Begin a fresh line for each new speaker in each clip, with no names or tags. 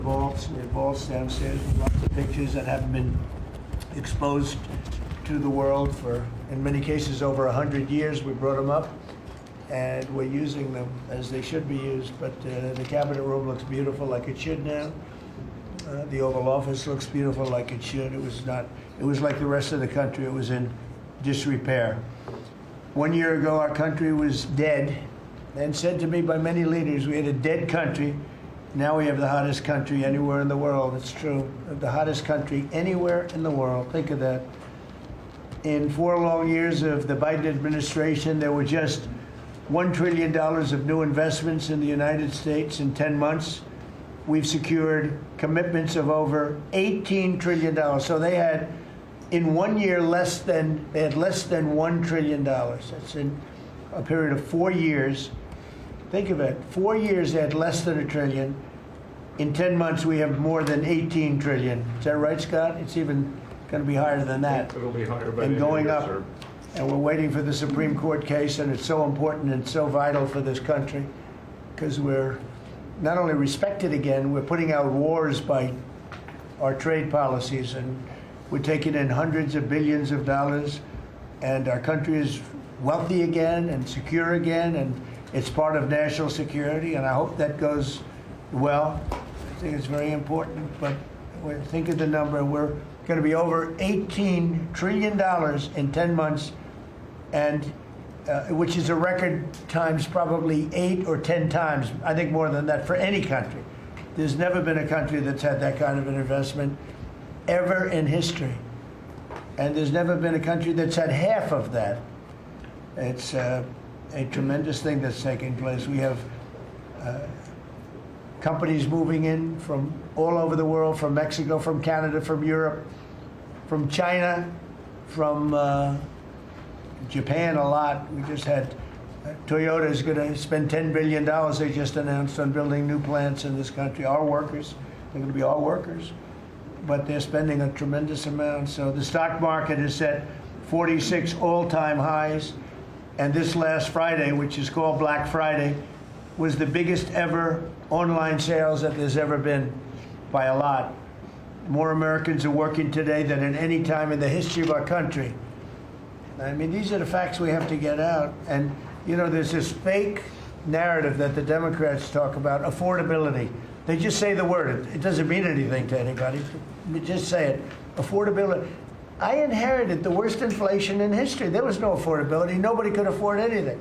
vaults. We have vaults downstairs with lots of pictures that haven't been exposed to the world for, in many cases, over 100 years. We brought them up, and we're using them as they should be used. But the cabinet room looks beautiful, like it should now. The Oval Office looks beautiful, like it should. It was not. It was like the rest of the country. It was in disrepair. 1 year ago, our country was dead, and said to me by many leaders, we had a dead country. Now we have the hottest country anywhere in the world. It's true. The hottest country anywhere in the world. Think of that. In 4 long years of the Biden administration, there were just $1 trillion of new investments in the United States in 10 months. We've secured commitments of over $18 trillion. So they had, in 1 year, less than $1 trillion. That's in a period of 4 years. Think of it, 4 years they had less than $1 trillion. In 10 months, we have more than $18 trillion. Is that right, Scott? It's even going to be higher than that.
It'll be higher by
and going up.
Sir.
And we're waiting for the Supreme Court case, and it's so important and so vital for this country because we're not only respected again, we're putting out wars by our trade policies, and we're taking in hundreds of billions of dollars, and our country is wealthy again and secure again, and it's part of national security, and I hope that goes well. I think it's very important, but think of the number. We're going to be over $18 trillion in 10 months, and which is a record times probably 8 or 10 times, I think more than that, for any country. There's never been a country that's had that kind of an investment ever in history. And there's never been a country that's had half of that. It's a tremendous thing that's taking place. We have companies moving in from all over the world, from Mexico, from Canada, from Europe, from China, from Japan a lot. We just had Toyota is going to spend $10 billion, they just announced, on building new plants in this country. Our workers, they're going to be our workers, but they're spending a tremendous amount. So the stock market is set 46 all-time highs. And this last Friday, which is called Black Friday, was the biggest ever online sales that there's ever been by a lot. More Americans are working today than at any time in the history of our country. I mean, these are the facts we have to get out. And, you know, there's this fake narrative that the Democrats talk about, affordability. They just say the word. It doesn't mean anything to anybody. They just say it. Affordability. I inherited the worst inflation in history. There was no affordability. Nobody could afford anything.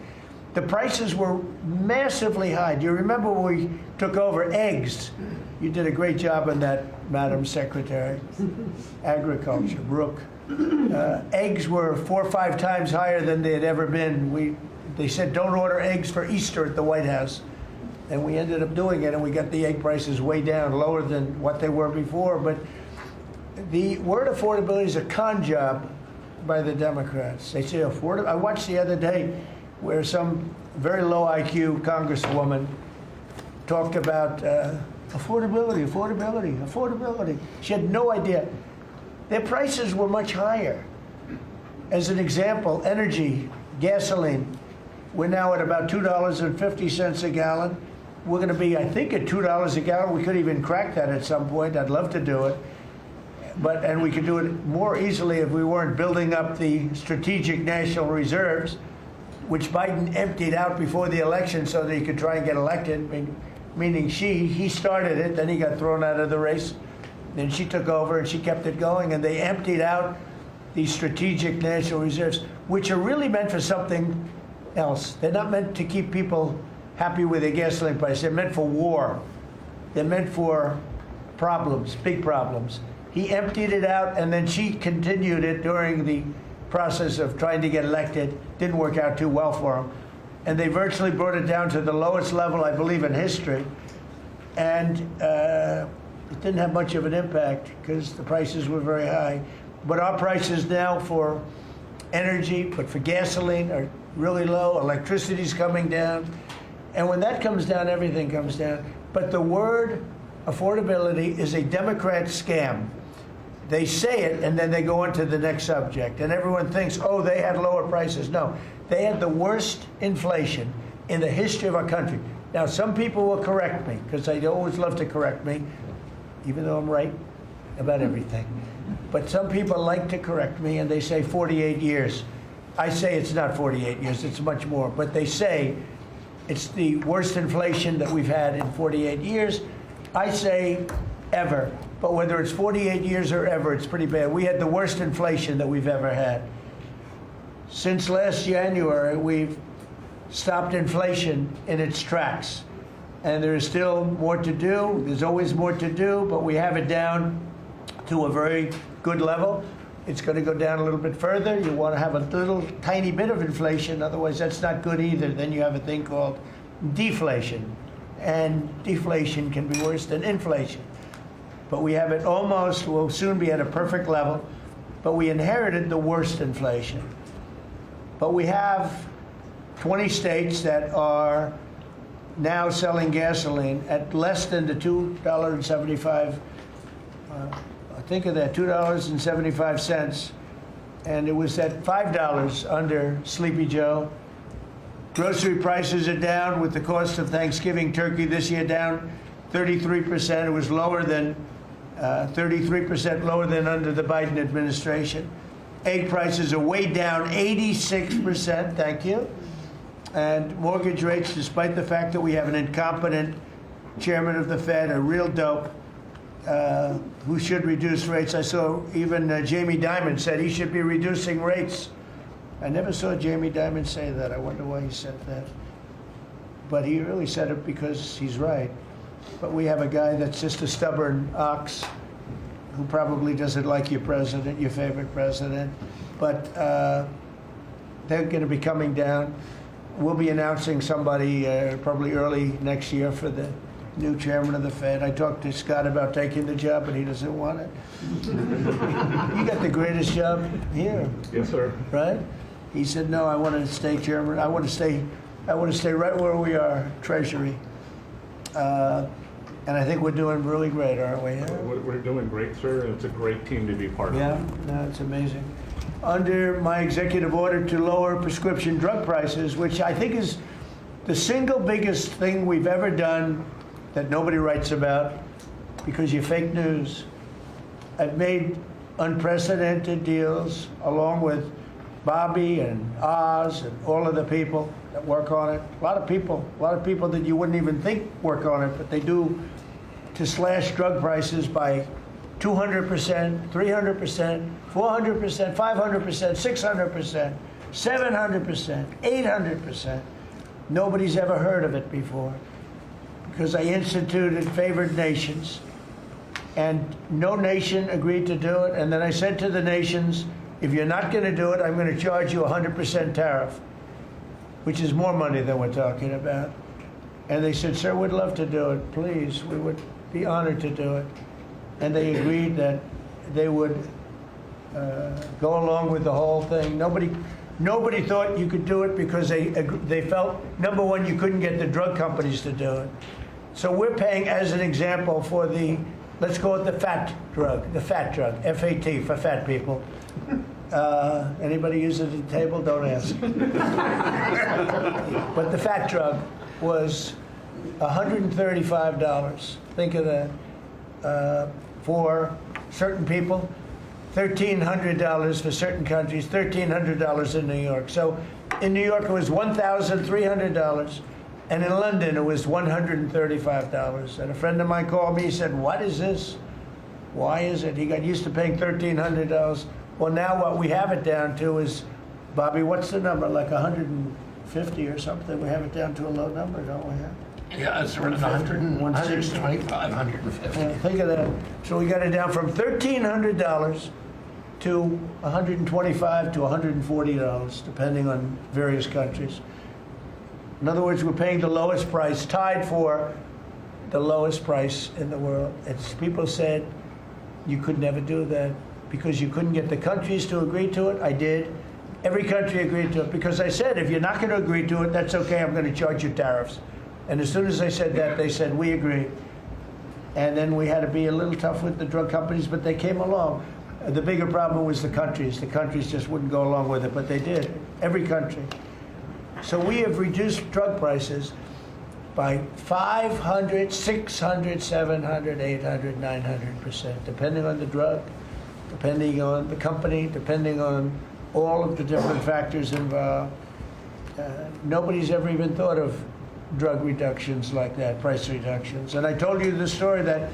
The prices were massively high. Do you remember when we took over eggs? You did a great job on that, Madam Secretary. Agriculture, Brooke. Eggs were 4 or 5 times higher than they had ever been. They said don't order eggs for Easter at the White House. And we ended up doing it, and we got the egg prices way down, lower than what they were before. But the word affordability is a con job by the Democrats. They say affordable. I watched the other day where some very low IQ congresswoman talked about affordability, affordability, affordability. She had no idea. Their prices were much higher. As an example, energy, gasoline, we're now at about $2.50 a gallon. We're going to be, I think, at $2 a gallon. We could even crack that at some point. I'd love to do it. And we could do it more easily if we weren't building up the strategic national reserves, which Biden emptied out before the election so that he could try and get elected, meaning he started it, then he got thrown out of the race. Then she took over and she kept it going, and they emptied out these strategic national reserves, which are really meant for something else. They're not meant to keep people happy with their gasoline price. They're meant for war. They're meant for problems, big problems. He emptied it out, and then she continued it during the process of trying to get elected. Didn't work out too well for him. And they virtually brought it down to the lowest level, I believe, in history. And it didn't have much of an impact because the prices were very high. But our prices now for energy, but for gasoline, are really low. Electricity's coming down. And when that comes down, everything comes down. But the word affordability is a Democrat scam. They say it, and then they go on to the next subject. And everyone thinks, oh, they had lower prices. No, they had the worst inflation in the history of our country. Now, some people will correct me, because they always love to correct me. even though I'm right about everything. But some people like to correct me, and they say 48 years. I say it's not 48 years, it's much more. But they say it's the worst inflation that we've had in 48 years. I say ever. But whether it's 48 years or ever, it's pretty bad. We had the worst inflation that we've ever had. Since last January, we've stopped inflation in its tracks. And there is still more to do. There's always more to do, but we have it down to a very good level. It's going to go down a little bit further. You want to have a little tiny bit of inflation, otherwise that's not good either. Then you have a thing called deflation. And deflation can be worse than inflation. But we have it almost, we'll soon be at a perfect level, but we inherited the worst inflation. But we have 20 states that are now selling gasoline at less than the $2.75, think of that, $2.75, and it was at $5 under Sleepy Joe. Grocery prices are down with the cost of Thanksgiving turkey this year down 33%. It was lower than 33% lower than under the Biden administration. Egg prices are way down 86%, thank you. And mortgage rates, despite the fact that we have an incompetent chairman of the Fed, a real dope, who should reduce rates. I saw even Jamie Dimon said he should be reducing rates. I never saw Jamie Dimon say that. I wonder why he said that. But he really said it because he's right. But we have a guy that's just a stubborn ox who probably doesn't like your president, your favorite president. But they're going to be coming down. We'll be announcing somebody probably early next year for the new chairman of the Fed. I talked to Scott about taking the job, but he doesn't want it. You got the greatest job here.
Yes, sir.
Right? He said, no, I want to stay chairman. I want to stay right where we are, Treasury. And I think we're doing really great, aren't we? Yeah?
We're doing great, sir. It's a great team to be part of.
Yeah, no, it's amazing. Under my executive order to lower prescription drug prices, which I think is the single biggest thing we've ever done that nobody writes about because you're fake news. I've made unprecedented deals along with Bobby and Oz and all of the people that work on it. A lot of people that you wouldn't even think work on it, but they do, to slash drug prices by 200%, 300%, 400%, 500%, 600%, 700%, 800%. Nobody's ever heard of it before because I instituted favored nations and no nation agreed to do it. And then I said to the nations, if you're not going to do it, I'm going to charge you 100% tariff, which is more money than we're talking about. And they said, sir, we'd love to do it. Please, we would be honored to do it. And they agreed that they would go along with the whole thing. Nobody thought you could do it because they felt, number one, you couldn't get the drug companies to do it. So we're paying, as an example, for the, let's call it the fat drug, F-A-T, for fat people. Anybody use it at the table? Don't ask. But the fat drug was $135. Think of that. For certain people, $1,300 for certain countries, $1,300 in New York. So in New York it was $1,300, and in London it was $135. And a friend of mine called me, he said, what is this? Why is it? He got used to paying $1,300. Well, now what we have it down to is, Bobby, what's the number? Like 150 or something? We have it down to a low number, don't we?
Yeah, it's around 100, 125, 150.
Think of that. So we got it down from $1,300 to $125 to $140, depending on various countries. In other words, we're paying the lowest price, tied for the lowest price in the world. People said you could never do that because you couldn't get the countries to agree to it. I did. Every country agreed to it because I said, if you're not going to agree to it, that's okay, I'm going to charge you tariffs. And as soon as I said that, they said, we agree. And then we had to be a little tough with the drug companies, but they came along. The bigger problem was the countries. The countries just wouldn't go along with it, but they did, every country. So we have reduced drug prices. by 500, 600, 700, 800, 900%, depending on the drug, depending on the company, depending on all of the different factors involved. Nobody's ever even thought of drug reductions like that, price reductions. And I told you the story that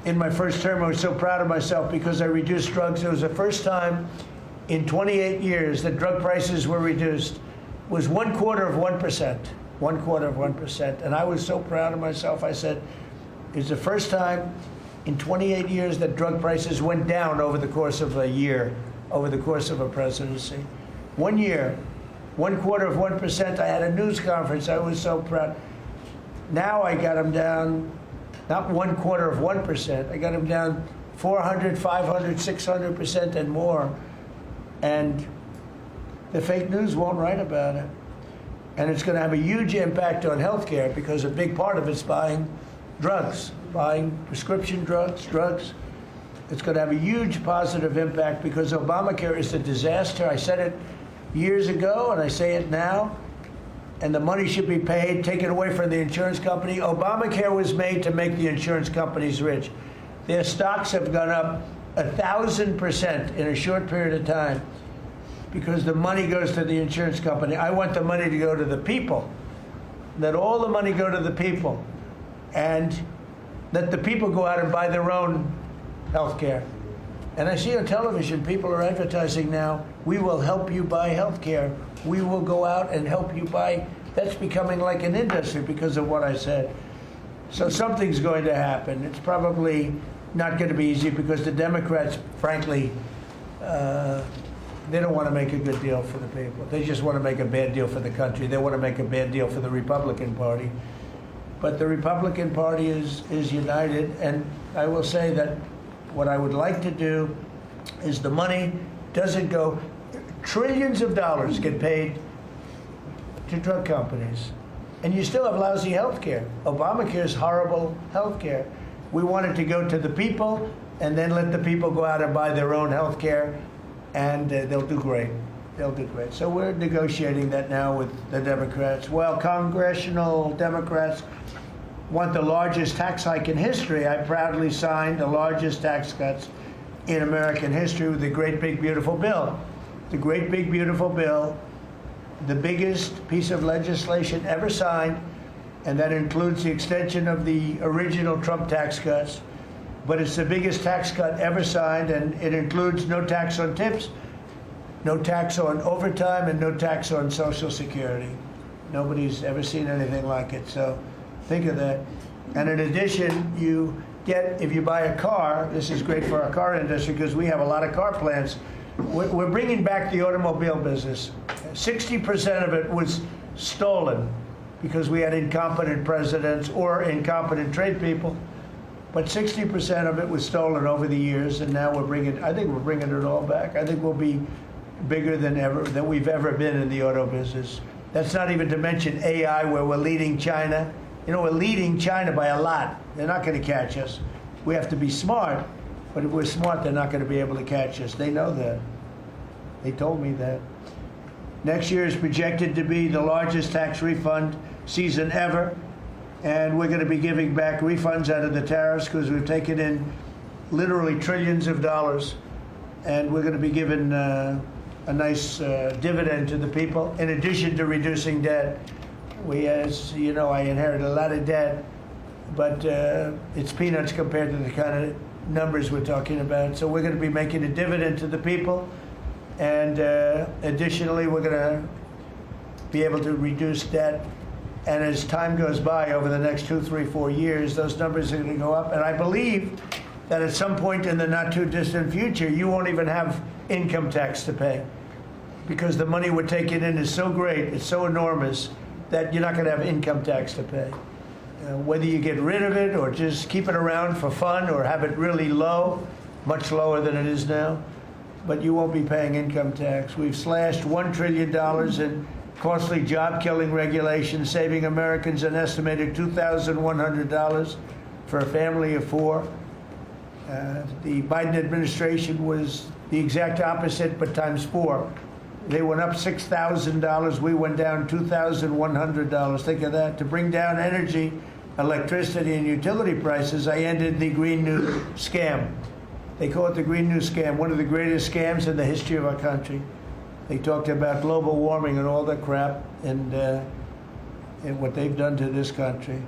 in my first term, I was so proud of myself because I reduced drugs. It was the first time in 28 years that drug prices were reduced. It was 1/4%, 1/4%. And I was so proud of myself. I said, it's the first time in 28 years that drug prices went down over the course of a year, over the course of a presidency. 1 year, 1/4%. I had a news conference. I was so proud. Now I got them down, not 1/4%. I got them down 400, 500, 600% and more. And the fake news won't write about it. And it's going to have a huge impact on healthcare because a big part of it's buying drugs, buying prescription drugs. It's going to have a huge positive impact because Obamacare is a disaster. I said it years ago and I say it now. And the money should be paid, taken away from the insurance company. Obamacare was made to make the insurance companies rich. Their stocks have gone up 1,000% in a short period of time because the money goes to the insurance company. I want the money to go to the people. Let all the money go to the people. And let the people go out and buy their own health care. And I see on television, people are advertising now, we will help you buy health care. We will go out and help you buy. That's becoming like an industry because of what I said. So something's going to happen. It's probably not going to be easy because the Democrats, frankly, they don't want to make a good deal for the people. They just want to make a bad deal for the country. They want to make a bad deal for the Republican Party. But the Republican Party is united, and I will say that what I would like to do is the money doesn't go, trillions of dollars get paid to drug companies, and you still have lousy health care. Obamacare is horrible health care. We want it to go to the people, and then let the people go out and buy their own health care, and they'll do great. They'll do great. So we're negotiating that now with the Democrats. Well, congressional Democrats want the largest tax hike in history. I proudly signed the largest tax cuts in American history with the Great Big Beautiful Bill. The Great Big Beautiful Bill, the biggest piece of legislation ever signed, and that includes the extension of the original Trump tax cuts. But it's the biggest tax cut ever signed, and it includes no tax on tips, no tax on overtime, and no tax on Social Security. Nobody's ever seen anything like it, so think of that. And in addition, you get, if you buy a car, this is great for our car industry because we have a lot of car plants. We're bringing back the automobile business. 60% of it was stolen because we had incompetent presidents or incompetent trade people. But 60% of it was stolen over the years, and now I think we're bringing it all back. I think we'll be bigger than we've ever been in the auto business. That's not even to mention AI, where we're leading China. You know, we're leading China by a lot. They're not going to catch us. We have to be smart, but if we're smart, they're not going to be able to catch us. They know that. They told me that. Next year is projected to be the largest tax refund season ever, and we're going to be giving back refunds out of the tariffs because we've taken in literally trillions of dollars, and we're going to be giving a nice dividend to the people, in addition to reducing debt. As you know, I inherited a lot of debt, but it's peanuts compared to the kind of numbers we're talking about. So we're going to be making a dividend to the people, and additionally, we're going to be able to reduce debt. And as time goes by, over the next 2, 3, 4 years, those numbers are going to go up. And I believe that at some point in the not too distant future, you won't even have income tax to pay because the money we're taking in is so great, it's so enormous, that you're not going to have income tax to pay. Whether you get rid of it or just keep it around for fun or have it really low, much lower than it is now, but you won't be paying income tax. We've slashed $1 trillion in costly job-killing regulations, saving Americans an estimated $2,100 for a family of 4. The Biden administration was the exact opposite, but times 4. They went up $6,000. We went down $2,100. Think of that. To bring down energy, electricity, and utility prices, I ended the Green New Scam. They call it the Green New Scam, one of the greatest scams in the history of our country. They talked about global warming and all that crap, and what they've done to this country.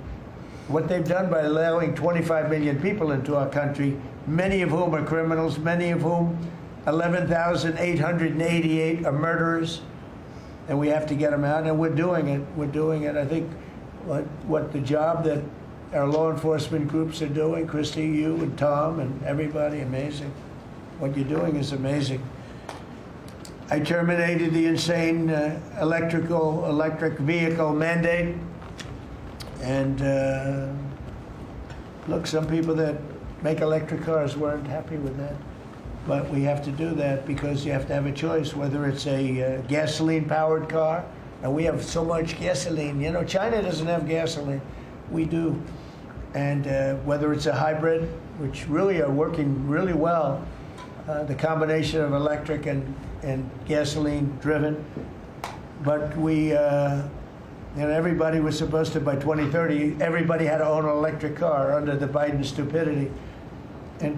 What they've done by allowing 25 million people into our country, many of whom are criminals, many of whom 11,888 are murderers, and we have to get them out, and we're doing it. We're doing it. I think what the job that our law enforcement groups are doing, Christy, you and Tom and everybody, amazing. What you're doing is amazing. I terminated the insane electric vehicle mandate, and look, some people that make electric cars weren't happy with that. But we have to do that because you have to have a choice, whether it's a gasoline-powered car, and we have so much gasoline. You know, China doesn't have gasoline. We do. And whether it's a hybrid, which really are working really well, the combination of electric and gasoline-driven. But we, everybody was supposed to, by 2030, everybody had to own an electric car under the Biden stupidity. And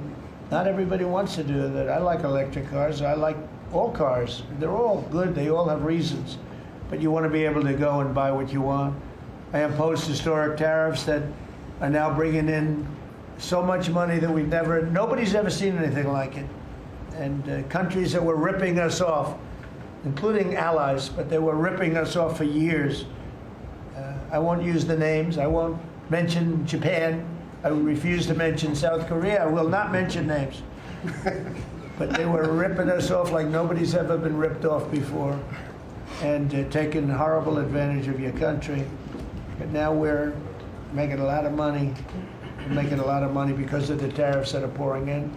not everybody wants to do that. I like electric cars. I like all cars. They're all good. They all have reasons. But you want to be able to go and buy what you want. I imposed historic tariffs that are now bringing in so much money that nobody's ever seen anything like it. And countries that were ripping us off, including allies, but they were ripping us off for years. I won't use the names. I won't mention Japan. I refuse to mention South Korea. I will not mention names. But they were ripping us off like nobody's ever been ripped off before, and taking horrible advantage of your country. But now we're making a lot of money. We're making a lot of money because of the tariffs that are pouring in.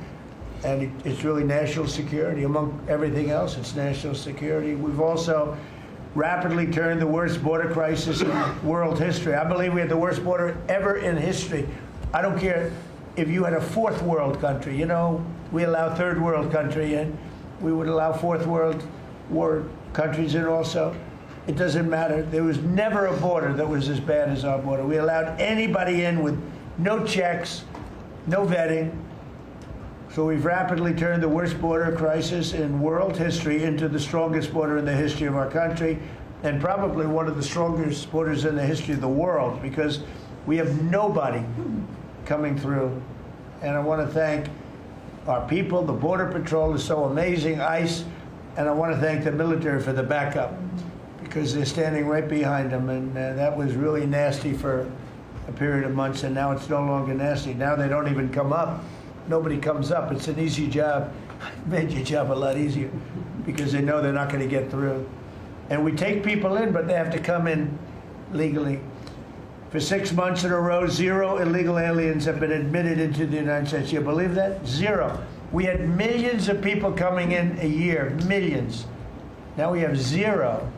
And it's really national security. Among everything else, it's national security. We've also rapidly turned the worst border crisis in world history. I believe we had the worst border ever in history. I don't care if you had a fourth world country. You know, we allow third world country in. We would allow fourth world war countries in also. It doesn't matter. There was never a border that was as bad as our border. We allowed anybody in with no checks, no vetting. So we've rapidly turned the worst border crisis in world history into the strongest border in the history of our country, and probably one of the strongest borders in the history of the world, because we have nobody coming through. And I want to thank our people. The Border Patrol is so amazing, ICE, and I want to thank the military for the backup, because they're standing right behind them, and that was really nasty for a period of months, and now it's no longer nasty. Now they don't even come up. Nobody comes up. It's an easy job. It made your job a lot easier because they know they're not going to get through. And we take people in, but they have to come in legally. For 6 months in a row, 0 illegal aliens have been admitted into the United States. You believe that? 0. We had millions of people coming in a year, millions. Now we have 0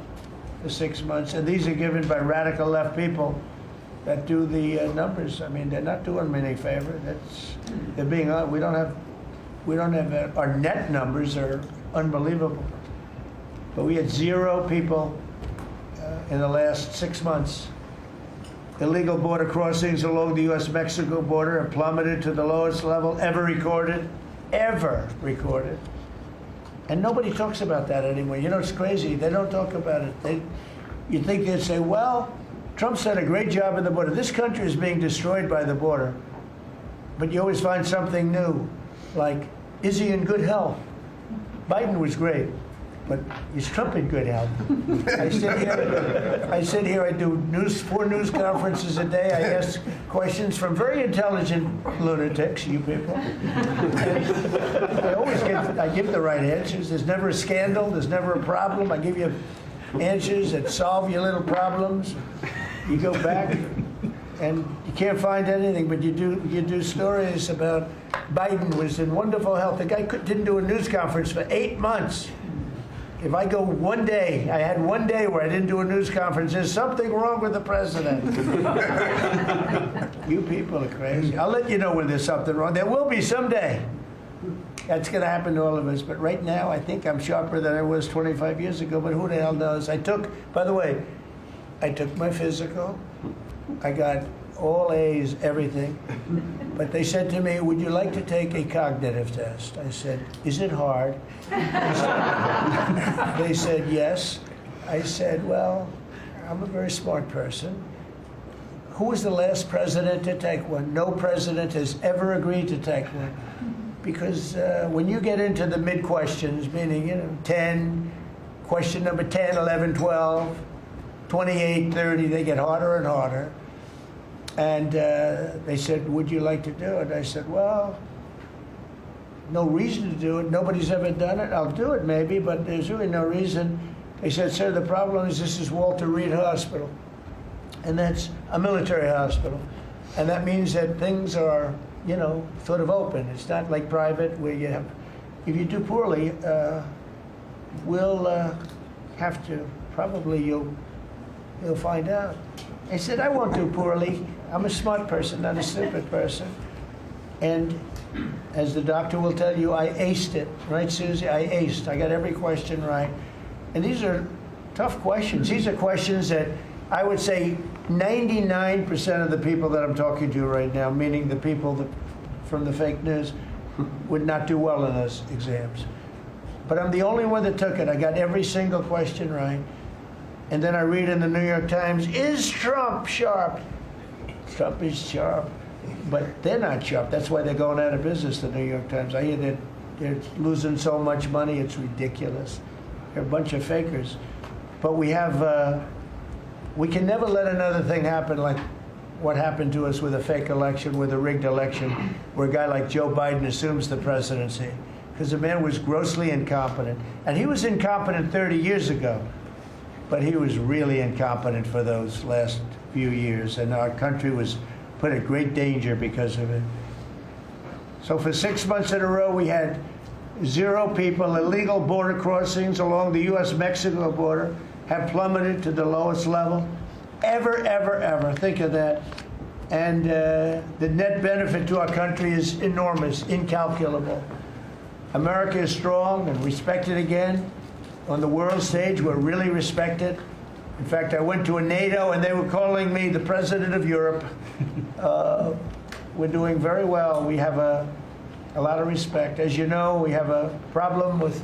for 6 months, and these are given by radical left people that do the numbers. I mean, they're not doing me any favor. They're being we don't have our net numbers are unbelievable. But we had 0 people in the last 6 months. Illegal border crossings along the U.S.-Mexico border have plummeted to the lowest level ever recorded. And nobody talks about that anymore. You know, it's crazy. They don't talk about it. You'd think they'd say, well, Trump's done a great job at the border. This country is being destroyed by the border. But you always find something new, like, is he in good health? Biden was great, but is Trump in good health? I sit here, I do 4 news conferences a day. I ask questions from very intelligent lunatics, you people. I give the right answers. There's never a scandal. There's never a problem. I give you answers that solve your little problems. You go back and you can't find anything, but you do stories about Biden was in wonderful health. The guy didn't do a news conference for 8 months. If I go one day, I had one day where I didn't do a news conference, there's something wrong with the president. You people are crazy. I'll let you know when there's something wrong. There will be someday. That's going to happen to all of us. But right now, I think I'm sharper than I was 25 years ago. But who the hell knows? By the way, I took my physical. I got all A's, everything. But they said to me, would you like to take a cognitive test? I said, is it hard? They said, yes. I said, well, I'm a very smart person. Who was the last president to take one? No president has ever agreed to take one. Because when you get into the mid-questions, meaning, 10, question number 10, 11, 12, 28, 30, they get harder and harder. And they said, would you like to do it? I said, well, no reason to do it. Nobody's ever done it. I'll do it maybe, but there's really no reason. They said, sir, the problem is this is Walter Reed Hospital. And that's a military hospital. And that means that things are, sort of open. It's not like private where you have, if you do poorly, we'll have to, probably you'll find out. I said, I won't do poorly. I'm a smart person, not a stupid person. And as the doctor will tell you, I aced it. Right, Susie? I aced. I got every question right. And these are tough questions. These are questions that I would say 99% of the people that I'm talking to right now, meaning the people from the fake news, would not do well in those exams. But I'm the only one that took it. I got every single question right. And then I read in the New York Times, is Trump sharp? Trump is sharp. But they're not sharp. That's why they're going out of business, the New York Times. I hear that they're losing so much money, it's ridiculous. They're a bunch of fakers. But we can never let another thing happen like what happened to us with a fake election, with a rigged election, where a guy like Joe Biden assumes the presidency. Because the man was grossly incompetent. And he was incompetent 30 years ago. But he was really incompetent for those last few years. And our country was put at great danger because of it. So for 6 months in a row, we had 0 people. Illegal border crossings along the U.S.-Mexico border have plummeted to the lowest level ever, ever, ever. Think of that. And the net benefit to our country is enormous, incalculable. America is strong and respected again. On the world stage, we're really respected. In fact, I went to a NATO and they were calling me the president of Europe. We're doing very well. We have a lot of respect. As you know, we have a problem with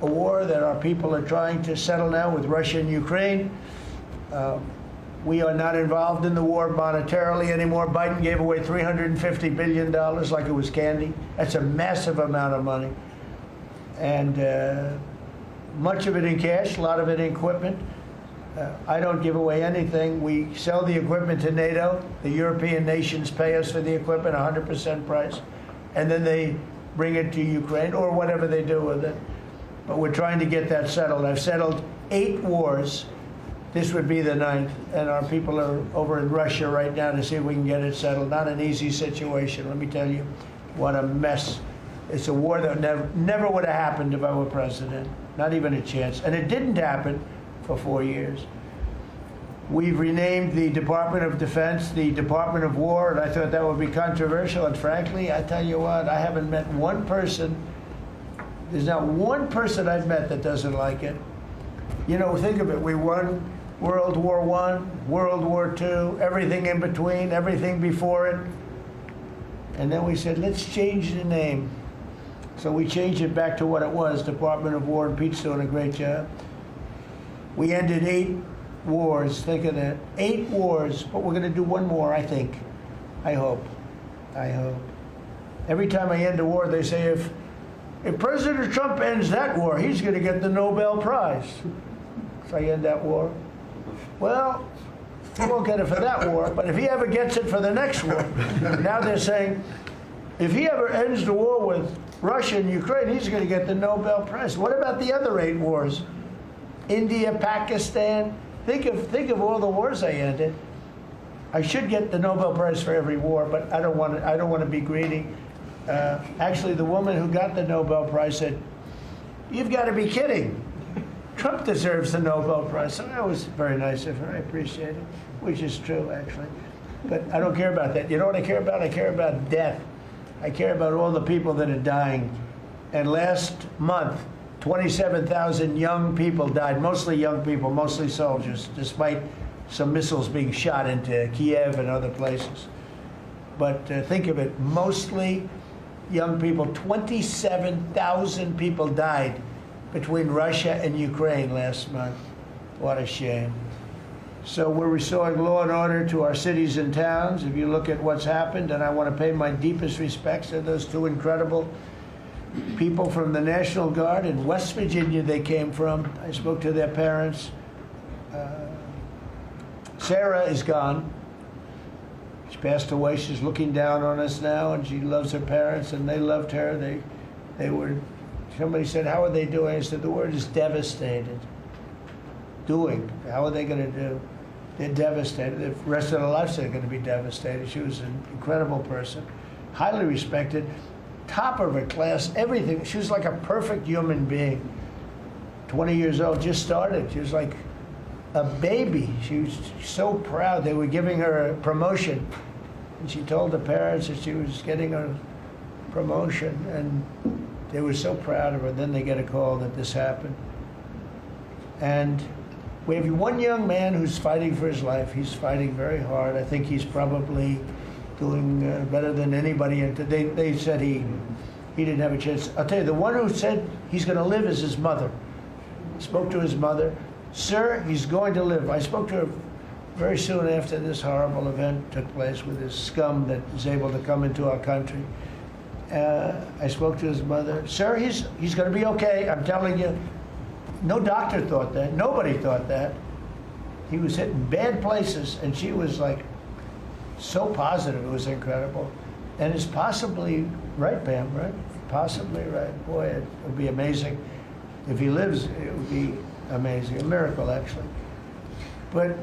a war that our people are trying to settle now with Russia and Ukraine. We are not involved in the war monetarily anymore. Biden gave away $350 billion like it was candy. That's a massive amount of money. And much of it in cash, a lot of it in equipment. I don't give away anything. We sell the equipment to NATO. The European nations pay us for the equipment, 100% price. And then they bring it to Ukraine or whatever they do with it. But we're trying to get that settled. I've settled 8 wars. This would be the 9th. And our people are over in Russia right now to see if we can get it settled. Not an easy situation. Let me tell you what a mess. It's a war that never would have happened if I were president. Not even a chance. And it didn't happen for 4 years. We've renamed the Department of Defense the Department of War, and I thought that would be controversial. And frankly, I tell you what, I haven't met one person. There's not one person I've met that doesn't like it. Think of it. We won World War I, World War II, everything in between, everything before it. And then we said, let's change the name. So we changed it back to what it was, Department of War, and Pete's doing a great job. We ended 8 wars, think of that. 8 wars, but we're going to do one more, I think. I hope. Every time I end a war, they say, if President Trump ends that war, he's going to get the Nobel Prize. So I end that war. Well, he won't get it for that war, but if he ever gets it for the next war, now they're saying, if he ever ends the war with Russia and Ukraine, he's going to get the Nobel Prize. What about the other 8 wars? India, Pakistan. Think of all the wars I ended. I should get the Nobel Prize for every war, but I don't want to be greedy. Actually, the woman who got the Nobel Prize said, "You've got to be kidding. Trump deserves the Nobel Prize." So that was very nice of her. I appreciate it, which is true, actually. But I don't care about that. You know what I care about? I care about death. I care about all the people that are dying. And last month, 27,000 young people died, mostly young people, mostly soldiers, despite some missiles being shot into Kiev and other places. But think of it, mostly young people. 27,000 people died between Russia and Ukraine last month. What a shame. So we're restoring law and order to our cities and towns. If you look at what's happened, and I want to pay my deepest respects to those two incredible people from the National Guard in West Virginia they came from. I spoke to their parents. Sarah is gone. She passed away. She's looking down on us now, and she loves her parents, and they loved her. They were, somebody said, how are they doing? I said, the word is devastated. Doing. How are they going to do? They're devastated. The rest of their lives they're going to be devastated. She was an incredible person, highly respected, top of her class, everything. She was like a perfect human being. 20 years old, just started. She was like a baby. She was so proud. They were giving her a promotion, and she told the parents that she was getting a promotion, and they were so proud of her. Then they get a call that this happened. And we have one young man who's fighting for his life. He's fighting very hard. I think he's probably doing better than anybody. They said he didn't have a chance. I'll tell you, the one who said he's going to live is his mother. Spoke to his mother. Sir, he's going to live. I spoke to her very soon after this horrible event took place with this scum that is able to come into our country. I spoke to his mother. Sir, he's going to be okay. I'm telling you. No doctor thought that. Nobody thought that. He was hitting bad places, and she was like so positive. It was incredible. And it's possibly right, Pam, right? Possibly right. Boy, it would be amazing. If he lives, it would be amazing. A miracle, actually. But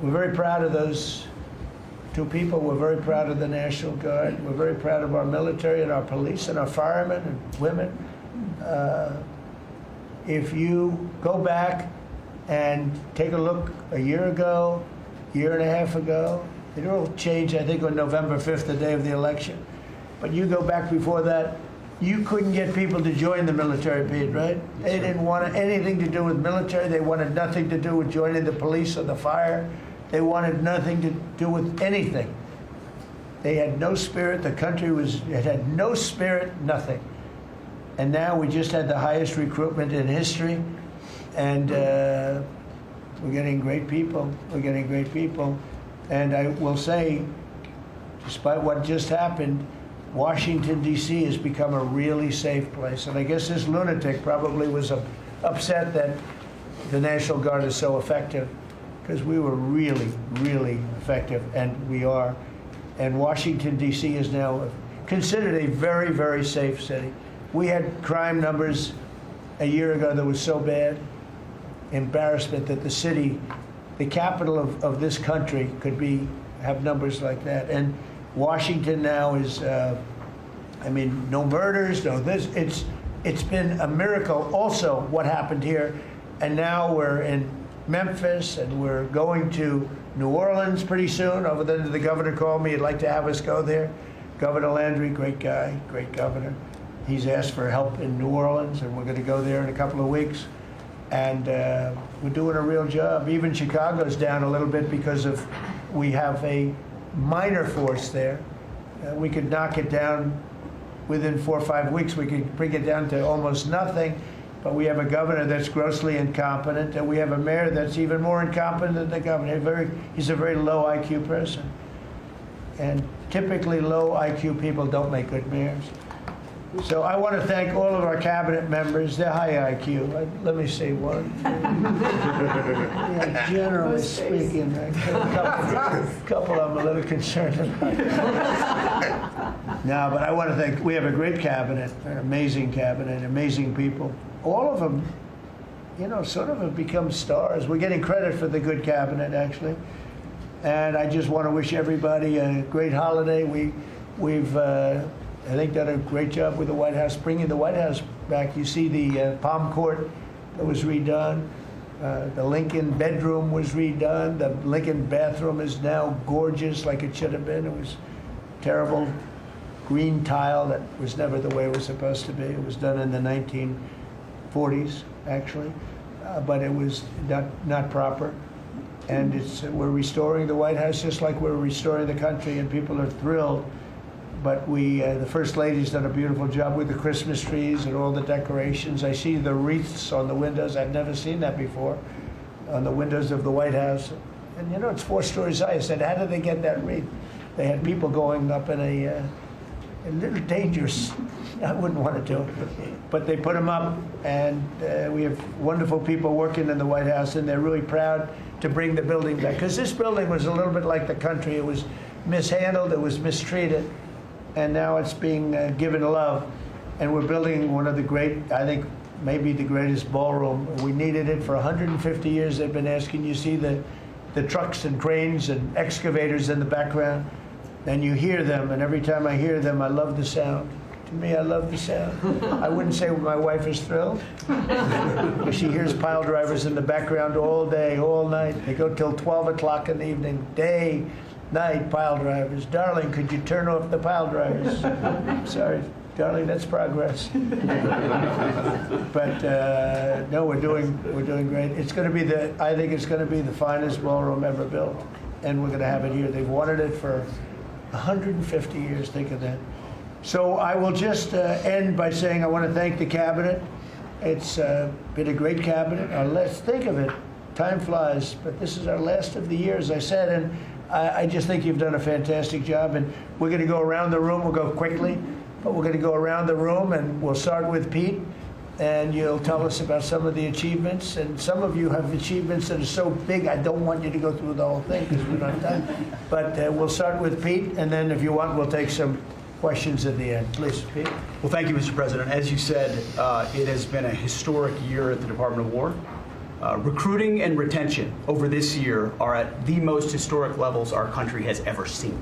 we're very proud of those two people. We're very proud of the National Guard. We're very proud of our military and our police and our firemen and women. If you go back and take a look a year ago, year and a half ago, it will change, I think, on November 5th, the day of the election. But you go back before that, you couldn't get people to join the military, Pete, right? They didn't want anything to do with military. They wanted nothing to do with joining the police or the fire. They wanted nothing to do with anything. They had no spirit. The country it had no spirit, nothing. And now we just had the highest recruitment in history, and we're getting great people. We're getting great people. And I will say, despite what just happened, Washington, D.C. has become a really safe place. And I guess this lunatic probably was upset that the National Guard is so effective, because we were really, really effective, and we are. And Washington, D.C. is now considered a very, very safe city. We had crime numbers a year ago that was so bad, embarrassment, that the city, the capital of this country, could have numbers like that. And Washington now is, I mean, no murders, no this. It's been a miracle also what happened here. And now we're in Memphis, and we're going to New Orleans pretty soon. Over there, the governor called me. He'd like to have us go there. Governor Landry, great guy, great governor. He's asked for help in New Orleans, and we're going to go there in a couple of weeks. And we're doing a real job. Even Chicago's down a little bit because we have a minor force there. We could knock it down within 4 or 5 weeks. We could bring it down to almost nothing. But we have a governor that's grossly incompetent, and we have a mayor that's even more incompetent than the governor. He's a very low IQ person. And typically low IQ people don't make good mayors. So I want to thank all of our cabinet members. They're high IQ. Let me see one. Yeah, generally speaking, a couple of them a little concerned about. No, but I want to thank. We have a great cabinet, an amazing cabinet, amazing people. All of them, you know, sort of have become stars. We're getting credit for the good cabinet, actually. And I just want to wish everybody a great holiday. We've I think done a great job with the White House, bringing the White House back. You see the Palm Court that was redone. The Lincoln bedroom was redone. The Lincoln bathroom is now gorgeous, like it should have been. It was terrible green tile that was never the way it was supposed to be. It was done in the 1940s, actually, but it was not proper. And we're restoring the White House just like we're restoring the country, and people are thrilled. But the First Lady's done a beautiful job with the Christmas trees and all the decorations. I see the wreaths on the windows. I've never seen that before, on the windows of the White House. And you know, it's 4 stories high. I said, how did they get that wreath? They had people going up in a little dangerous. I wouldn't want to do it. But they put them up, and we have wonderful people working in the White House, and they're really proud to bring the building back. Because this building was a little bit like the country. It was mishandled, it was mistreated, and now it's being given love. And we're building one of the great, I think, maybe the greatest ballroom. We needed it for 150 years. They've been asking. You see the trucks and cranes and excavators in the background, and you hear them, and every time I hear them, I love the sound. To me, I love the sound. I wouldn't say my wife is thrilled. She hears pile drivers in the background all day, all night. They go till 12 o'clock in the evening, day, night, pile drivers. Darling, could you turn off the pile drivers? Sorry, darling, that's progress. But no, we're doing great. It's going to be I think it's going to be the finest ballroom ever built, and we're going to have it here. They've wanted it for 150 years. Think of that. So I will just end by saying I want to thank the cabinet. It's been a great cabinet. Let's think of it. Time flies, but this is our last of the year, as I said, and I just think you've done a fantastic job. And we're going to go around the room. We'll go quickly, but we're going to go around the room, and we'll start with Pete, and you'll tell us about some of the achievements. And some of you have achievements that are so big, I don't want you to go through the whole thing because we're not done. But we'll start with Pete, and then if you want, we'll take some questions at the end. Please, Pete.
Well, thank you, Mr. President. As you said, it has been a historic year at the Department of War. Recruiting and retention over this year are at the most historic levels our country has ever seen.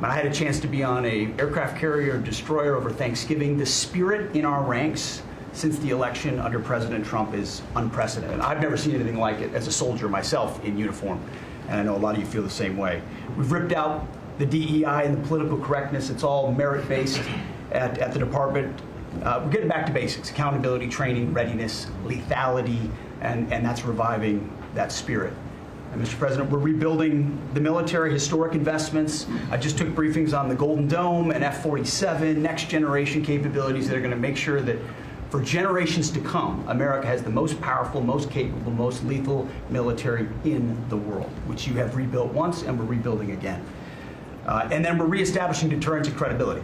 I had a chance to be on a aircraft carrier destroyer over Thanksgiving. The spirit in our ranks since the election under President Trump is unprecedented. I've never seen anything like it as a soldier myself in uniform, and I know a lot of you feel the same way. We've ripped out the DEI and the political correctness. It's all merit-based at the department. We're getting back to basics: accountability, training, readiness, lethality, and that's reviving that spirit. And Mr. President, we're rebuilding the military, historic investments. I just took briefings on the Golden Dome and F-47, next generation capabilities that are going to make sure that for generations to come, America has the most powerful, most capable, most lethal military in the world, which you have rebuilt once and we're rebuilding again. And then we're reestablishing deterrence and credibility.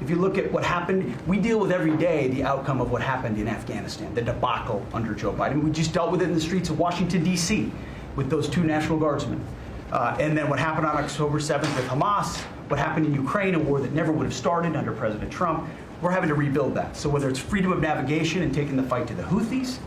If you look at what happened, we deal with every day the outcome of what happened in Afghanistan, the debacle under Joe Biden. We just dealt with it in the streets of Washington, D.C. with those 2 National Guardsmen. And then what happened on October 7th with Hamas, what happened in Ukraine, a war that never would have started under President Trump. We're having to rebuild that. So whether it's freedom of navigation and taking the fight to the Houthis,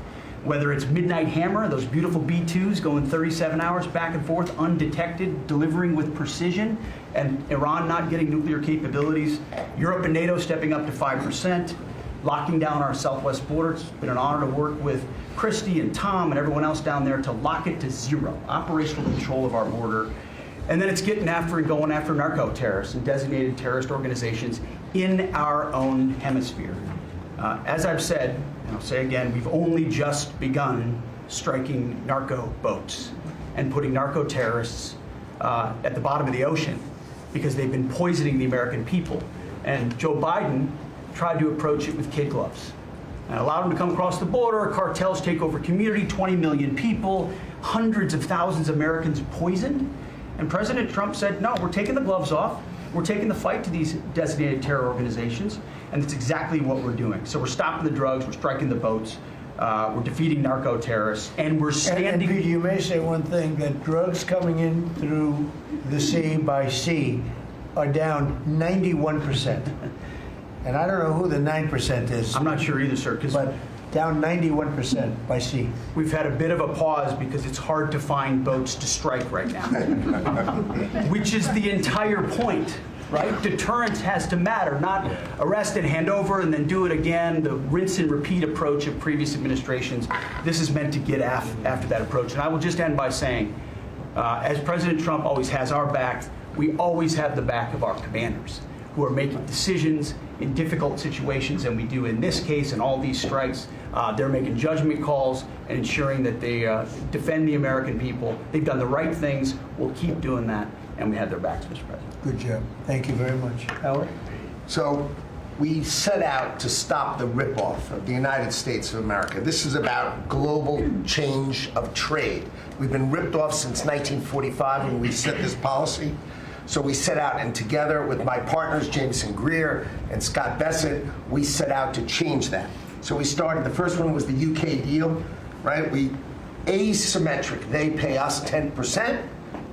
whether it's Midnight Hammer, those beautiful B-2s going 37 hours back and forth, undetected, delivering with precision, and Iran not getting nuclear capabilities, Europe and NATO stepping up to 5%, locking down our southwest border. It's been an honor to work with Christy and Tom and everyone else down there to lock it to 0, operational control of our border. And then it's getting after and going after narco-terrorists and designated terrorist organizations in our own hemisphere. As I've said, and I'll say again, we've only just begun striking narco boats and putting narco-terrorists at the bottom of the ocean because they've been poisoning the American people. And Joe Biden tried to approach it with kid gloves and allowed them to come across the border. Cartels take over community, 20 million people, hundreds of thousands of Americans poisoned. And President Trump said, no, we're taking the gloves off. We're taking the fight to these designated terror organizations, and that's exactly what we're doing. So we're stopping the drugs, we're striking the boats, we're defeating narco-terrorists, and we're standing...
And you may say one thing, that drugs coming in through the sea by sea are down 91%. And I don't know who the 9% is.
I'm not sure either, sir, because...
But down 91% by sea.
We've had a bit of a pause because it's hard to find boats to strike right now, which is the entire point, right? Deterrence has to matter, not arrest and hand over and then do it again, the rinse and repeat approach of previous administrations. This is meant to get after that approach. And I will just end by saying, as President Trump always has our back, we always have the back of our commanders, who are making decisions in difficult situations, and we do in this case and all these strikes. They're making judgment calls and ensuring that they defend the American people. They've done the right things. We'll keep doing that, and we have their backs, Mr. President.
Good job. Thank you very much. Howard?
So we set out to stop the ripoff of the United States of America. This is about global change of trade. We've been ripped off since 1945 when we set this policy. So we set out, and together with my partners, Jameson Greer and Scott Bessent, we set out to change that. So we started, the first one was the UK deal, right? We asymmetric. They pay us 10%,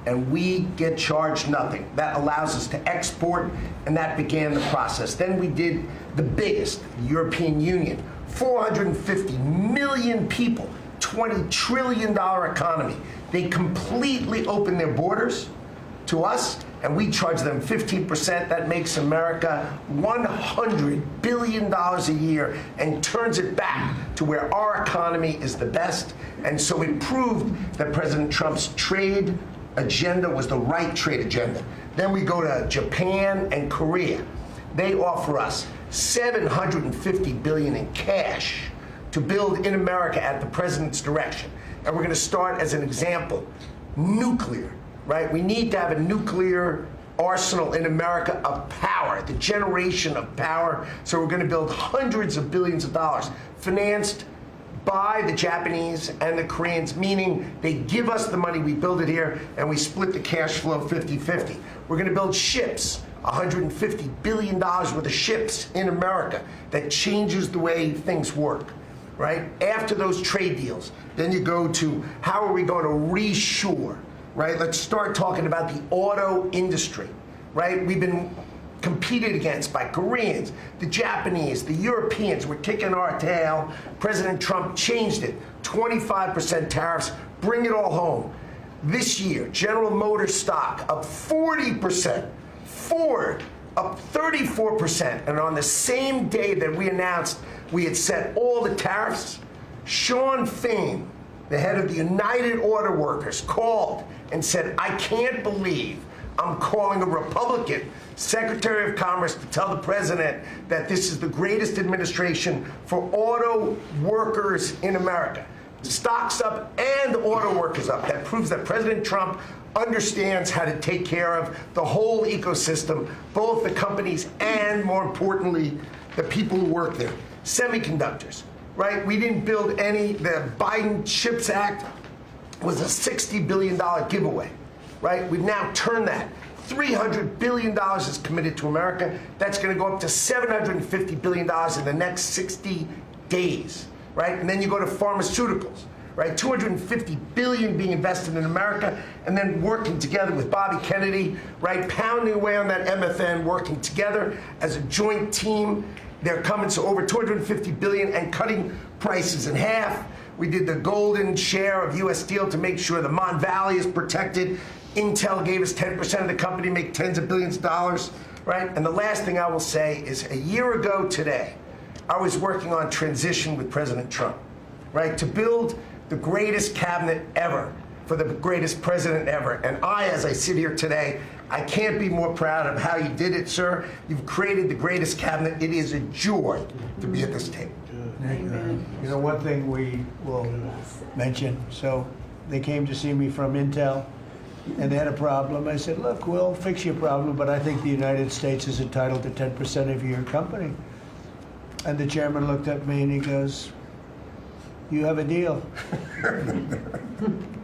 and we get charged nothing. That allows us to export, and that began the process. Then we did the biggest, the European Union, 450 million people, $20 trillion economy. They completely opened their borders to us, and we charge them 15%. That makes America $100 billion a year and turns it back to where our economy is the best. And so it proved that President Trump's trade agenda was the right trade agenda. Then we go to Japan and Korea. They offer us $750 billion in cash to build in America at the president's direction. And we're going to start, as an example, nuclear. Right? We need to have a nuclear arsenal in America of power, the generation of power. So we're going to build hundreds of billions of dollars, financed by the Japanese and the Koreans, meaning they give us the money, we build it here, and we split the cash flow 50-50. We're going to build ships, $150 billion worth of ships in America. That changes the way things work. Right? After those trade deals, then you go to how are we going to reshore? Right? Let's start talking about the auto industry, right? We've been competed against by Koreans, the Japanese, the Europeans. We're kicking our tail. President Trump changed it. 25% tariffs, bring it all home. This year, General Motors stock up 40%, Ford up 34%, and on the same day that we announced we had set all the tariffs, Sean Fain, the head of the United Auto Workers, called and said, I can't believe I'm calling a Republican Secretary of Commerce to tell the president that this is the greatest administration for auto workers in America. Stocks up and auto workers up. That proves that President Trump understands how to take care of the whole ecosystem, both the companies and, more importantly, the people who work there. Semiconductors. Right? We didn't build any. The Biden CHIPS Act was a $60 billion giveaway. Right? We've now turned that. $300 billion is committed to America. That's going to go up to $750 billion in the next 60 days. Right? And then you go to pharmaceuticals. Right? $250 billion being invested in America, and then working together with Bobby Kennedy, right? Pounding away on that MFN, working together as a joint team. They're coming to over $250 billion and cutting prices in half. We did the golden share of U.S. Steel to make sure the Mon Valley is protected. Intel gave us 10% of the company, make tens of billions of dollars, right? And the last thing I will say is a year ago today, I was working on transition with President Trump, right? To build the greatest cabinet ever for the greatest president ever. And I, as I sit here today, I can't be more proud of how you did it, sir. You've created the greatest cabinet. It is a joy to be at this table.
Amen. You know, one thing we will mention, so they came to see me from Intel, and they had a problem. I said, look, we'll fix your problem, but I think the United States is entitled to 10% of your company. And the chairman looked at me and he goes, you have a deal.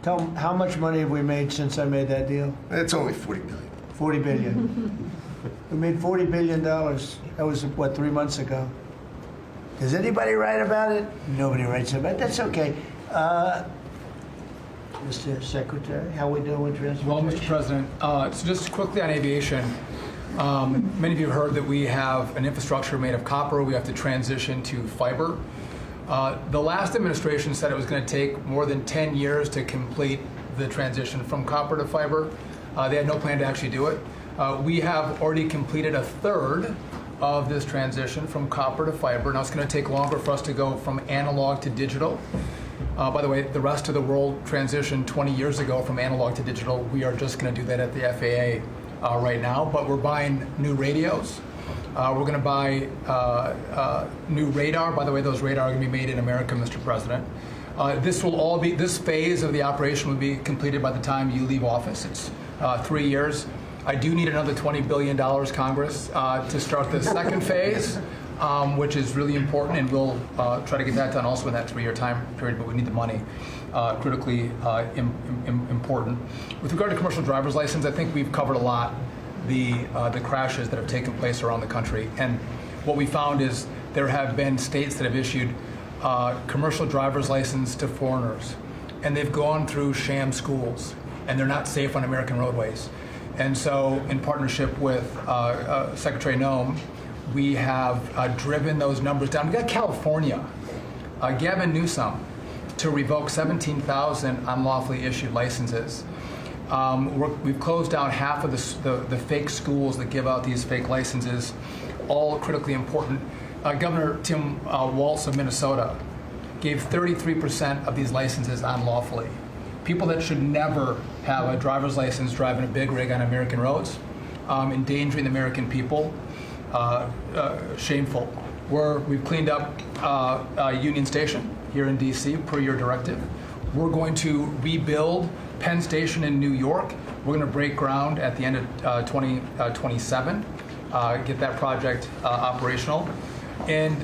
Tell them, how much money have we made since I made that deal?
It's only $40 billion.
40 billion. We made $40 billion. That was, what, 3 months ago? Does anybody write about it? Nobody writes about it. That's okay. Mr. Secretary, how we doing with transportation?
Well, Mr. President, so just quickly on aviation, many of you have heard that we have an infrastructure made of copper. We have to transition to fiber. The last administration said it was going to take more than 10 years to complete the transition from copper to fiber. They had no plan to actually do it. We have already completed a third of this transition from copper to fiber. Now it's going to take longer for us to go from analog to digital. By the way, the rest of the world transitioned 20 years ago from analog to digital. We are just going to do that at the FAA right now, but we're buying new radios We're going to buy new radar. By the way, those radar are going to be made in America, Mr. President. This phase of the operation will be completed by the time you leave office. It's 3 years. I do need another $20 billion, Congress, to start the second phase, which is really important, and we'll try to get that done also in that 3-year time period, but we need the money. Critically important. With regard to commercial driver's license, I think we've covered a lot the crashes that have taken place around the country. And what we found is there have been states that have issued commercial driver's license to foreigners, and they've gone through sham schools, and they're not safe on American roadways. And so, in partnership with Secretary Noem, we have driven those numbers down. We got California, Gavin Newsom, to revoke 17,000 unlawfully issued licenses. We've closed down half of the fake schools that give out these fake licenses, all critically important. Governor Tim Walz of Minnesota gave 33% of these licenses unlawfully. People that should never have a driver's license driving a big rig on American roads, endangering the American people, shameful. We've cleaned up Union Station here in D.C. per your directive. We're going to rebuild Penn Station in New York. We're going to break ground at the end of 2027, get that project operational. And,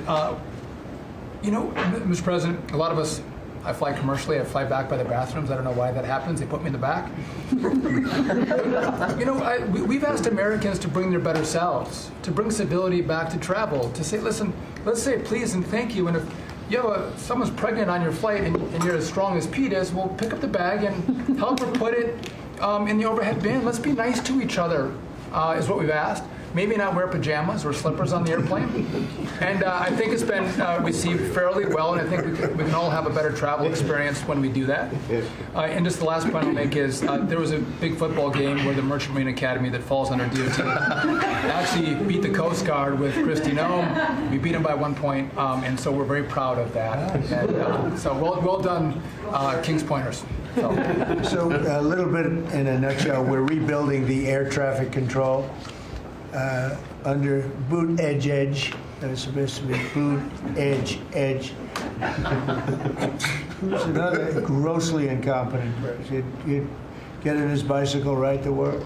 Mr. President, a lot of us, I fly commercially, I fly back by the bathrooms. I don't know why that happens. They put me in the back. We've asked Americans to bring their better selves, to bring civility back to travel, to say, listen, let's say please and thank you. And if you have someone's pregnant on your flight and you're as strong as Pete is, well, pick up the bag and help her put it in the overhead bin. Let's be nice to each other, is what we've asked. Maybe not wear pajamas or slippers on the airplane. And I think it's been received fairly well, and I think we can all have a better travel experience when we do that. And just the last point I'll make is there was a big football game where the Merchant Marine Academy that falls under DOT actually beat the Coast Guard with Kristi Noem. We beat them by 1 point, and so we're very proud of that. And so well done, Kings Pointers.
So a little bit in a nutshell, we're rebuilding the air traffic control under boot edge. That was supposed to be boot edge. Who's another grossly incompetent person? He'd get on his bicycle, ride to work,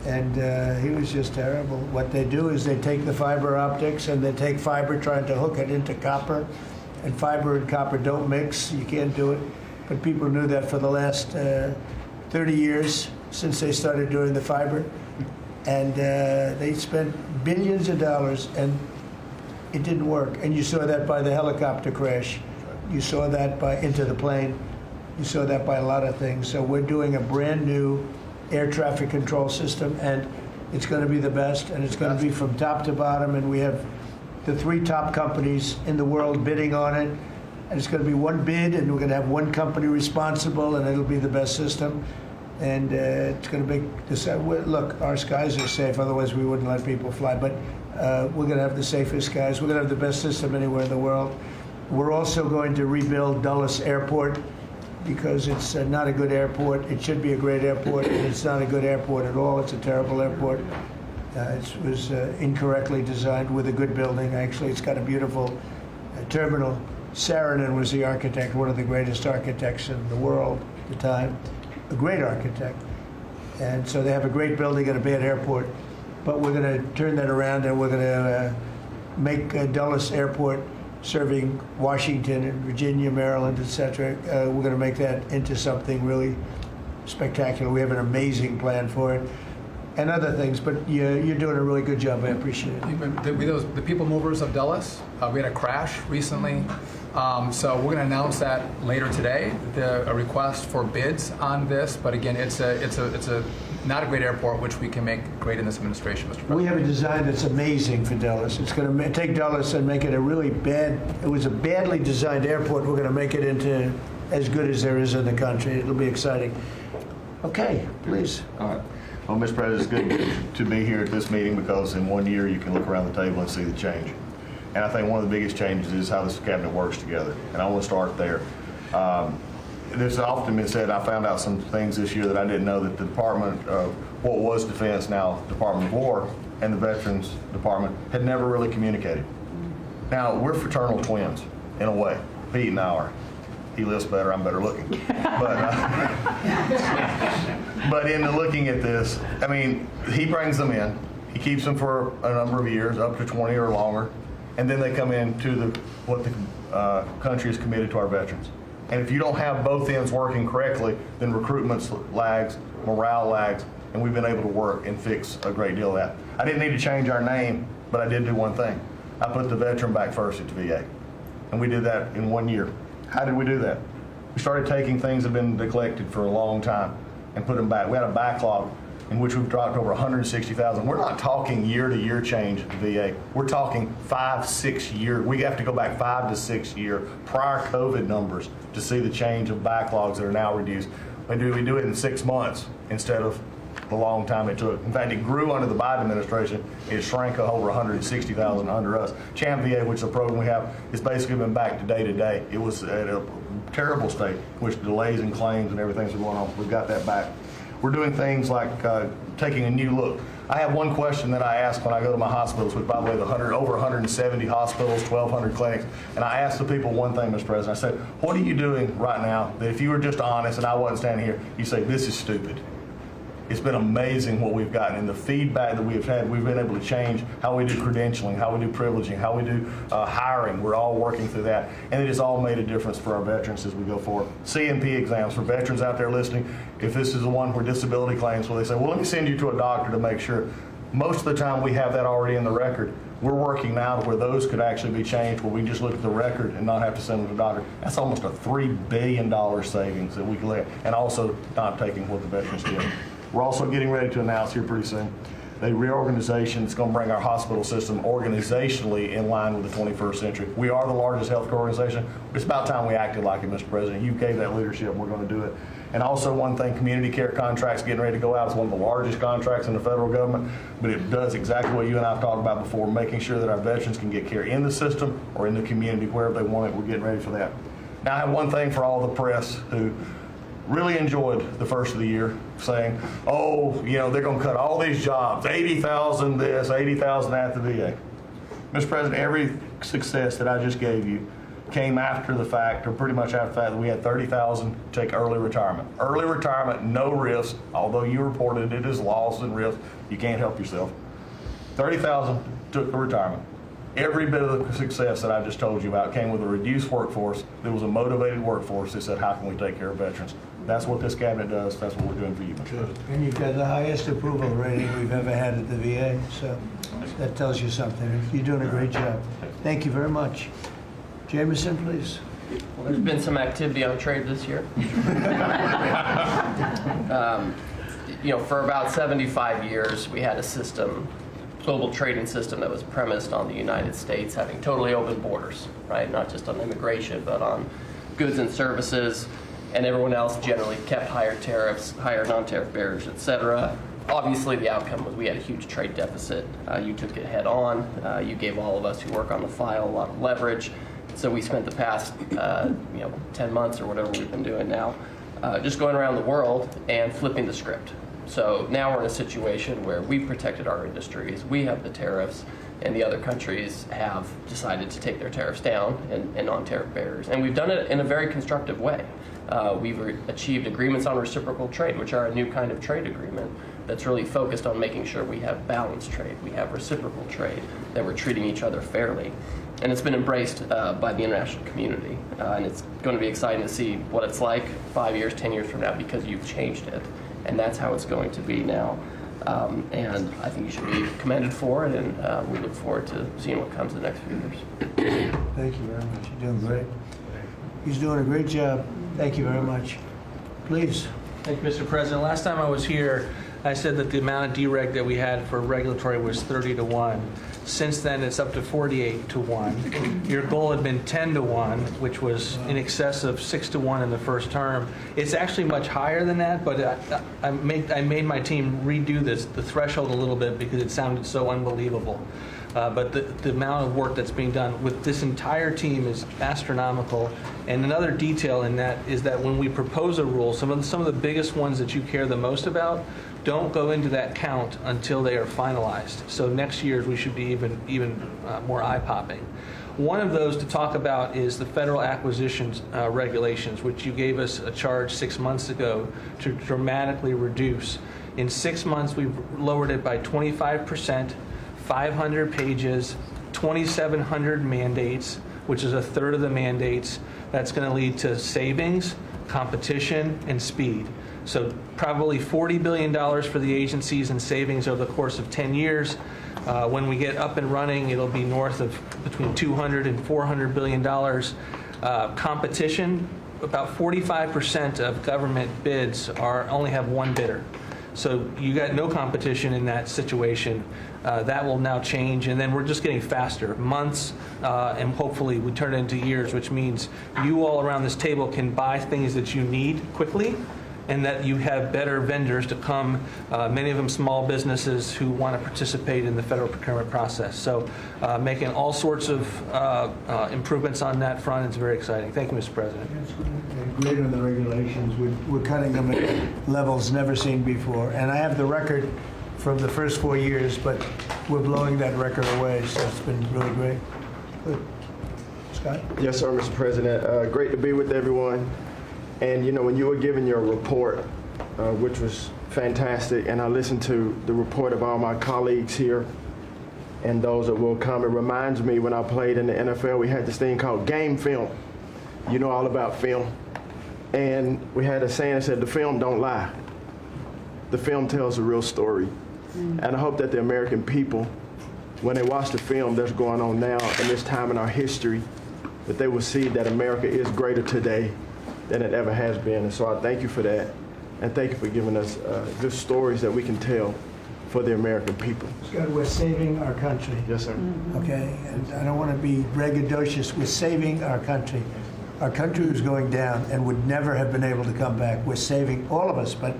and he was just terrible. What they do is they take the fiber optics and they take fiber trying to hook it into copper, and fiber and copper don't mix. You can't do it. But people knew that for the last 30 years since they started doing the fiber. And they spent billions of dollars, and it didn't work. And you saw that by the helicopter crash. You saw that by Into the Plane. You saw that by a lot of things. So we're doing a brand new air traffic control system, and it's going to be the best, and it's going to be from top to bottom. And we have the 3 top companies in the world bidding on it. And it's going to be one bid, and we're going to have one company responsible, and it'll be the best system. And it's going to make this. Look, our skies are safe. Otherwise, we wouldn't let people fly. But we're going to have the safest skies. We're going to have the best system anywhere in the world. We're also going to rebuild Dulles Airport because it's not a good airport. It should be a great airport, and it's not a good airport at all. It's a terrible airport. It was incorrectly designed with a good building. Actually, it's got a beautiful terminal. Saarinen was the architect, one of the greatest architects in the world at the time. A great architect. And so they have a great building and a bad airport. But we're going to turn that around, and we're going to make Dulles Airport, serving Washington and Virginia, Maryland, etc. We're going to make that into something really spectacular. We have an amazing plan for it. And other things, but you're doing a really good job. I appreciate it.
The people movers of Dulles, we had a crash recently. So we're going to announce that later today, a request for bids on this. But again, it's a not a great airport, which we can make great in this administration, Mr. President.
We have a design that's amazing for Dulles. It's going to take Dulles and make it a really bad. It was a badly designed airport. We're going to make it into as good as there is in the country. It'll be exciting. Okay, please.
All right. Well, Mr. President, it's good to be here at this meeting because in 1 year you can look around the table and see the change. And I think one of the biggest changes is how this cabinet works together. And I want to start there. There's often been said, I found out some things this year that I didn't know, that the Department of what was Defense, now Department of War, and the Veterans Department had never really communicated. Now, we're fraternal twins, in a way. Pete and I are. He lives better, I'm better looking. But in the looking at this, I mean, he brings them in. He keeps them for a number of years, up to 20 or longer, and then they come into what the country is committed to our veterans. And if you don't have both ends working correctly, then recruitment lags, morale lags, and we've been able to work and fix a great deal of that. I didn't need to change our name, but I did do one thing. I put the veteran back first at the VA. And we did that in 1 year. How did we do that? We started taking things that have been neglected for a long time and put them back. We had a backlog in which we've dropped over 160,000. We're not talking year-to-year change at the VA. We're talking 5-6 year. We have to go back 5 to 6 year prior COVID numbers to see the change of backlogs that are now reduced. We do it in 6 months instead of the long time it took. In fact, it grew under the Biden administration. It shrank over 160,000 under us. CHAM VA, which is a program we have, has basically been back to day to day. It was at a terrible state, which delays and claims and everything's going on. We've got that back. We're doing things like taking a new look. I have one question that I ask when I go to my hospitals, with probably over 170 hospitals, 1,200 clinics, and I ask the people one thing, Mr. President. I said, what are you doing right now that if you were just honest and I wasn't standing here, you say, this is stupid? It's been amazing what we've gotten, and the feedback that we've had. We've been able to change how we do credentialing, how we do privileging, how we do hiring. We're all working through that, and it has all made a difference for our veterans as we go forward. CNP exams for veterans out there listening. If this is the one where disability claims, where they say, well, let me send you to a doctor to make sure. Most of the time we have that already in the record. We're working now to where those could actually be changed, where we just look at the record and not have to send them to the doctor. That's almost a $3 billion savings that we can let, and also not taking what the veterans get. We're also getting ready to announce here pretty soon a reorganization that's going to bring our hospital system organizationally in line with the 21st century. We are the largest healthcare organization. It's about time we acted like it, Mr. President. You gave that leadership, and we're going to do it. And also one thing, community care contracts getting ready to go out. It's one of the largest contracts in the federal government, but it does exactly what you and I have talked about before, making sure that our veterans can get care in the system or in the community, wherever they want it. We're getting ready for that. Now, I have one thing for all the press who really enjoyed the first of the year, saying, oh, you know, they're going to cut all these jobs, 80,000 this, 80,000 at the VA. Mr. President, every success that I just gave you came after the fact, or pretty much after the fact, that we had 30,000 take early retirement. Early retirement, no risk, although you reported it as loss and risk. You can't help yourself. 30,000 took the retirement. Every bit of the success that I just told you about came with a reduced workforce. There was a motivated workforce that said, how can we take care of veterans? That's what this cabinet does. That's what we're doing for you.
Good. And you've got the highest approval rating we've ever had at the VA, so that tells you something. You're doing a great job. Thank you very much. Jameson, please.
Well, there's been some activity on trade this year. For about 75 years, we had a system, global trading system, that was premised on the United States having totally open borders, right? Not just on immigration, but on goods and services, and everyone else generally kept higher tariffs, higher non-tariff barriers, et cetera. Obviously, the outcome was we had a huge trade deficit. You took it head on. You gave all of us who work on the file a lot of leverage. So we spent the past 10 months or whatever we've been doing now just going around the world and flipping the script. So now we're in a situation where we've protected our industries, we have the tariffs, and the other countries have decided to take their tariffs down and non-tariff barriers. And we've done it in a very constructive way. We've achieved agreements on reciprocal trade, which are a new kind of trade agreement that's really focused on making sure we have balanced trade, we have reciprocal trade, that we're treating each other fairly. And it's been embraced by the international community. And it's going to be exciting to see what it's like 5 years, 10 years from now, because you've changed it. And that's how it's going to be now. And I think you should be commended for it, and we look forward to seeing what comes in the next few years.
Thank you very much. You're doing great. He's doing a great job. Thank you very much. Please.
Thank you, Mr. President. Last time I was here, I said that the amount of dereg that we had for regulatory was 30-1. Since then, it's up to 48-1. Your goal had been 10-1, which was in excess of 6-1 in the first term. It's actually much higher than that, but I made my team redo the threshold a little bit because it sounded so unbelievable. But the amount of work that's being done with this entire team is astronomical. And another detail in that is that when we propose a rule, some of the biggest ones that you care the most about don't go into that count until they are finalized. So next year we should be even more eye-popping. One of those to talk about is the federal acquisitions regulations, which you gave us a charge 6 months ago to dramatically reduce. In 6 months, we've lowered it by 25%, 500 pages, 2,700 mandates, which is a third of the mandates. That's going to lead to savings, competition, and speed. So probably $40 billion for the agencies in savings over the course of 10 years. When we get up and running, it'll be north of between $200 and $400 billion. Competition, about 45% of government bids only have one bidder. So you got no competition in that situation. That will now change, and then we're just getting faster, months, and hopefully we turn it into years, which means you all around this table can buy things that you need quickly, and that you have better vendors to come, many of them small businesses who want to participate in the federal procurement process. So making all sorts of improvements on that front is very exciting. Thank you, Mr. President.
Great on the regulations. We're cutting them at levels never seen before. And I have the record from the first 4 years, but we're blowing that record away, so it's been really great. Good. Scott?
Yes, sir, Mr. President. Great to be with everyone. And, you know, when you were giving your report, which was fantastic, and I listened to the report of all my colleagues here and those that will come, it reminds me when I played in the NFL, we had this thing called game film. You know all about film. And we had a saying that said, the film don't lie. The film tells a real story. And I hope that the American people, when they watch the film that's going on now in this time in our history, that they will see that America is greater today than it ever has been. And so I thank you for that. And thank you for giving us good stories that we can tell for the American people.
Scott, we're saving our country.
Yes, sir.
Okay, and I don't want to be braggadocious. We're saving our country. Our country was going down and would never have been able to come back. We're saving all of us, but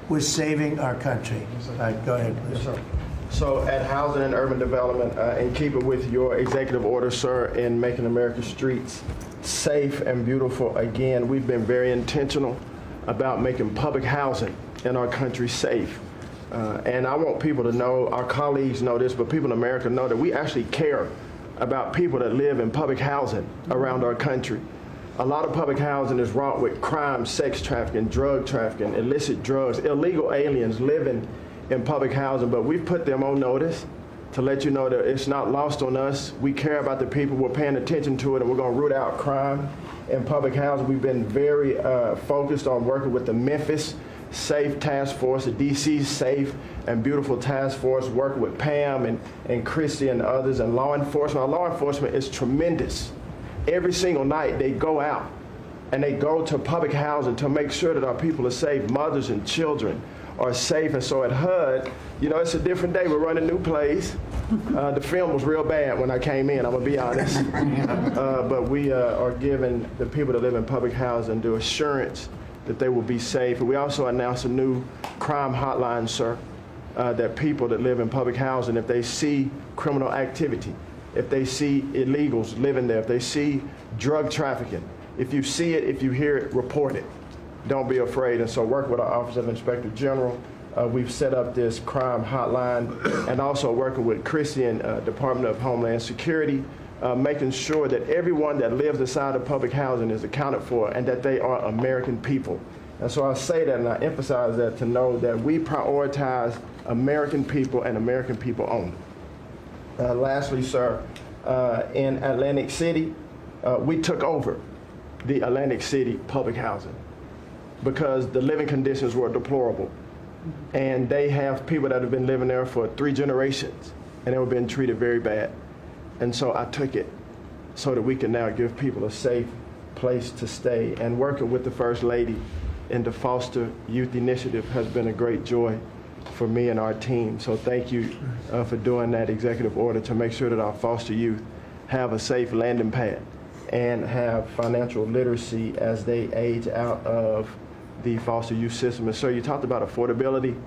we're saving our country. All right, go ahead, please.
Yes, sir. So at Housing and Urban Development, in keeping with your executive order, sir, in making America's streets safe and beautiful again, we've been very intentional about making public housing in our country safe. And I want people to know, our colleagues know this, but people in America know that we actually care about people that live in public housing around our country. A lot of public housing is wrought with crime, sex trafficking, drug trafficking, illicit drugs, illegal aliens living in public housing, but we've put them on notice to let you know that it's not lost on us. We care about the people, we're paying attention to it, and we're going to root out crime in public housing. We've been very focused on working with the Memphis Safe Task Force, the DC Safe and Beautiful Task Force, working with Pam and Christy and others, and law enforcement. Our law enforcement is tremendous. Every single night they go out and they go to public housing to make sure that our people are safe, mothers and children are safe. And so at HUD, you know, it's a different day. We're running new plays. The film was real bad when I came in, I'm gonna be honest. But we are giving the people that live in public housing the assurance that they will be safe. And we also announced a new crime hotline, sir, that people that live in public housing, if they see criminal activity, if they see illegals living there, if they see drug trafficking, if you see it, if you hear it, report it. Don't be afraid. And so work with our Office of Inspector General. We've set up this crime hotline, and also working with Christy and Department of Homeland Security, making sure that everyone that lives inside of public housing is accounted for and that they are American people. And so I say that and I emphasize that to know that we prioritize American people and American people only. Lastly, sir, in Atlantic City, we took over the Atlantic City public housing because the living conditions were deplorable. And they have people that have been living there for 3 generations, and they were being treated very bad. And so I took it so that we can now give people a safe place to stay. And working with the First Lady in the Foster Youth Initiative has been a great joy for me and our team. So thank you for doing that executive order to make sure that our foster youth have a safe landing pad and have financial literacy as they age out of the foster youth system. And sir, you talked about affordability.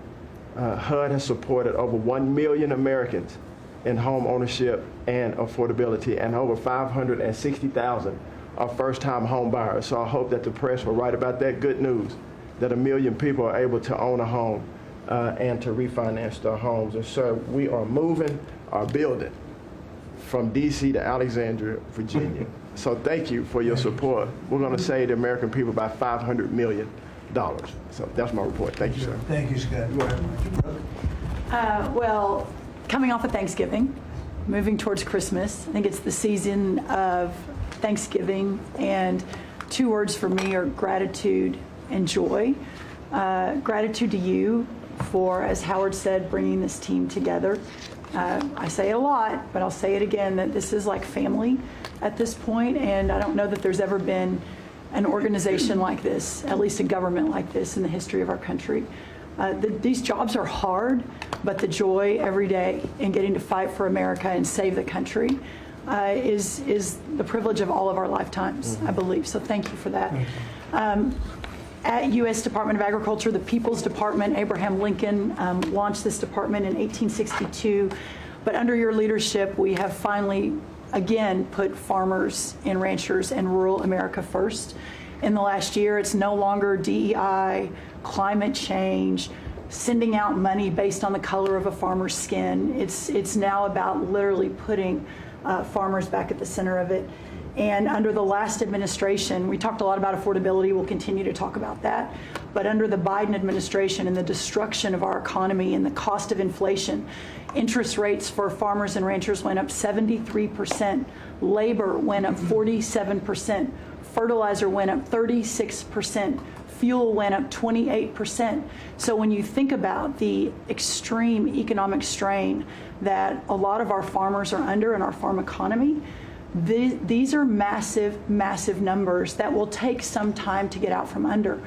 HUD has supported over 1 million Americans in home ownership and affordability, and over 560,000 are first-time home buyers. So I hope that the press will write about that good news, that 1 million people are able to own a home and to refinance their homes. And sir, we are moving our building from D.C. to Alexandria, Virginia. So thank you for your support. We're going to save the American people about $500 million. So that's my report. Thank you, sir.
Thank you, Scott, very much. Brooke?
Well, coming off of Thanksgiving, moving towards Christmas, I think it's the season of Thanksgiving, and 2 words for me are gratitude and joy. Gratitude to you for, as Howard said, bringing this team together. I say it a lot, but I'll say it again, that this is like family at this point, and I don't know that there's ever been an organization like this, at least a government like this in the history of our country. These jobs are hard, but the joy every day in getting to fight for America and save the country is the privilege of all of our lifetimes, I believe. So thank you for that. At U.S. Department of Agriculture, the People's Department, Abraham Lincoln launched this department in 1862. But under your leadership, we have finally, again, put farmers and ranchers and rural America first. In the last year, it's no longer DEI, climate change, sending out money based on the color of a farmer's skin. It's now about literally putting farmers back at the center of it. And under the last administration, we talked a lot about affordability. We'll continue to talk about that. But under the Biden administration and the destruction of our economy and the cost of inflation, interest rates for farmers and ranchers went up 73%. Labor went up 47%. Fertilizer went up 36%. Fuel went up 28%. So when you think about the extreme economic strain that a lot of our farmers are under in our farm economy, these are massive, massive numbers that will take some time to get out from under.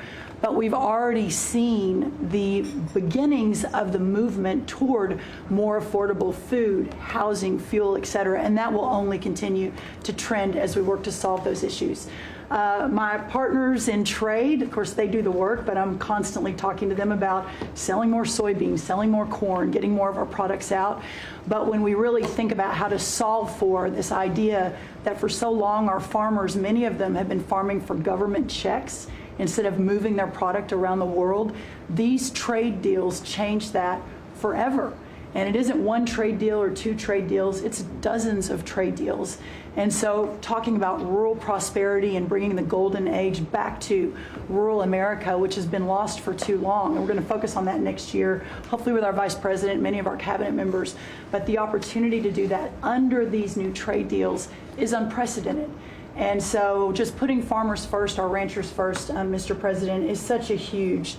But we've already seen the beginnings of the movement toward more affordable food, housing, fuel, et cetera, and that will only continue to trend as we work to solve those issues. My partners in trade, of course, they do the work, but I'm constantly talking to them about selling more soybeans, selling more corn, getting more of our products out. But when we really think about how to solve for this idea that for so long our farmers, many of them have been farming for government checks instead of moving their product around the world, these trade deals change that forever. And it isn't one trade deal or 2 trade deals, it's dozens of trade deals. And so talking about rural prosperity and bringing the golden age back to rural America, which has been lost for too long. And we're going to focus on that next year, hopefully with our vice president, many of our cabinet members. But the opportunity to do that under these new trade deals is unprecedented. And so just putting farmers first, our ranchers first, Mr. President, is such a huge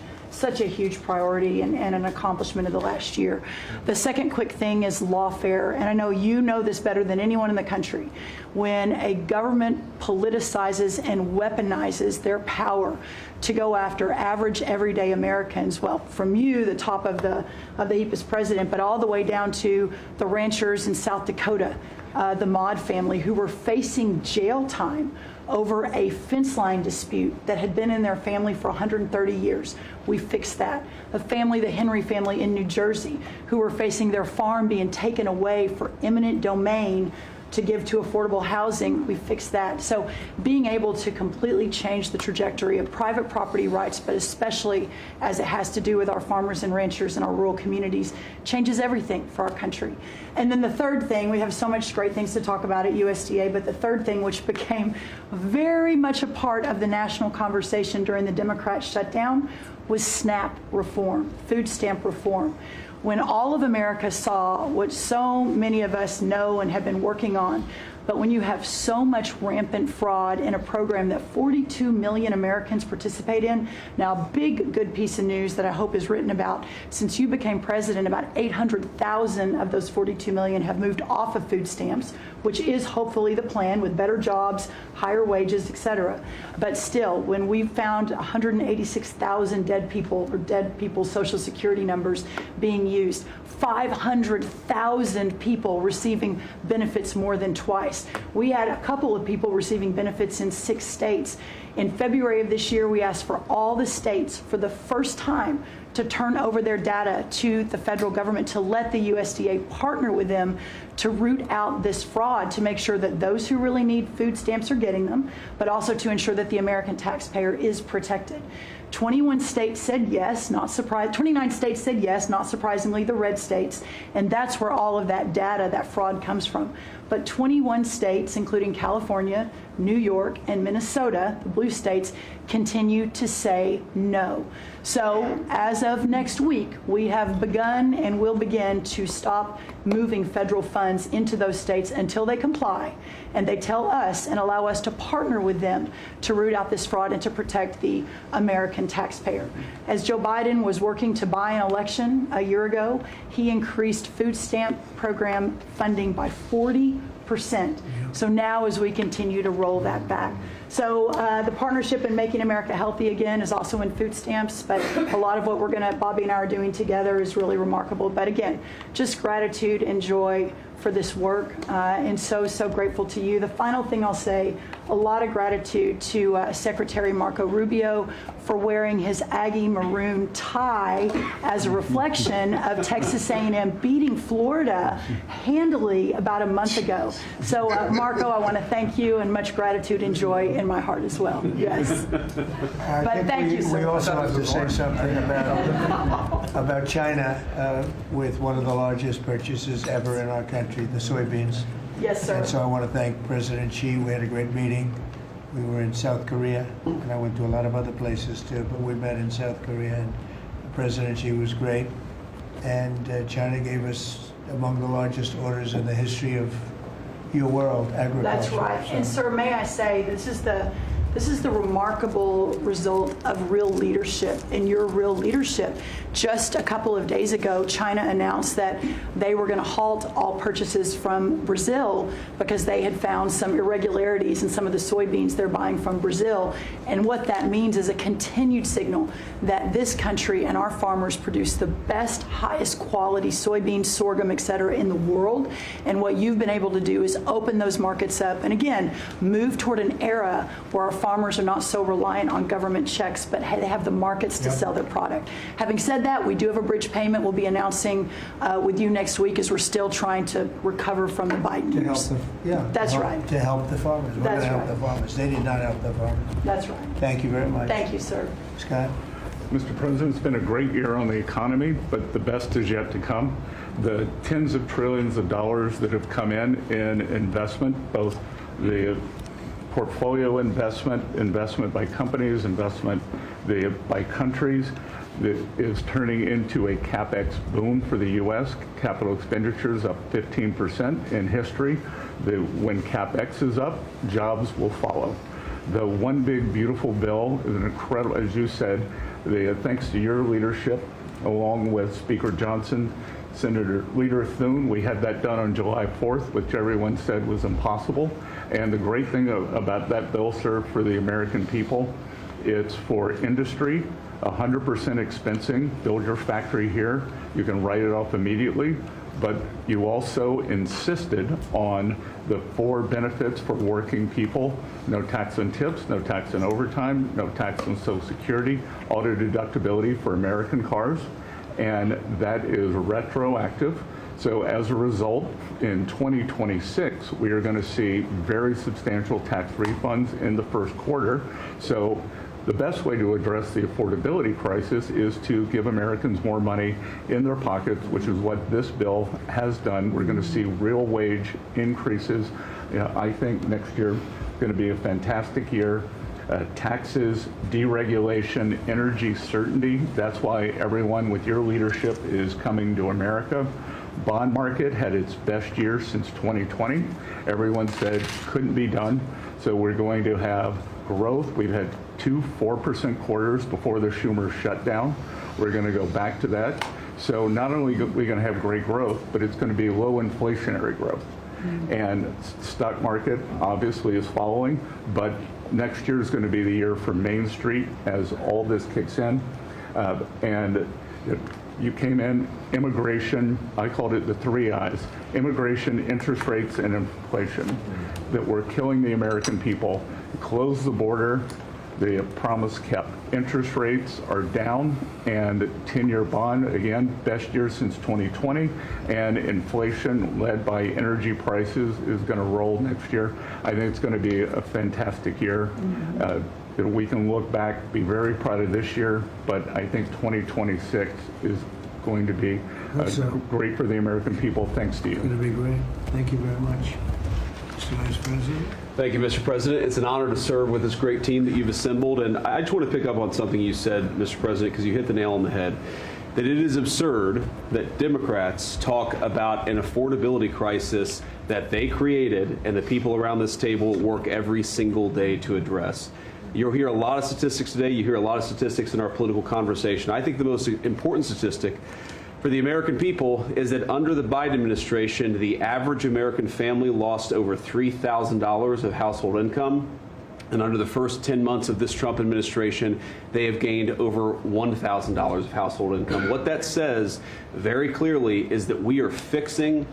priority and an accomplishment of the last year. The second quick thing is lawfare, and I know you know this better than anyone in the country. When a government politicizes and weaponizes their power to go after average, everyday Americans, well, from you, the top of the EPA's president, but all the way down to the ranchers in South Dakota, the Maud family, who were facing jail time over a fence line dispute that had been in their family for 130 years. We fixed that. The Henry family in New Jersey, who were facing their farm being taken away for eminent domain to give to affordable housing, we fixed that. So being able to completely change the trajectory of private property rights, but especially as it has to do with our farmers and ranchers in our rural communities, changes everything for our country. And then the third thing, we have so much great things to talk about at USDA, but the third thing, which became very much a part of the national conversation during the Democrat shutdown, was SNAP reform, food stamp reform. When all of America saw what so many of us know and have been working on, but when you have so much rampant fraud in a program that 42 million Americans participate in, now a big good piece of news that I hope is written about, since you became president, about 800,000 of those 42 million have moved off of food stamps, which is hopefully the plan with better jobs, higher wages, et cetera. But still, when we found 186,000 dead people's Social Security numbers being used, 500,000 people receiving benefits more than twice. We had a couple of people receiving benefits in 6 states. In February of this year, we asked for all the states for the first time to turn over their data to the federal government to let the USDA partner with them to root out this fraud, to make sure that those who really need food stamps are getting them, but also to ensure that the American taxpayer is protected. 21 states said yes, not surprised. 29 states said yes, not surprisingly, the red states, and that's where all of that data, that fraud comes from. But 21 states, including California, New York, and Minnesota, the blue states, continue to say no. So as of next week, we have begun and will begin to stop moving federal funds into those states until they comply and they tell us and allow us to partner with them to root out this fraud and to protect the American taxpayer. As Joe Biden was working to buy an election a year ago, he increased food stamp program funding by 40%. So now as we continue to roll that back. So the partnership in Making America Healthy Again is also in food stamps, but a lot of what Bobby and I are doing together is really remarkable. But again, just gratitude and joy for this work, and so grateful to you. The final thing I'll say, a lot of gratitude to Secretary Marco Rubio for wearing his Aggie maroon tie as a reflection of Texas A&M beating Florida handily about a month ago. So Marco, I want to thank you, and much gratitude and joy in my heart as well. Yes. But thank you, sir.
We also have to say something about China with one of the largest purchases ever in our country, the soybeans.
Yes, sir.
And so I want to thank President Xi. We had a great meeting. We were in South Korea, and I went to a lot of other places too, but we met in South Korea, and President Xi was great. And China gave us among the largest orders in the history of your world, agriculture.
That's right. And sir, may I say, this is the remarkable result of real leadership and your real leadership. Just a couple of days ago, China announced that they were going to halt all purchases from Brazil because they had found some irregularities in some of the soybeans they're buying from Brazil. And what that means is a continued signal that this country and our farmers produce the best, highest quality soybeans, sorghum, et cetera, in the world. And what you've been able to do is open those markets up and again, move toward an era where our farmers are not so reliant on government checks, but they have the markets to sell their product. Having said that, we do have a bridge payment we'll be announcing with you next week as we're still trying to recover from the Biden years. That's right.
To help the farmers. We're going to help the farmers. They did not help the farmers.
That's right.
Thank you very much.
Thank you, sir.
Scott?
Mr. President, it's been a great year on the economy, but the best is yet to come. The tens of trillions of dollars that have come in investment, both the portfolio investment by companies, investment by countries, that is turning into a CapEx boom for the U.S. Capital expenditures up 15% in history. When CapEx is up, jobs will follow. The One Big Beautiful Bill is an incredible, as you said, thanks to your leadership, along with Speaker Johnson, Senator Leader Thune, we had that done on July 4th, which everyone said was impossible. And the great thing about that bill, sir, for the American people, it's for industry, 100% expensing, build your factory here, you can write it off immediately, but you also insisted on the 4 benefits for working people: no tax on tips, no tax on overtime, no tax on Social Security, auto deductibility for American cars, and that is retroactive. So as a result, in 2026, we are going to see very substantial tax refunds in the first quarter. So the best way to address the affordability crisis is to give Americans more money in their pockets, which is what this bill has done. We're going to see real wage increases. I think next year is going to be a fantastic year. Taxes, deregulation, energy certainty. That's why everyone with your leadership is coming to America. Bond market had its best year since 2020. Everyone said couldn't be done. So we're going to have growth. We've had 2 4% quarters before the Schumer shutdown. We're going to go back to that. So not only are we going to have great growth, but it's going to be low inflationary growth. And stock market obviously is following, but next year is going to be the year for Main Street as all this kicks in. And you came in, immigration, I called it the 3 I's, immigration, interest rates, and inflation, that were killing the American people. Close the border, The promise kept. Interest rates are down, and 10-year bond, again, best year since 2020, and inflation led by energy prices is going to roll next year. I think it's going to be a fantastic year. We can look back, be very proud of this year, but I think 2026 is going to be great for the American people. Thanks to you.
Going to be great. Thank you very much. Mr. Vice President.
Thank you, Mr. President. It's an honor to serve with this great team that you've assembled. And I just want to pick up on something you said, Mr. President, because you hit the nail on the head, that it is absurd that Democrats talk about an affordability crisis that they created and the people around this table work every single day to address. You'll hear a lot of statistics today. You hear a lot of statistics in our political conversation. I think the most important statistic for the American people is that under the Biden administration, the average American family lost over $3,000 of household income. And under the first 10 months of this Trump administration, they have gained over $1,000 of household income. What that says very clearly is that we are fixing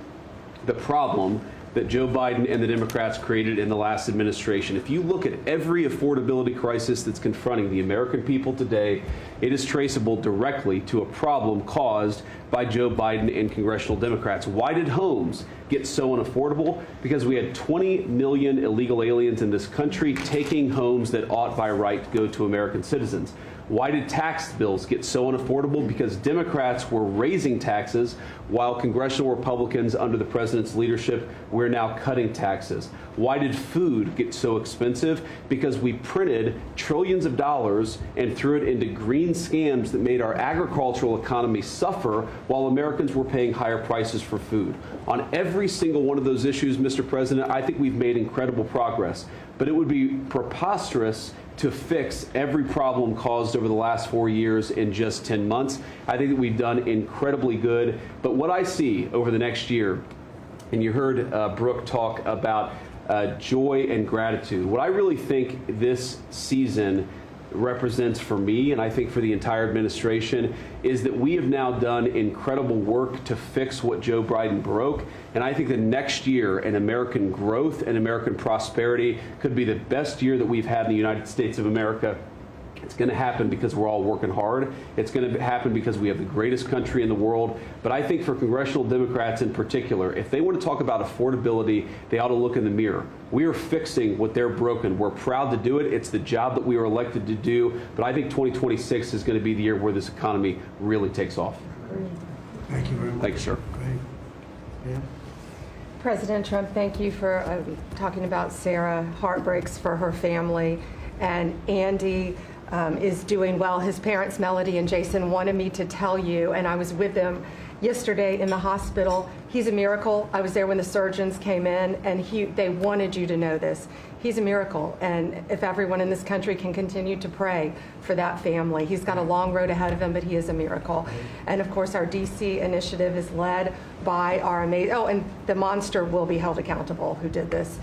the problem that Joe Biden and the Democrats created in the last administration. If you look at every affordability crisis that's confronting the American people today, it is traceable directly to a problem caused by Joe Biden and congressional Democrats. Why did homes get so unaffordable? Because we had 20 million illegal aliens in this country taking homes that ought by right to go to American citizens. Why did tax bills get so unaffordable? Because Democrats were raising taxes while congressional Republicans under the president's leadership, we're now cutting taxes. Why did food get so expensive? Because we printed trillions of dollars and threw it into green scams that made our agricultural economy suffer while Americans were paying higher prices for food. On every single one of those issues, Mr. President, I think we've made incredible progress. But it would be preposterous to fix every problem caused over the last 4 years in just 10 months. I think that we've done incredibly good. But what I see over the next year, and you heard Brooke talk about joy and gratitude, what I really think this season represents for me, and I think for the entire administration, is that we have now done incredible work to fix what Joe Biden broke. And I think the next year in American growth and American prosperity could be the best year that we've had in the United States of America. It's going to happen because we're all working hard. It's going to happen because we have the greatest country in the world. But I think for congressional Democrats in particular, if they want to talk about affordability, they ought to look in the mirror. We are fixing what they're broken. We're proud to do it. It's the job that we were elected to do. But I think 2026 is going to be the year where this economy really takes off.
Thank you very much.
Thank you, sir.
Great. Yeah.
President Trump, thank you for talking about Sarah. Heartbreaks for her family. And Andy is doing well. His parents, Melody and Jason, wanted me to tell you, and I was with them yesterday in the hospital. He's a miracle. I was there when the surgeons came in, and they wanted you to know this. He's a miracle, and if everyone in this country can continue to pray for that family. He's got a long road ahead of him, but he is a miracle. And of course, our DC initiative is led by our amazing, and the monster will be held accountable who did this.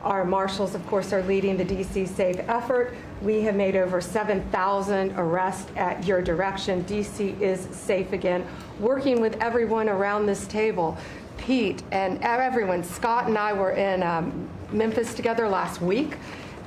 Our marshals, of course, are leading the DC Safe effort. We have made over 7,000 arrests at your direction. DC is safe again. Working with everyone around this table, Pete and everyone. Scott and I were in Memphis together last week.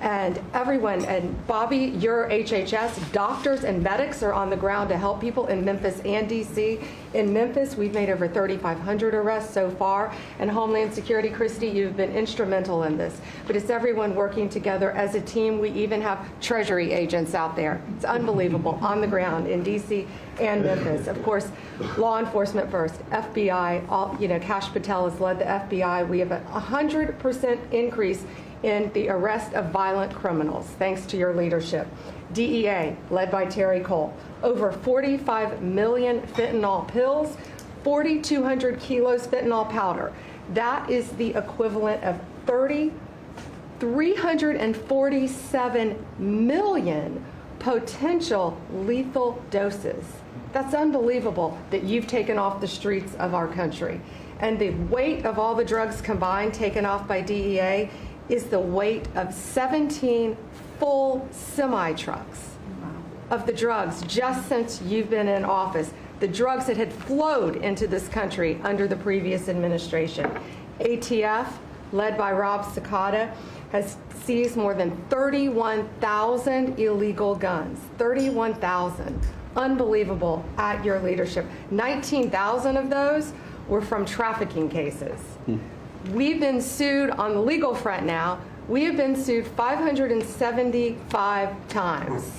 And everyone, and Bobby, your HHS, doctors and medics are on the ground to help people in Memphis and DC. In Memphis, we've made over 3,500 arrests so far. And Homeland Security, Christy, you've been instrumental in this. But it's everyone working together as a team. We even have Treasury agents out there. It's unbelievable, on the ground in DC and Memphis. Of course, law enforcement first, FBI, Kash Patel has led the FBI. We have a 100% increase in the arrest of violent criminals, thanks to your leadership. DEA, led by Terry Cole, over 45 million fentanyl pills, 4,200 kilos fentanyl powder. That is the equivalent of 347 million potential lethal doses. That's unbelievable that you've taken off the streets of our country. And the weight of all the drugs combined taken off by DEA is the weight of 17 full semi-trucks of the drugs just since you've been in office, the drugs that had flowed into this country under the previous administration. ATF, led by Rob Sakata, has seized more than 31,000 illegal guns. 31,000. Unbelievable at your leadership. 19,000 of those were from trafficking cases. We've been sued on the legal front now. We have been sued 575 times.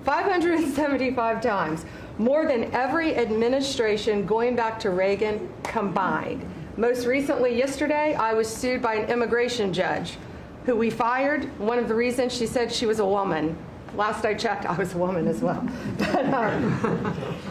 575 times. More than every administration going back to Reagan combined. Most recently, yesterday, I was sued by an immigration judge who we fired. One of the reasons, she said she was a woman. Last I checked, I was a woman as well.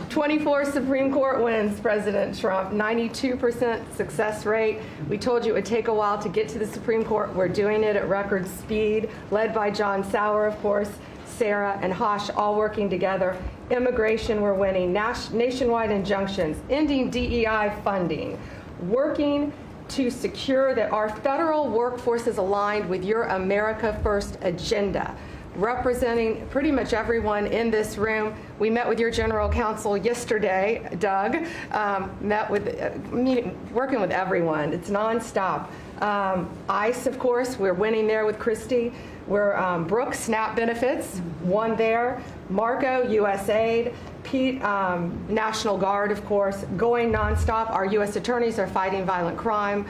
24 Supreme Court wins, President Trump, 92% success rate. We told you it would take a while to get to the Supreme Court. We're doing it at record speed, led by John Sauer, of course, Sarah and Hosh, all working together. Immigration, we're winning. Nationwide injunctions, ending DEI funding, working to secure that our federal workforce is aligned with your America First agenda. Representing pretty much everyone in this room. We met with your general counsel yesterday, Doug, working with everyone. It's nonstop. ICE, of course, we're winning there with Christie. We're Brooks, SNAP benefits, won there. Marco, USAID. Pete, National Guard, of course, going nonstop. Our U.S. attorneys are fighting violent crime,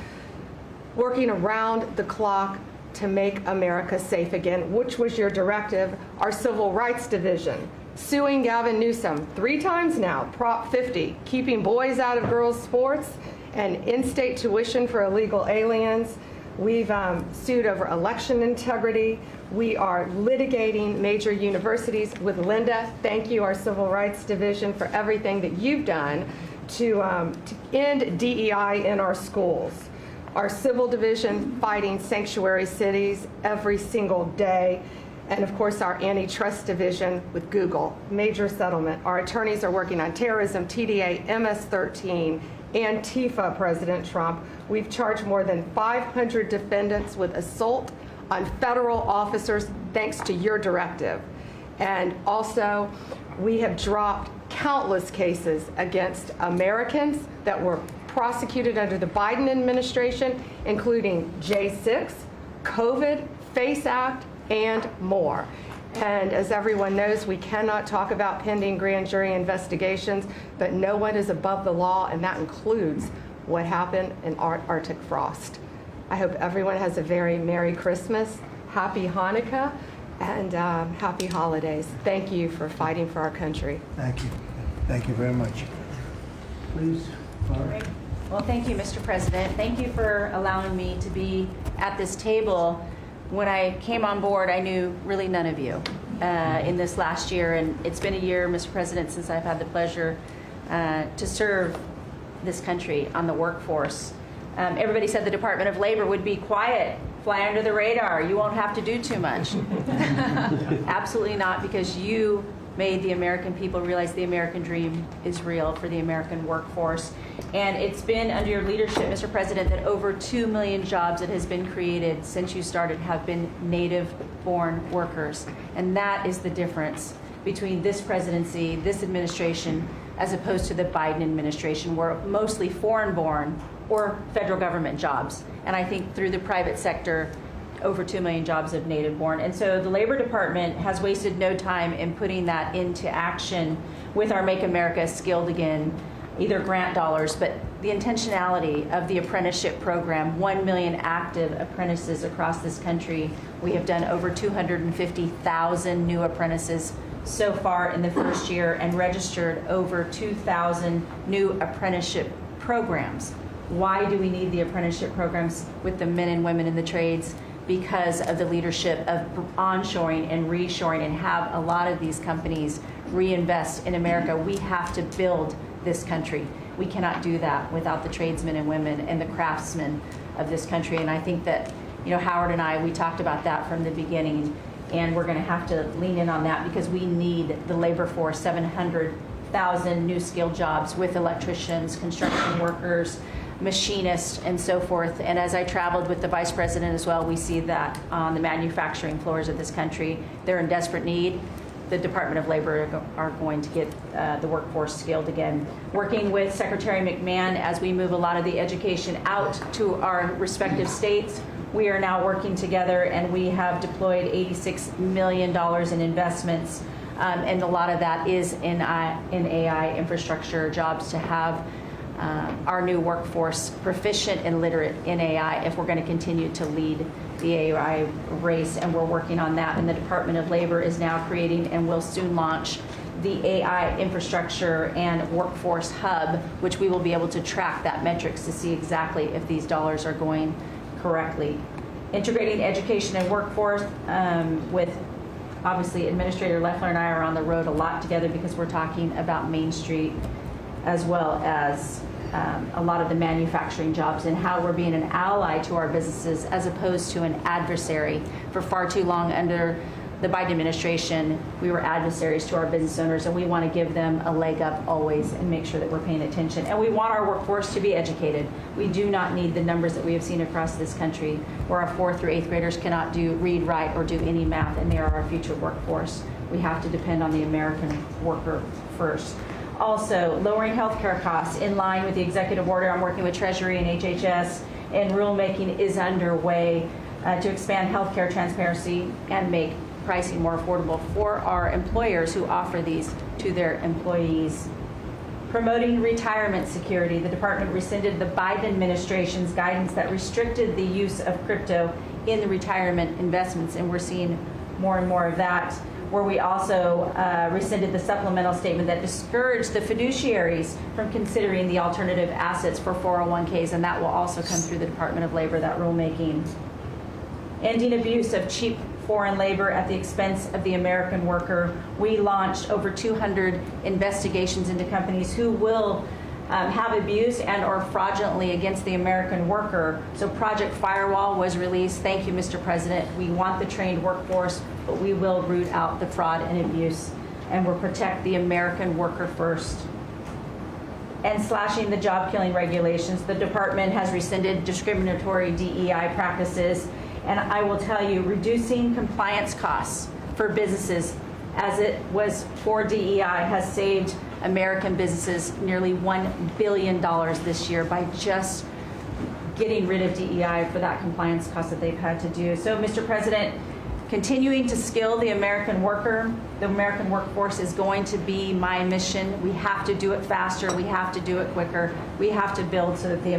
working around the clock to make America safe again, which was your directive. Our Civil Rights Division, suing Gavin Newsom 3 times now, Prop 50, keeping boys out of girls' sports, and in-state tuition for illegal aliens. We've sued over election integrity. We are litigating major universities with Linda. Thank you, our Civil Rights Division, for everything that you've done to end DEI in our schools. Our Civil Division fighting sanctuary cities every single day. And of course, our Antitrust Division with Google, major settlement. Our attorneys are working on terrorism, TDA, MS-13, Antifa, President Trump. We've charged more than 500 defendants with assault on federal officers thanks to your directive. And also, we have dropped countless cases against Americans that were prosecuted under the Biden administration, including J6, COVID, FACE Act, and more. And as everyone knows, we cannot talk about pending grand jury investigations, but no one is above the law, and that includes what happened in Arctic frost. I hope everyone has a very Merry Christmas, Happy Hanukkah, and Happy Holidays. Thank you for fighting for our country.
Thank you. Thank you very much. Please. Laura.
Well, thank you, Mr. President. Thank you for allowing me to be at this table. When I came on board, I knew really none of you in this last year, and it's been a year, Mr. President, since I've had the pleasure to serve this country on the workforce. Everybody said the Department of Labor would be quiet, fly under the radar, you won't have to do too much. Absolutely not, because you made the American people realize the American dream is real for the American workforce. And it's been under your leadership, Mr. President, that over 2 million jobs that has been created since you started have been native-born workers. And that is the difference between this presidency, this administration, as opposed to the Biden administration, where mostly foreign-born or federal government jobs. And I think through the private sector, over 2 million jobs of native-born. And so the Labor Department has wasted no time in putting that into action with our Make America Skilled Again, either grant dollars, but the intentionality of the apprenticeship program, 1 million active apprentices across this country. We have done over 250,000 new apprentices so far in the first year and registered over 2,000 new apprenticeship programs. Why do we need the apprenticeship programs with the men and women in the trades? Because of the leadership of onshoring and reshoring, and have a lot of these companies reinvest in America. We have to build this country. We cannot do that without the tradesmen and women and the craftsmen of this country. And I think that, Howard and I, we talked about that from the beginning, and we're going to have to lean in on that because we need the labor force, 700,000 new skilled jobs with electricians, construction workers, machinists, and so forth. And as I traveled with the Vice President as well, we see that on the manufacturing floors of this country, they're in desperate need. The Department of Labor are going to get the workforce skilled again. Working with Secretary McMahon as we move a lot of the education out to our respective states, we are now working together, and we have deployed $86 million in investments, and a lot of that is in AI infrastructure jobs to have our new workforce proficient and literate in AI if we're going to continue to lead the AI race, and we're working on that. And the Department of Labor is now creating and will soon launch the AI infrastructure and workforce hub, which we will be able to track that metrics to see exactly if these dollars are going correctly. Integrating education and workforce with, obviously, Administrator Leffler and I are on the road a lot together because we're talking about Main Street as well as a lot of the manufacturing jobs and how we're being an ally to our businesses as opposed to an adversary. For far too long under the Biden administration, we were adversaries to our business owners, and we want to give them a leg up always and make sure that we're paying attention. And we want our workforce to be educated. We do not need the numbers that we have seen across this country where our 4th through 8th graders cannot read, write, or do any math, and they are our future workforce. We have to depend on the American worker first. Also, lowering healthcare costs in line with the executive order. I'm working with Treasury and HHS, and rulemaking is underway to expand healthcare transparency and make pricing more affordable for our employers who offer these to their employees. Promoting retirement security. The department rescinded the Biden administration's guidance that restricted the use of crypto in the retirement investments, and we're seeing more and more of that, where we also rescinded the supplemental statement that discouraged the fiduciaries from considering the alternative assets for 401ks, and that will also come through the Department of Labor, that rulemaking. Ending abuse of cheap foreign labor at the expense of the American worker. We launched over 200 investigations into companies who will have abused and or fraudulently against the American worker. So Project Firewall was released. Thank you, Mr. President. We want the trained workforce, but we will root out the fraud and abuse, and we'll protect the American worker first. And slashing the job-killing regulations. The department has rescinded discriminatory DEI practices, and I will tell you, reducing compliance costs for businesses as it was for DEI has saved American businesses nearly $1 billion this year by just getting rid of DEI for that compliance cost that they've had to do. So, Mr. President, continuing to skill the American worker, the American workforce is going to be my mission. We have to do it faster. We have to do it quicker. We have to build so that the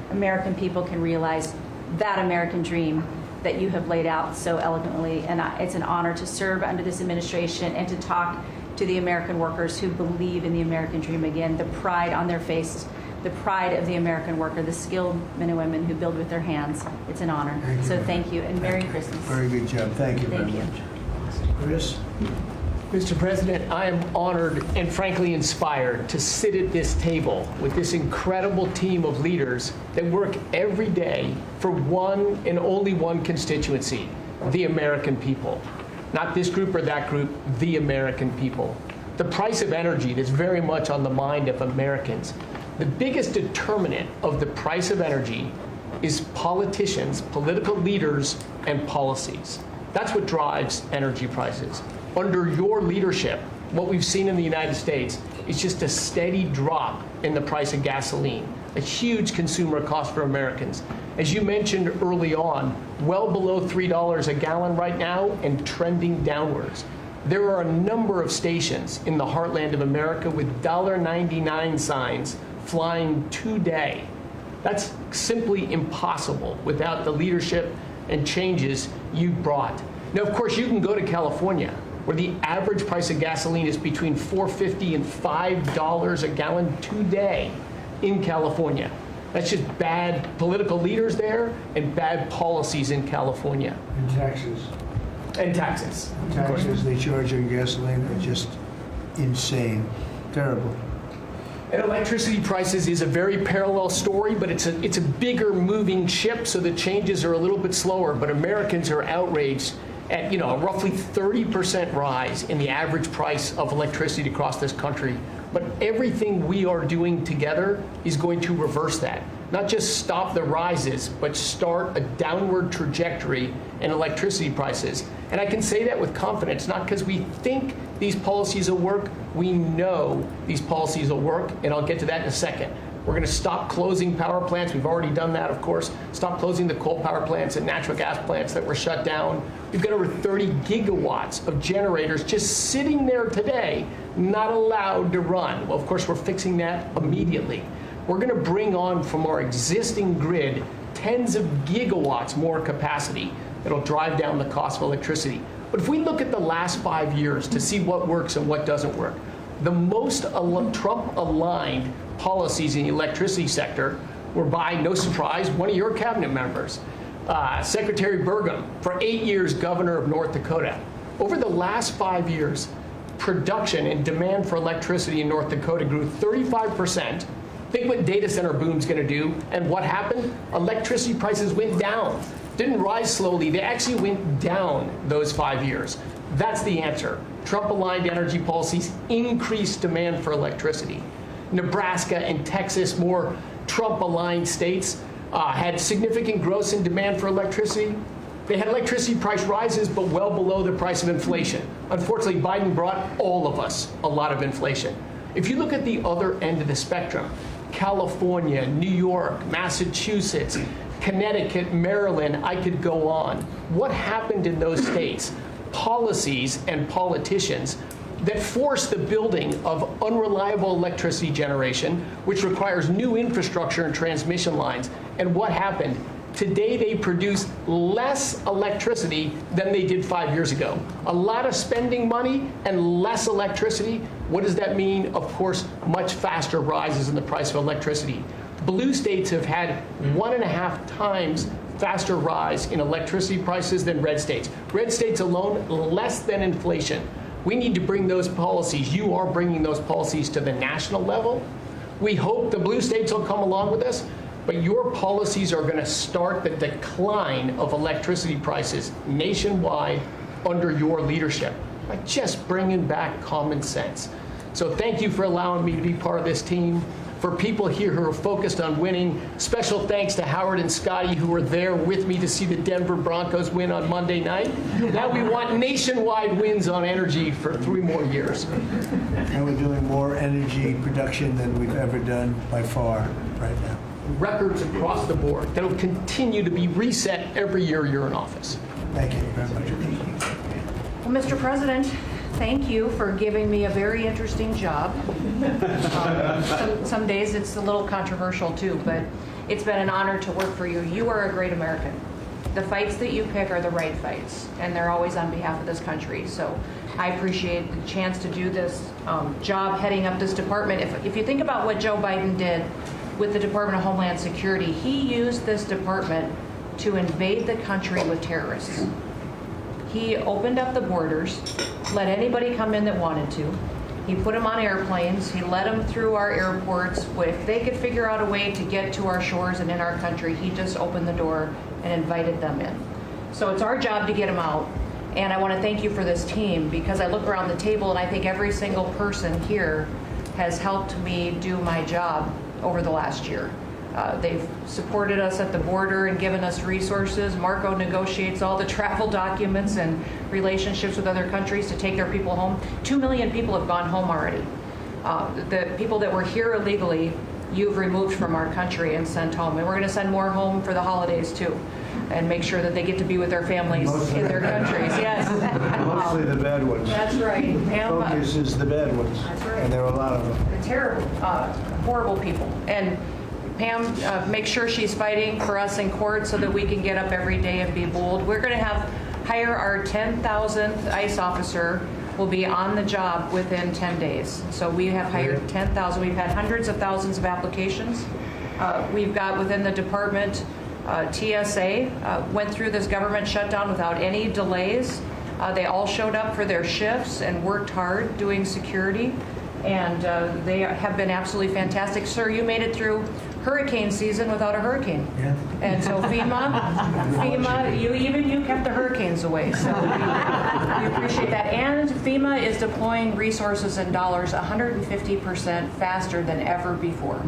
American people can realize that American dream that you have laid out so eloquently. And it's an honor to serve under this administration and to talk to the American workers who believe in the American dream again, the pride on their face, the pride of the American worker, the skilled men and women who build with their hands. It's an honor. Thank you, and Merry Christmas.
Very good job. Thank you very much. Chris?
Mr. President, I am honored and frankly inspired to sit at this table with this incredible team of leaders that work every day for one and only one constituency, the American people. Not this group or that group, the American people. The price of energy that's very much on the mind of Americans. The biggest determinant of the price of energy is politicians, political leaders, and policies. That's what drives energy prices. Under your leadership, what we've seen in the United States is just a steady drop in the price of gasoline, a huge consumer cost for Americans. As you mentioned early on, well below $3 a gallon right now and trending downwards. There are a number of stations in the heartland of America with $1.99 signs flying today. That's simply impossible without the leadership and changes you've brought. Now, of course, you can go to California, where the average price of gasoline is between $4.50 and $5 a gallon today in California. That's just bad political leaders there and bad policies in California.
And taxes.
And taxes.
Taxes they charge on gasoline are just insane. Terrible.
And electricity prices is a very parallel story, but it's a bigger moving ship, so the changes are a little bit slower. But Americans are outraged at a roughly 30% rise in the average price of electricity across this country. But everything we are doing together is going to reverse that. Not just stop the rises, but start a downward trajectory in electricity prices. And I can say that with confidence, not because we think these policies will work. We know these policies will work, and I'll get to that in a second. We're going to stop closing power plants. We've already done that, of course. Stop closing the coal power plants and natural gas plants that were shut down. We've got over 30 gigawatts of generators just sitting there today, not allowed to run. Well, of course, we're fixing that immediately. We're going to bring on from our existing grid tens of gigawatts more capacity that'll drive down the cost of electricity. But if we look at the last 5 years to see what works and what doesn't work, the most Trump-aligned policies in the electricity sector were by, no surprise, one of your cabinet members, Secretary Burgum, for 8 years governor of North Dakota. Over the last 5 years, production and demand for electricity in North Dakota grew 35%. Think what data center boom's going to do. And what happened? Electricity prices went down. Didn't rise slowly. They actually went down those 5 years. That's the answer. Trump-aligned energy policies increased demand for electricity. Nebraska and Texas, more Trump-aligned states, had significant growth in demand for electricity. They had electricity price rises, but well below the price of inflation. Unfortunately, Biden brought all of us a lot of inflation. If you look at the other end of the spectrum, California, New York, Massachusetts, Connecticut, Maryland, I could go on. What happened in those states? Policies and politicians that force the building of unreliable electricity generation, which requires new infrastructure and transmission lines. And what happened? Today they produce less electricity than they did 5 years ago. A lot of spending money and less electricity. What does that mean? Of course, much faster rises in the price of electricity. Blue states have had 1.5 times faster rise in electricity prices than red states. Red states alone, less than inflation. We need to bring those policies. You are bringing those policies to the national level. We hope the blue states will come along with us, but your policies are going to start the decline of electricity prices nationwide under your leadership by just bringing back common sense. So thank you for allowing me to be part of this team. For people here who are focused on winning, special thanks to Howard and Scotty who were there with me to see the Denver Broncos win on Monday night. Now we want nationwide wins on energy for 3 more years.
And we're doing more energy production than we've ever done by far right now.
Records across the board that will continue to be reset every year you're in office.
Thank you very much.
Well, Mr. President, thank you for giving me a very interesting job. Some days it's a little controversial too, but it's been an honor to work for you. You are a great American. The fights that you pick are the right fights, and they're always on behalf of this country. So I appreciate the chance to do this job heading up this department. If you think about what Joe Biden did with the Department of Homeland Security, he used this department to invade the country with terrorists. He opened up the borders, let anybody come in that wanted to. He put them on airplanes. He let them through our airports. If they could figure out a way to get to our shores and in our country, he just opened the door and invited them in. So it's our job to get them out. And I want to thank you for this team, because I look around the table and I think every single person here has helped me do my job over the last year. They've supported us at the border and given us resources. Marco negotiates all the travel documents and relationships with other countries to take their people home. 2 million people have gone home already. The people that were here illegally, you've removed from our country and sent home. And we're going to send more home for the holidays too, and make sure that they get to be with their families in their countries. Yes.
Mostly the bad ones.
That's right.
Focus is the bad ones.
That's right.
And there are a lot of them.
The terrible, horrible people. And Pam makes sure she's fighting for us in court so that we can get up every day and be bold. We're going to hire our 10,000th ICE officer. Will be on the job within 10 days. So we have hired 10,000. We've had hundreds of thousands of applications. We've got within the department, TSA went through this government shutdown without any delays. They all showed up for their shifts and worked hard doing security. And they have been absolutely fantastic. Sir, you made it through hurricane season without a hurricane.
Yeah.
And so FEMA, you kept the hurricanes away. So we appreciate that. And FEMA is deploying resources and dollars 150% faster than ever before.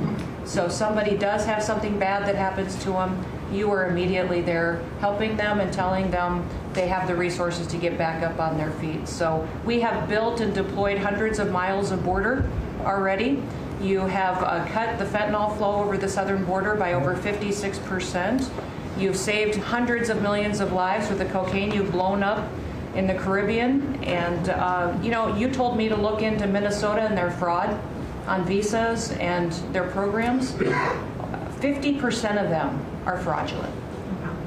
So if somebody does have something bad that happens to them, you are immediately there helping them and telling them they have the resources to get back up on their feet. So we have built and deployed hundreds of miles of border already.
You have cut the fentanyl flow over the southern border by over 56%. You've saved hundreds of millions of lives with the cocaine you've blown up in the Caribbean. And, you told me to look into Minnesota and their fraud on visas and their programs. 50% of them are fraudulent,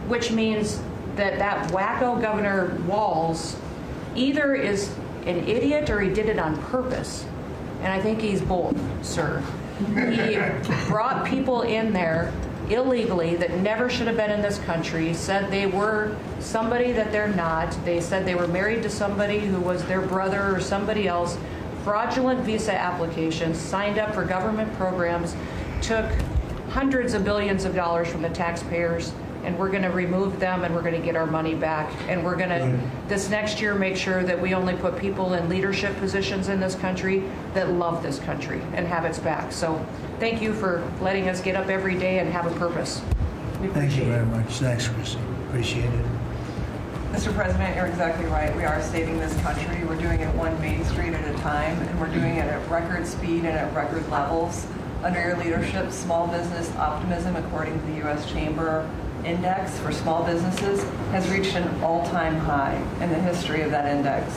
which means that wacko Governor Walz either is an idiot or he did it on purpose. And I think he's both, sir. He brought people in there illegally that never should have been in this country, said they were somebody that they're not. They said they were married to somebody who was their brother or somebody else. Fraudulent visa applications, signed up for government programs, took hundreds of billions of dollars from the taxpayers, and we're going to remove them and we're going to get our money back. And we're going to, this next year, make sure that we only put people in leadership positions in this country that love this country and have its back. So thank you for letting us get up every day and have a purpose. We
Thank
appreciate
you
it.
very much. Thanks, Chrissy. Appreciate it.
Mr. President, you're exactly right. We are saving this country. We're doing it one Main Street at a time, and we're doing it at record speed and at record levels. Under your leadership, small business optimism, according to the U.S. Chamber Index for small businesses, has reached an all-time high in the history of that index.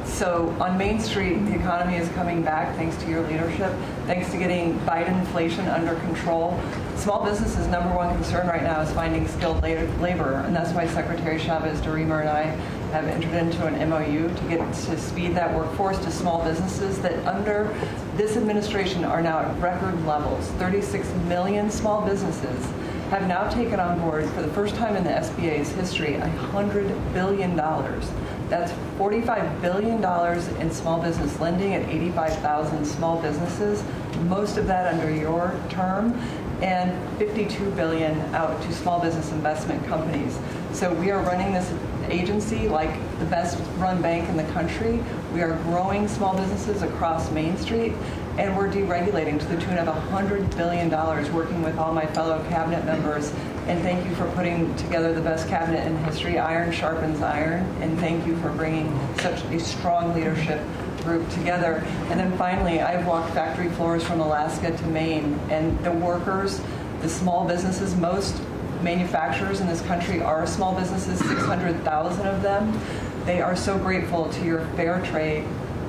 So on Main Street, the economy is coming back thanks to your leadership, thanks to getting Biden inflation under control. Small businesses' number one concern right now is finding skilled labor, and that's why Secretary Chavez DeRemer and I have entered into an MOU to speed that workforce to small businesses that under this administration are now at record levels. 36 million small businesses have now taken on board, for the first time in the SBA's history, $100 billion. That's $45 billion in small business lending at 85,000 small businesses, most of that under your term, and $52 billion out to small business investment companies. So we are running this agency like the best run bank in the country. We are growing small businesses across Main Street, and we're deregulating to the tune of $100 billion, working with all my fellow cabinet members. And thank you for putting together the best cabinet in history. Iron sharpens iron, and thank you for bringing such a strong leadership group together. And then finally, I've walked factory floors from Alaska to Maine, and the workers, the small businesses, most manufacturers in this country are small businesses, 600,000 of them. They are so grateful to your fair trade,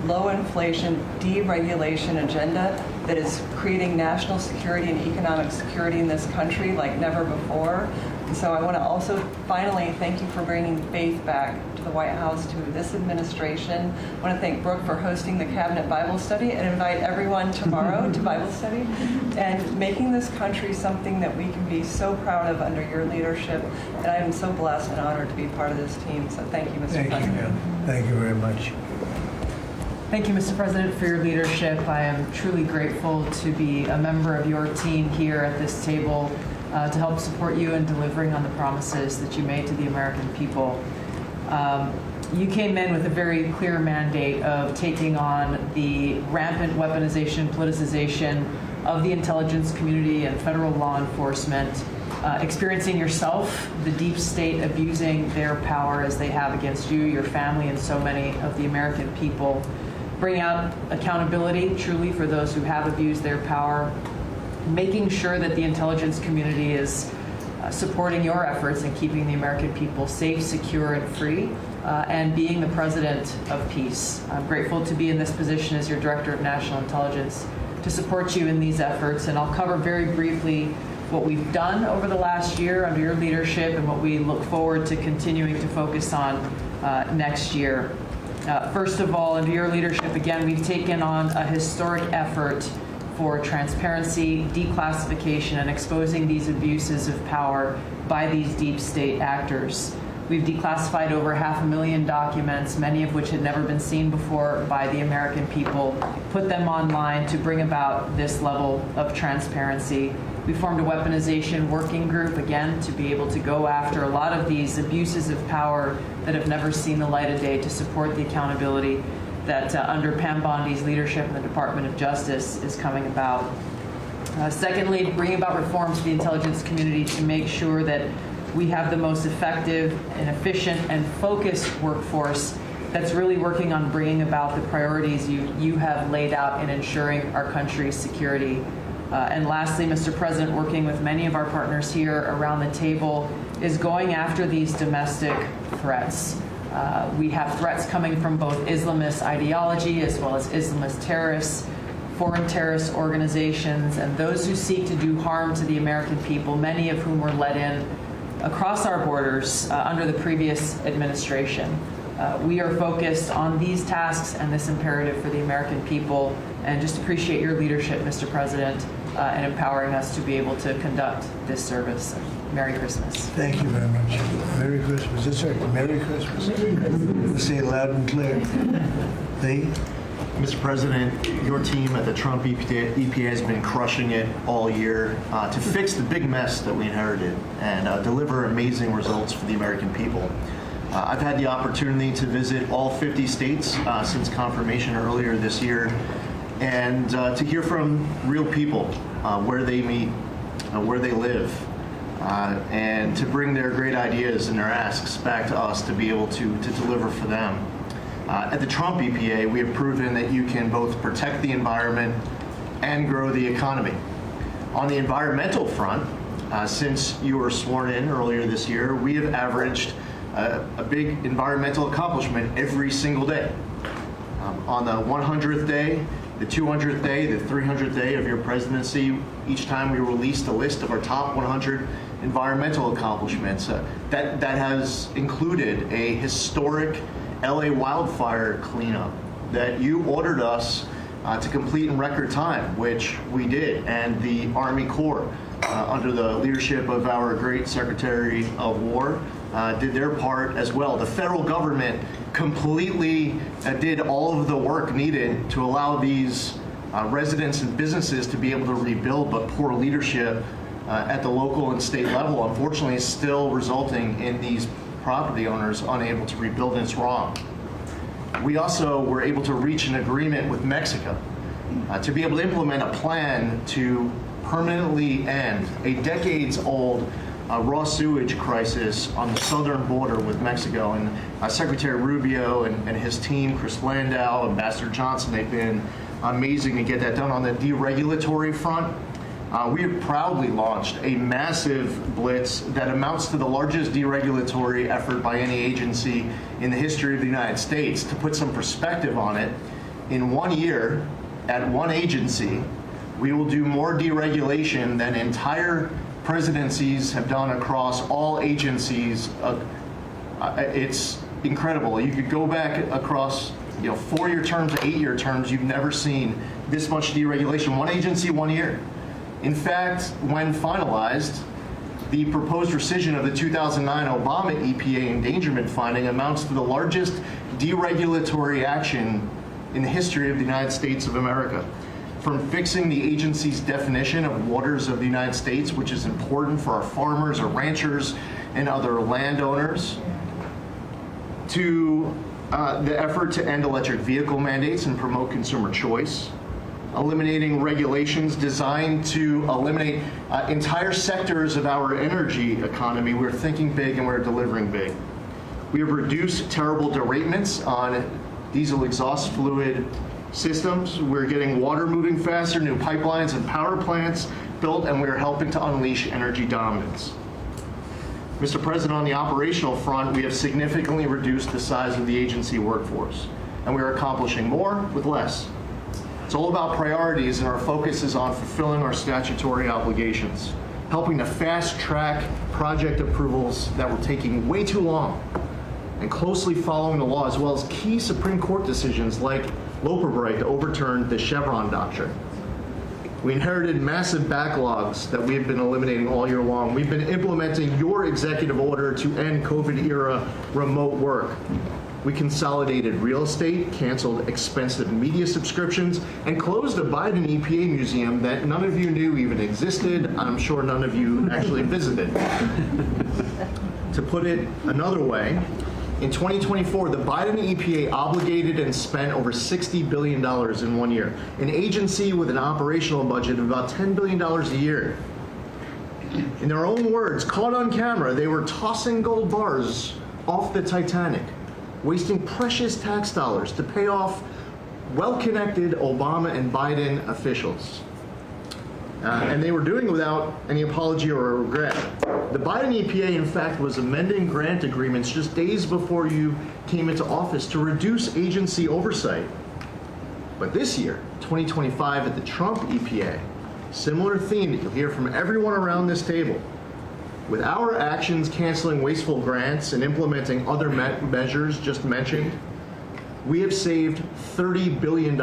low inflation, deregulation agenda that is creating national security and economic security in this country like never before. And so I want to also finally thank you for bringing faith back to the White House, to this administration. I want to thank Brooke for hosting the Cabinet Bible Study and invite everyone tomorrow to Bible study and making this country something that we can be so proud of under your leadership. And I am so blessed and honored to be part of this team. So thank you, Mr. President.
Thank you very much.
Thank you, Mr. President, for your leadership. I am truly grateful to be a member of your team here at this table to help support you in delivering on the promises that you made to the American people. You came in with a very clear mandate of taking on the rampant weaponization, politicization of the intelligence community and federal law enforcement, experiencing yourself, the deep state abusing their power as they have against you, your family, and so many of the American people. Bring out accountability truly for those who have abused their power, making sure that the intelligence community is supporting your efforts in keeping the American people safe, secure, and free, and being the president of peace. I'm grateful to be in this position as your Director of National Intelligence to support you in these efforts, and I'll cover very briefly what we've done over the last year under your leadership and what we look forward to continuing to focus on next year. First of all, under your leadership, again, we've taken on a historic effort for transparency, declassification, and exposing these abuses of power by these deep state actors. We've declassified over 500,000 documents, many of which had never been seen before by the American people, put them online to bring about this level of transparency. We formed a weaponization working group, again, to be able to go after a lot of these abuses of power that have never seen the light of day, to support the accountability that under Pam Bondi's leadership in the Department of Justice is coming about. Secondly, bring about reforms to the intelligence community to make sure that we have the most effective and efficient and focused workforce that's really working on bringing about the priorities you have laid out in ensuring our country's security. And lastly, Mr. President, working with many of our partners here around the table is going after these domestic threats. We have threats coming from both Islamist ideology as well as Islamist terrorists, foreign terrorist organizations, and those who seek to do harm to the American people, many of whom were let in across our borders under the previous administration. We are focused on these tasks and this imperative for the American people, and just appreciate your leadership, Mr. President, in empowering us to be able to conduct this service. Merry Christmas.
Thank you very much. Merry Christmas. That's right. Merry Christmas. We'll say it loud and clear. Lee?
Mr. President, your team at the Trump EPA has been crushing it all year to fix the big mess that we inherited and deliver amazing results for the American people. I've had the opportunity to visit all 50 states since confirmation earlier this year, and to hear from real people where they meet, where they live, and to bring their great ideas and their asks back to us to be able to deliver for them. At the Trump EPA, we have proven that you can both protect the environment and grow the economy. On the environmental front, since you were sworn in earlier this year, we have averaged a big environmental accomplishment every single day. On the 100th day, the 200th day, the 300th day of your presidency, each time we released a list of our top 100 environmental accomplishments. That has included a historic LA wildfire cleanup that you ordered us to complete in record time, which we did, and the Army Corps, under the leadership of our great Secretary of War, did their part as well. The federal government completely did all of the work needed to allow these residents and businesses to be able to rebuild, but poor leadership at the local and state level, unfortunately, is still resulting in these property owners unable to rebuild, and it's wrong. We also were able to reach an agreement with Mexico to be able to implement a plan to permanently end a decades-old raw sewage crisis on the southern border with Mexico. And Secretary Rubio and his team, Chris Landau, Ambassador Johnson, they've been amazing to get that done. On the deregulatory front, we have proudly launched a massive blitz that amounts to the largest deregulatory effort by any agency in the history of the United States. To put some perspective on it, in 1 year, at one agency, we will do more deregulation than entire presidencies have done across all agencies. It's incredible. You could go back across 4-year terms, 8-year terms, you've never seen this much deregulation. One agency, 1 year. In fact, when finalized, the proposed rescission of the 2009 Obama EPA endangerment finding amounts to the largest deregulatory action in the history of the United States of America. From fixing the agency's definition of waters of the United States, which is important for our farmers, our ranchers, and other landowners, to the effort to end electric vehicle mandates and promote consumer choice, eliminating regulations designed to eliminate entire sectors of our energy economy. We're thinking big and we're delivering big. We have reduced terrible derailments on diesel exhaust fluid systems. We're getting water moving faster, new pipelines and power plants built, and we're helping to unleash energy dominance. Mr. President, on the operational front, we have significantly reduced the size of the agency workforce, and we are accomplishing more with less. It's all about priorities, and our focus is on fulfilling our statutory obligations, helping to fast-track project approvals that were taking way too long, and closely following the law, as well as key Supreme Court decisions like Loper-Bright to overturn the Chevron doctrine. We inherited massive backlogs that we have been eliminating all year long. We've been implementing your executive order to end COVID-era remote work. We consolidated real estate, canceled expensive media subscriptions, and closed a Biden EPA museum that none of you knew even existed. I'm sure none of you actually visited. To put it another way, in 2024, the Biden EPA obligated and spent over $60 billion in 1 year, an agency with an operational budget of about $10 billion a year. In their own words, caught on camera, they were tossing gold bars off the Titanic. wasting precious tax dollars to pay off well-connected Obama and Biden officials. And they were doing it without any apology or regret. The Biden EPA, in fact, was amending grant agreements just days before you came into office to reduce agency oversight. But this year, 2025, at the Trump EPA, similar theme that you'll hear from everyone around this table. With our actions canceling wasteful grants and implementing other measures just mentioned, we have saved $30 billion.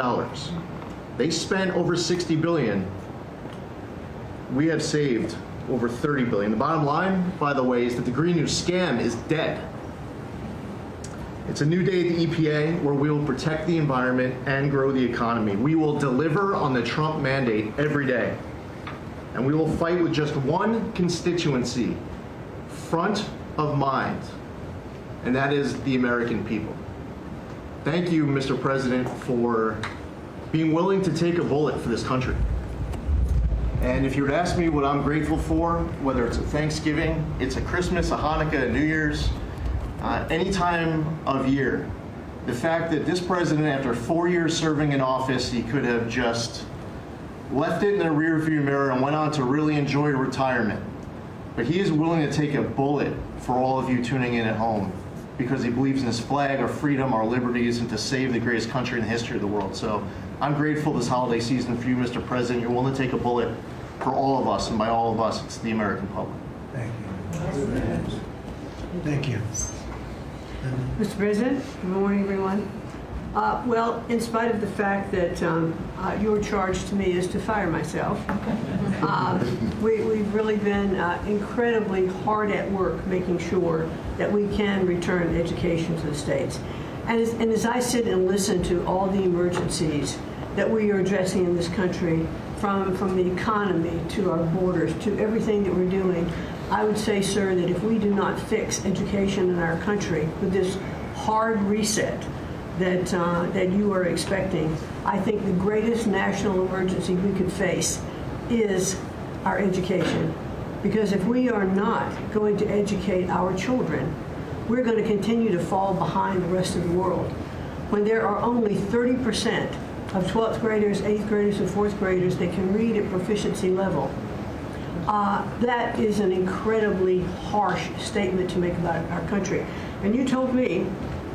They spent over $60 billion. We have saved over $30 billion. The bottom line, by the way, is that the Green New scam is dead. It's a new day at the EPA where we will protect the environment and grow the economy. We will deliver on the Trump mandate every day. And we will fight with just one constituency front of mind, and that is the American people. Thank you, Mr. President, for being willing to take a bullet for this country. And if you were to ask me what I'm grateful for, whether it's a Thanksgiving, it's a Christmas, a Hanukkah, a New Year's, any time of year, the fact that this president, after 4 years serving in office, he could have just left it in the rearview mirror and went on to really enjoy retirement. But he is willing to take a bullet for all of you tuning in at home because he believes in his flag, our freedom, our liberties, and to save the greatest country in the history of the world. So I'm grateful this holiday season for you, Mr. President. You're willing to take a bullet for all of us, and by all of us, it's the American public.
Thank you. Thank you.
Mr. President, good morning, everyone. Well, in spite of the fact that your charge to me is to fire myself, we've really been incredibly hard at work making sure that we can return education to the states. And as I sit and listen to all the emergencies that we are addressing in this country, from the economy to our borders to everything that we're doing, I would say, sir, that if we do not fix education in our country with this hard reset that you are expecting, I think the greatest national emergency we could face is our education. Because if we are not going to educate our children, we're going to continue to fall behind the rest of the world. When there are only 30% of 12th graders, 8th graders, and 4th graders that can read at proficiency level, that is an incredibly harsh statement to make about our country. And you told me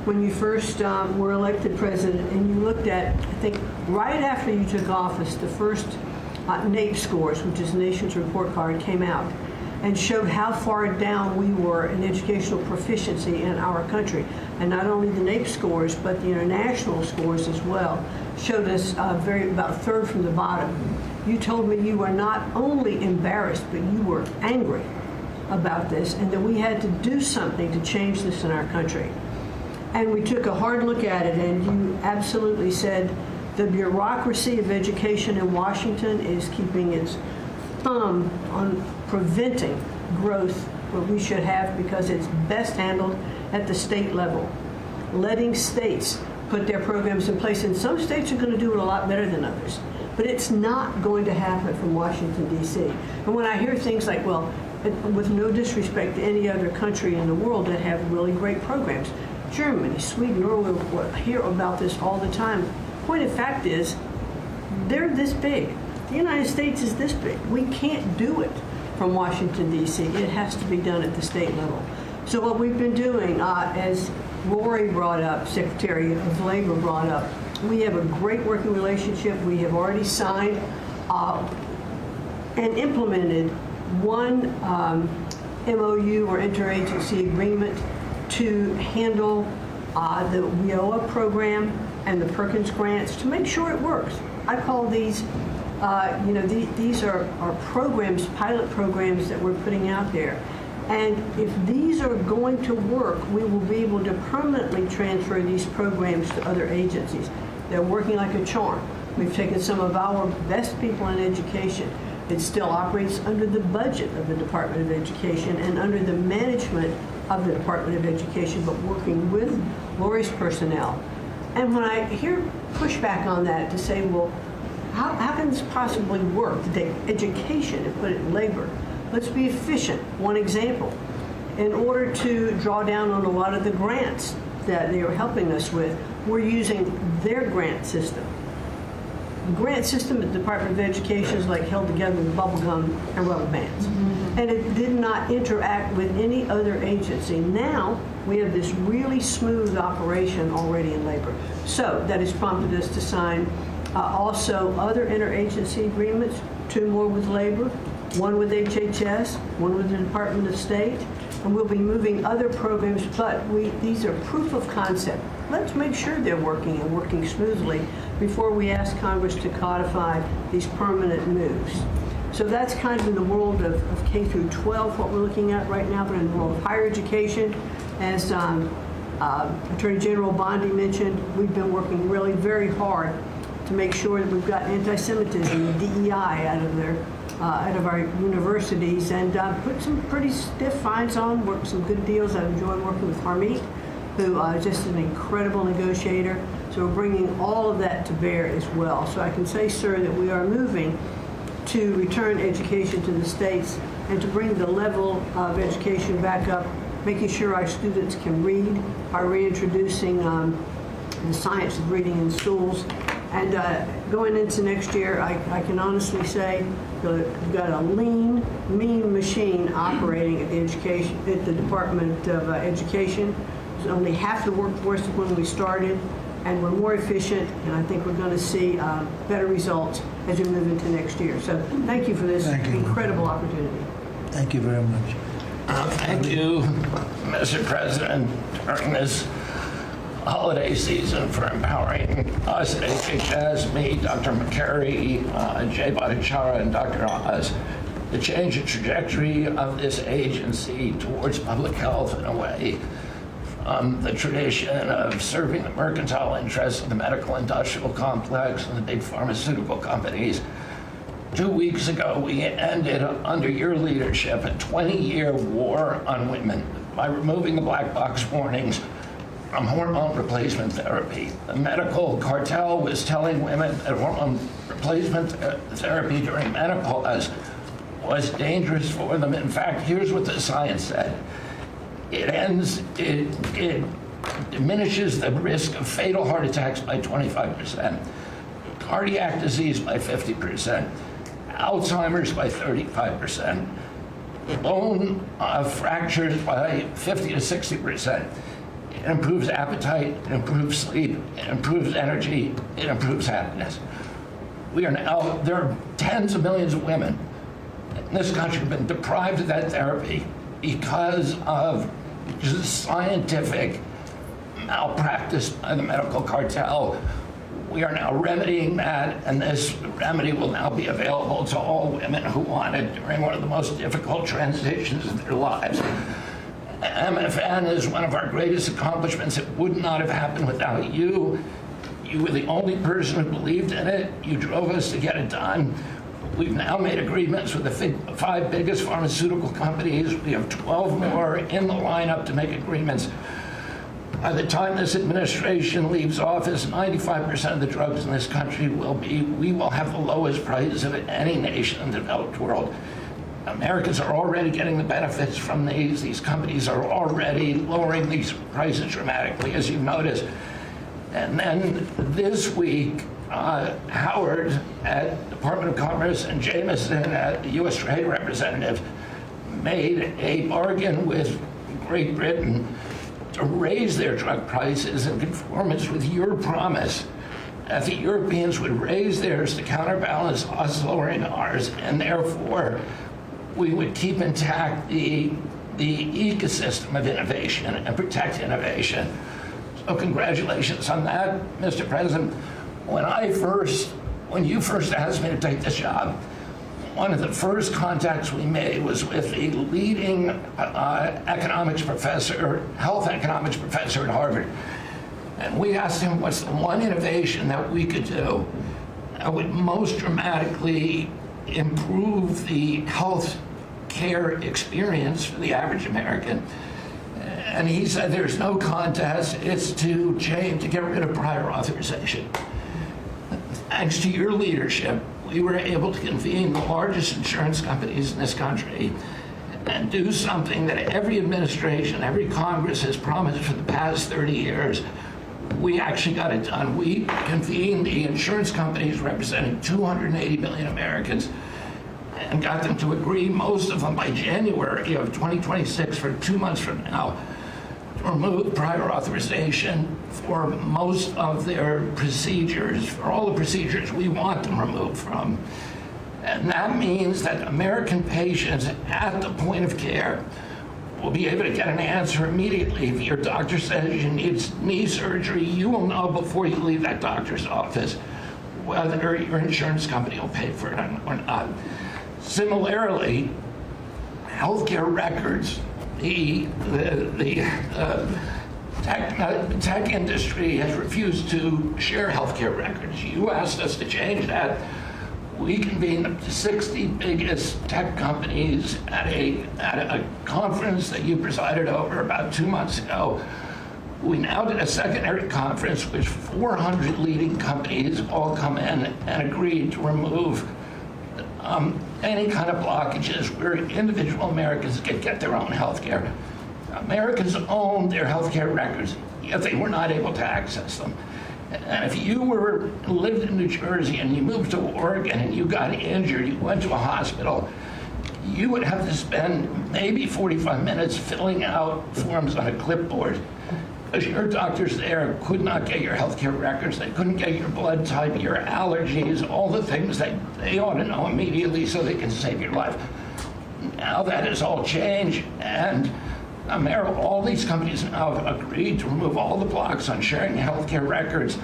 when you first were elected president, and you looked at, I think, right after you took office, the first NAEP scores, which is Nation's Report Card, came out and showed how far down we were in educational proficiency in our country. And not only the NAEP scores, but the international scores as well showed us about third from the bottom. You told me you were not only embarrassed, but you were angry about this, and that we had to do something to change this in our country. And we took a hard look at it, and you absolutely said the bureaucracy of education in Washington is keeping its thumb on preventing growth what we should have, because it's best handled at the state level. Letting states put their programs in place, and some states are going to do it a lot better than others. But it's not going to happen from Washington, D.C. And when I hear things like, well, with no disrespect to any other country in the world that have really great programs, Germany, Sweden, Norway, we'll hear about this all the time. Point of fact is, they're this big. The United States is this big. We can't do it from Washington, D.C. It has to be done at the state level. So what we've been doing, as Lori brought up, Secretary of Labor brought up, we have a great working relationship. We have already signed and implemented one MOU or interagency agreement to handle the WIOA program and the Perkins grants to make sure it works. I call these, these are programs, pilot programs that we're putting out there. And if these are going to work, we will be able to permanently transfer these programs to other agencies. They're working like a charm. We've taken some of our best people in education. It still operates under the budget of the Department of Education and under the management of the Department of Education, but working with Lori's personnel. And when I hear pushback on that to say, well, how can this possibly work to take education and put it in labor? Let's be efficient. One example, in order to draw down on a lot of the grants that they are helping us with, we're using their grant system. The grant system at the Department of Education is like held together with bubble gum and rubber bands. And it did not interact with any other agency. Now, we have this really smooth operation already in labor. So that has prompted us to sign also other interagency agreements, 2 more with labor, 1 with HHS, 1 with the Department of State, and we'll be moving other programs, but these are proof of concept. Let's make sure they're working and working smoothly before we ask Congress to codify these permanent moves. So that's kind of in the world of K through 12, what we're looking at right now, but in the world of higher education, as Attorney General Bondi mentioned, we've been working really very hard to make sure that we've got anti-Semitism and DEI out of our universities, and put some pretty stiff fines on, worked some good deals. I've enjoyed working with Harmeet, who is just an incredible negotiator. So we're bringing all of that to bear as well. So I can say, sir, that we are moving to return education to the states and to bring the level of education back up, making sure our students can read by reintroducing the science of reading in schools. And going into next year, I can honestly say we've got a lean, mean machine operating at the Department of Education. There's only half the workforce of when we started, and we're more efficient, and I think we're going to see better results as we move into next year. So thank you for this incredible opportunity.
Thank you very much.
Thank you, Mr. President, during this holiday season for empowering us at HHS, me, Dr. McCary, Jay Bhattacharya, and Dr. Oz, to change the trajectory of this agency towards public health in a way from the tradition of serving the mercantile interests of the medical industrial complex and the big pharmaceutical companies. 2 weeks ago, we ended, under your leadership, a 20-year war on women by removing the black box warnings from hormone replacement therapy. The medical cartel was telling women that hormone replacement therapy during menopause was dangerous for them. In fact, here's what the science said. It diminishes the risk of fatal heart attacks by 25%, cardiac disease by 50%, Alzheimer's by 35%, bone fractures by 50 to 60%. It improves appetite, it improves sleep, it improves energy, it improves happiness. There are tens of millions of women in this country who have been deprived of that therapy because of just scientific malpractice by the medical cartel. We are now remedying that, and this remedy will now be available to all women who want it during one of the most difficult transitions of their lives. MFN is one of our greatest accomplishments. It would not have happened without you. You were the only person who believed in it. You drove us to get it done. We've now made agreements with the 5 biggest pharmaceutical companies. We have 12 more in the lineup to make agreements. By the time this administration leaves office, 95% of the drugs in this country we will have the lowest price of any nation in the developed world. Americans are already getting the benefits from these. These companies are already lowering these prices dramatically, as you've noticed. And then this week, Howard at Department of Commerce and Jameson at the U.S. Trade Representative made a bargain with Great Britain to raise their drug prices in conformance with your promise that the Europeans would raise theirs to counterbalance us lowering ours, and therefore we would keep intact the ecosystem of innovation and protect innovation. So congratulations on that, Mr. President. When you first asked me to take this job, one of the first contacts we made was with the leading economics professor, health economics professor at Harvard. And we asked him what's the one innovation that we could do that would most dramatically improve the health care experience for the average American. And he said there's no contest, it's to get rid of prior authorization. Thanks to your leadership, we were able to convene the largest insurance companies in this country and do something that every administration, every Congress has promised for the past 30 years. We actually got it done. We convened the insurance companies representing 280 million Americans and got them to agree, most of them by January of 2026, for 2 months from now, to remove prior authorization for most of their procedures, for all the procedures we want them removed from. And that means that American patients at the point of care will be able to get an answer immediately. If your doctor says you need knee surgery, you will know before you leave that doctor's office whether your insurance company will pay for it or not. Similarly, healthcare records, the tech industry has refused to share healthcare records. You asked us to change that. We convened the 60 biggest tech companies at a conference that you presided over about 2 months ago. We now did a secondary conference which 400 leading companies all come in and agreed to remove any kind of blockages where individual Americans can get their own health care. Americans own their health care records, yet they were not able to access them. And if you lived in New Jersey and you moved to Oregon and you got injured, you went to a hospital, you would have to spend maybe 45 minutes filling out forms on a clipboard because your doctors there could not get your healthcare records. They couldn't get your blood type, your allergies, all the things that they ought to know immediately so they can save your life. Now that has all changed, and all these companies now have agreed to remove all the blocks on sharing healthcare records.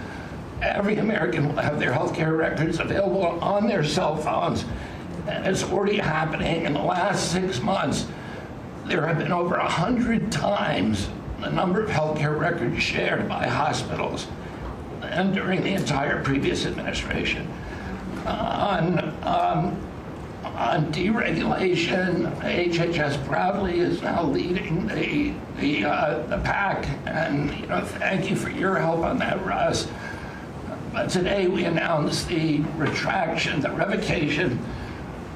Every American will have their healthcare records available on their cell phones, and it's already happening. In the last 6 months, there have been over 100 times the number of healthcare records shared by hospitals and during the entire previous administration. On deregulation, HHS proudly is now leading the pack, and thank you for your help on that, Russ. But today we announced the revocation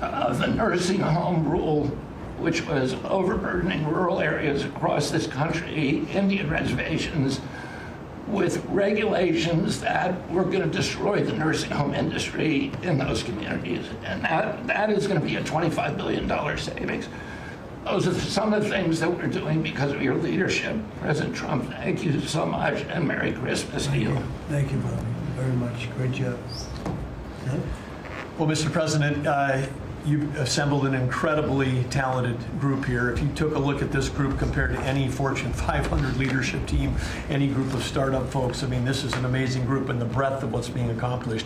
of the nursing home rule, which was overburdening rural areas across this country, Indian reservations, with regulations that were going to destroy the nursing home industry in those communities. And that is going to be a $25 billion savings. Those are some of the things that we're doing because of your leadership. President Trump, thank you so much, and Merry Christmas to you.
Thank you, Bobby, very much. Great job.
Well, Mr. President, you've assembled an incredibly talented group here. If you took a look at this group compared to any Fortune 500 leadership team, any group of startup folks, I mean, this is an amazing group, and the breadth of what's being accomplished.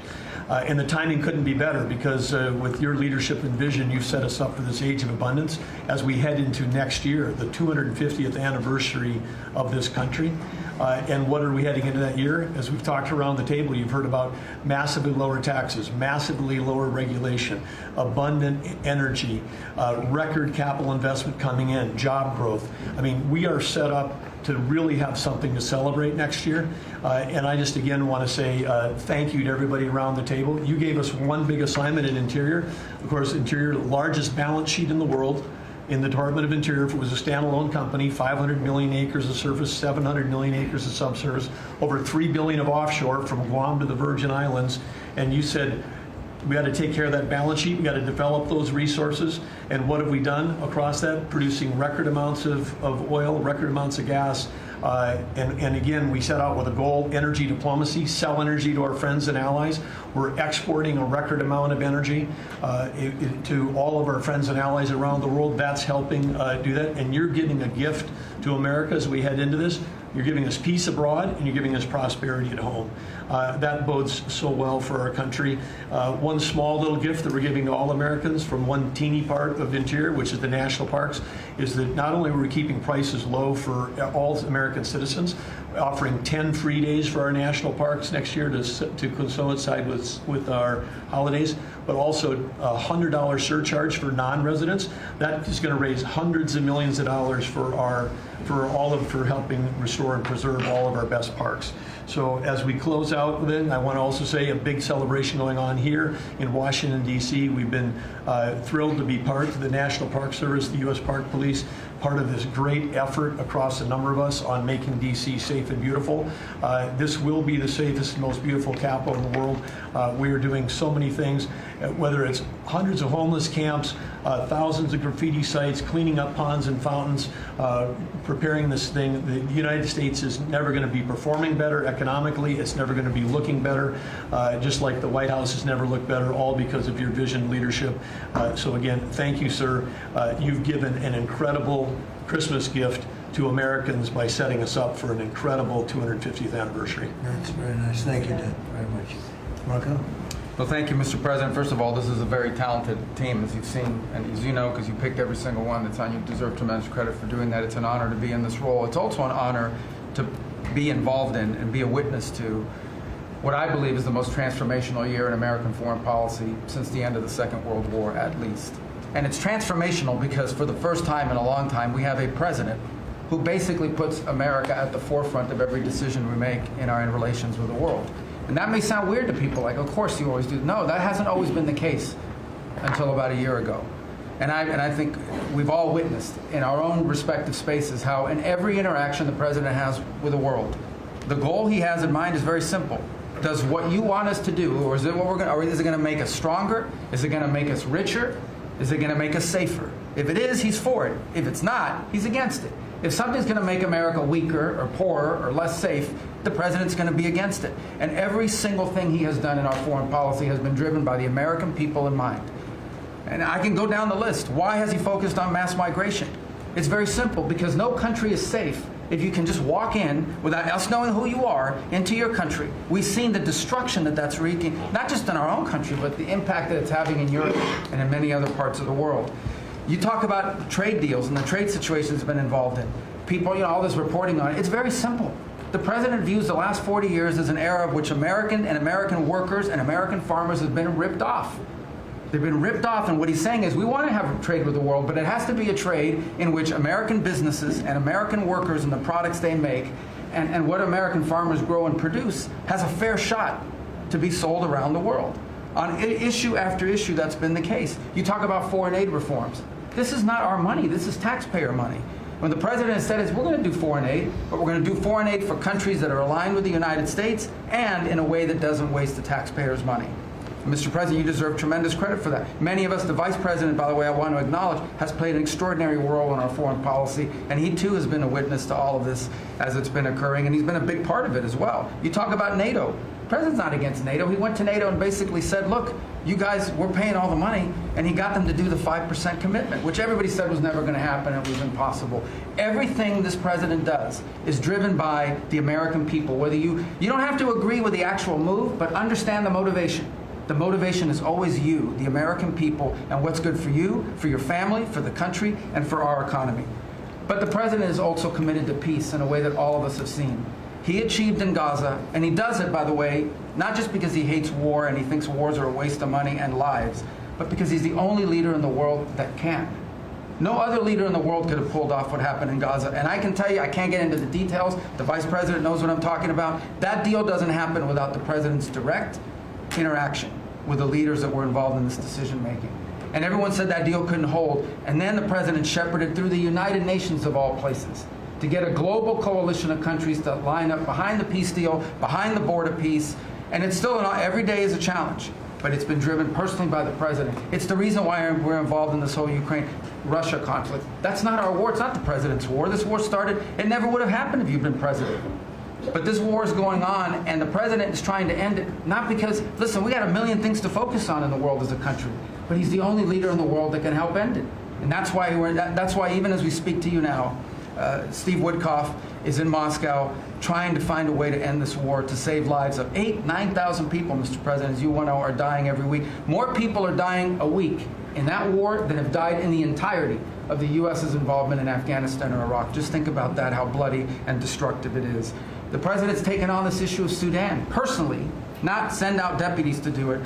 And the timing couldn't be better because with your leadership and vision, you've set us up for this age of abundance as we head into next year, the 250th anniversary of this country. And what are we heading into that year? As we've talked around the table, you've heard about massively lower taxes, massively lower regulation, abundant energy, record capital investment coming in, job growth. I mean, we are set up to really have something to celebrate next year. And I just, again, want to say thank you to everybody around the table. You gave us one big assignment in Interior. Of course, Interior, the largest balance sheet in the world. In the Department of Interior, if it was a standalone company, 500 million acres of surface, 700 million acres of subsurface, over 3 billion of offshore from Guam to the Virgin Islands. And you said, we got to take care of that balance sheet. We got to develop those resources. And what have we done across that? Producing record amounts of oil, record amounts of gas. And again, we set out with a goal, energy diplomacy, sell energy to our friends and allies. We're exporting a record amount of energy to all of our friends and allies around the world. That's helping do that. And you're giving a gift to America as we head into this. You're giving us peace abroad, and you're giving us prosperity at home. That bodes so well for our country. One small little gift that we're giving to all Americans from one teeny part of Interior, which is the national parks, is that not only are we keeping prices low for all American citizens,
offering 10 free days for our national parks next year to coincide with our holidays, but also a $100 surcharge for non-residents. That is going to raise hundreds of millions of dollars for helping restore and preserve all of our best parks. So as we close out, then I want to also say a big celebration going on here in Washington, D.C. We've been thrilled to be part of the National Park Service, the U.S. Park Police, part of this great effort across a number of us on making D.C. safe and beautiful. This will be the safest and most beautiful capital in the world. We are doing so many things, whether it's hundreds of homeless camps, thousands of graffiti sites, cleaning up ponds and fountains, preparing this thing. The United States is never going to be performing better economically. It's never going to be looking better, just like the White House has never looked better, all because of your vision leadership. So again, thank you, sir. You've given an incredible Christmas gift to Americans by setting us up for an incredible 250th anniversary.
That's very nice. Thank you, Dan, very much. Marco?
Well, thank you, Mr. President. First of all, this is a very talented team, as you've seen, and as you know, because you picked every single one that's on. You deserve tremendous credit for doing that. It's an honor to be in this role. It's also an honor to be involved in and be a witness to what I believe is the most transformational year in American foreign policy since the end of the Second World War, at least. And it's transformational because for the first time in a long time, we have a president who basically puts America at the forefront of every decision we make in our relations with the world. And that may sound weird to people, like, of course you always do. No, that hasn't always been the case until about a year ago. And I think we've all witnessed in our own respective spaces how in every interaction the president has with the world, the goal he has in mind is very simple. Does what you want us to do, or is it what or is it going to make us stronger? Is it going to make us richer? Is it going to make us safer? If it is, he's for it. If it's not, he's against it. If something's going to make America weaker or poorer or less safe, the president's going to be against it. And every single thing he has done in our foreign policy has been driven by the American people in mind. And I can go down the list. Why has he focused on mass migration? It's very simple, because no country is safe if you can just walk in without us knowing who you are into your country. We've seen the destruction that that's wreaking, not just in our own country, but the impact that it's having in Europe and in many other parts of the world. You talk about trade deals and the trade situation it's been involved in. People, all this reporting on it. It's very simple. The president views the last 40 years as an era of which American workers and American farmers have been ripped off. They've been ripped off, and what he's saying is we want to have trade with the world, but it has to be a trade in which American businesses and American workers and the products they make and what American farmers grow and produce has a fair shot to be sold around the world. On issue after issue, that's been the case. You talk about foreign aid reforms. This is not our money. This is taxpayer money. When the president has said we're going to do foreign aid, but we're going to do foreign aid for countries that are aligned with the United States and in a way that doesn't waste the taxpayers' money. Mr. President, you deserve tremendous credit for that. Many of us, the Vice President, by the way, I want to acknowledge, has played an extraordinary role in our foreign policy, and he too has been a witness to all of this as it's been occurring, and he's been a big part of it as well. You talk about NATO. The president's not against NATO. He went to NATO and basically said, look, you guys, we're paying all the money, and he got them to do the 5% commitment, which everybody said was never going to happen, it was impossible. Everything this president does is driven by the American people. Whether you don't have to agree with the actual move, but understand the motivation. The motivation is always you, the American people, and what's good for you, for your family, for the country, and for our economy. But the president is also committed to peace in a way that all of us have seen. He achieved in Gaza, and he does it, by the way, not just because he hates war and he thinks wars are a waste of money and lives, but because he's the only leader in the world that can. No other leader in the world could have pulled off what happened in Gaza. And I can tell you, I can't get into the details. The vice president knows what I'm talking about. That deal doesn't happen without the president's direct interaction with the leaders that were involved in this decision making. And everyone said that deal couldn't hold. And then the president shepherded through the United Nations of all places to get a global coalition of countries to line up behind the peace deal, behind the border peace. And it's still, every day is a challenge, but it's been driven personally by the president. It's the reason why we're involved in this whole Ukraine-Russia conflict. That's not our war. It's not the president's war. This war started, it never would have happened if you'd been president. But this war is going on, and the president is trying to end it, not because, listen, we got a million things to focus on in the world as a country, but he's the only leader in the world that can help end it. And that's why even as we speak to you now, Steve Woodcock is in Moscow trying to find a way to end this war, to save lives of 9,000 people, Mr. President, as you know, are dying every week. More people are dying a week in that war than have died in the entirety of the U.S.'s involvement in Afghanistan or Iraq. Just think about that, how bloody and destructive it is. The president's taken on this issue of Sudan personally, not send out deputies to do it.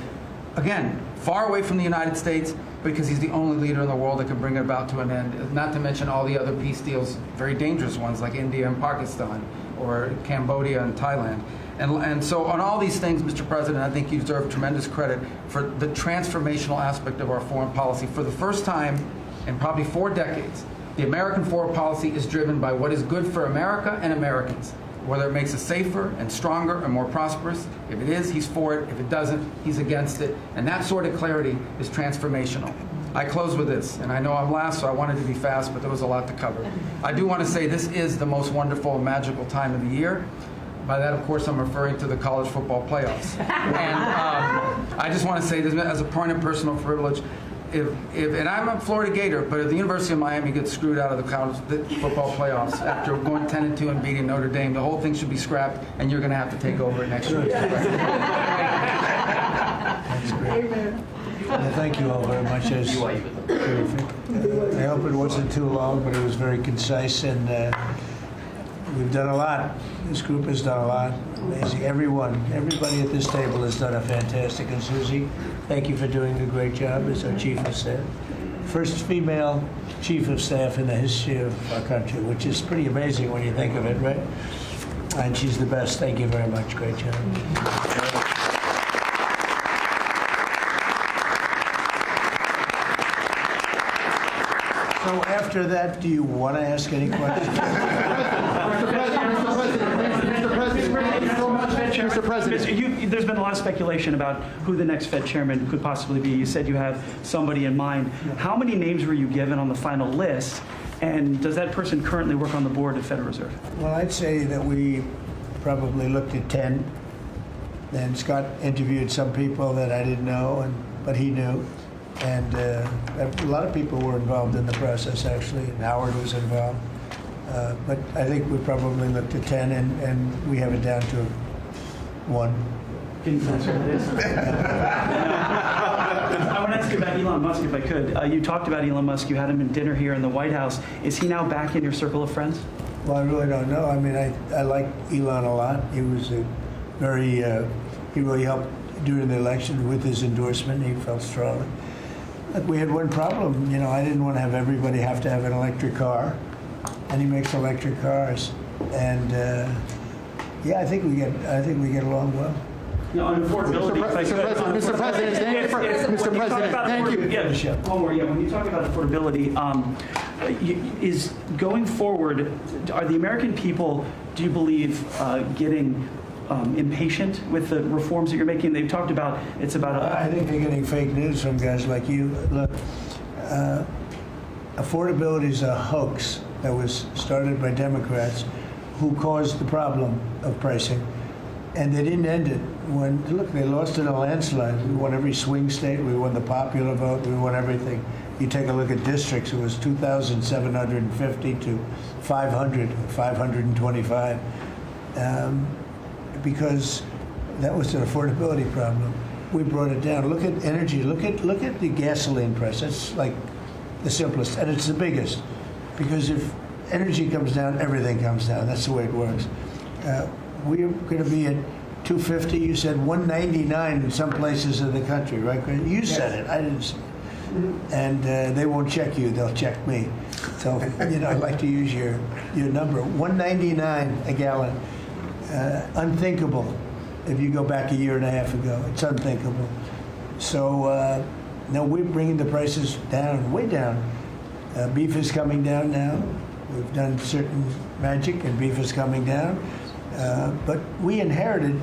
Again, far away from the United States, because he's the only leader in the world that can bring it about to an end, not to mention all the other peace deals, very dangerous ones like India and Pakistan, or Cambodia and Thailand. And so on all these things, Mr. President, I think you deserve tremendous credit for the transformational aspect of our foreign policy. For the first time in probably 4 decades, the American foreign policy is driven by what is good for America and Americans. Whether it makes us safer and stronger and more prosperous. If it is, he's for it. If it doesn't, he's against it. And that sort of clarity is transformational. I close with this, and I know I'm last, so I wanted to be fast, but there was a lot to cover. I do want to say this is the most wonderful and magical time of the year. By that, of course, I'm referring to the college football playoffs. And I just want to say this as a point of personal privilege. And I'm a Florida Gator, but if the University of Miami gets screwed out of the college football playoffs after going 10-2 and beating Notre Dame, the whole thing should be scrapped, and you're going to have to take over it next year.
That's great. Well, thank you all very much. Terrific. I hope it wasn't too long, but it was very concise, and we've done a lot. This group has done a lot. Amazing. Everybody at this table has done a fantastic. And Susie, thank you for doing a great job as our Chief of Staff. First female Chief of Staff in the history of our country, which is pretty amazing when you think of it, right? And she's the best. Thank you very much. Great job. So after that, do you want to ask any questions?
Mr. President, there's been a lot of speculation about who the next Fed chairman could possibly be. You said you have somebody in mind. How many names were you given on the final list? And does that person currently work on the board of Federal Reserve?
Well, I'd say that we probably looked at 10. Then Scott interviewed some people that I didn't know, but he knew. And a lot of people were involved in the process, actually, and Howard was involved. But I think we probably looked at 10, and we have it down to 1.
Can you answer this? I want to ask you about Elon Musk, if I could. You talked about Elon Musk. You had him in dinner here in the White House. Is he now back in your circle of friends?
Well, I really don't know. I mean, I like Elon a lot. He was he really helped during the election with his endorsement. He felt strongly. Look, we had one problem. I didn't want to have everybody have to have an electric car, and he makes electric cars. And I think we get along well.
On affordability,
Mr. President, thank you.
Yeah, one more. Yeah, when you talk about affordability, is going forward, are the American people, do you believe, getting impatient with the reforms that you're making? They've talked about it's about.
I think they're getting fake news from guys like you. Look, affordability is a hoax that was started by Democrats who caused the problem of pricing, and they didn't end it. They lost in a landslide. We won every swing state. We won the popular vote. We won everything. You take a look at districts, it was 2,750 to 525. Because that was an affordability problem. We brought it down. Look at energy. Look at the gasoline price. That's like the simplest, and it's the biggest. Because if energy comes down, everything comes down. That's the way it works. We're going to be at 250. You said 199 in some places in the country, right? You said it. I didn't say it. And they won't check you. They'll check me. So I'd like to use your number. 199 a gallon. Unthinkable if you go back a year and a half ago. It's unthinkable. So now we're bringing the prices down, way down. Beef is coming down now. We've done certain magic and beef is coming down. But we inherited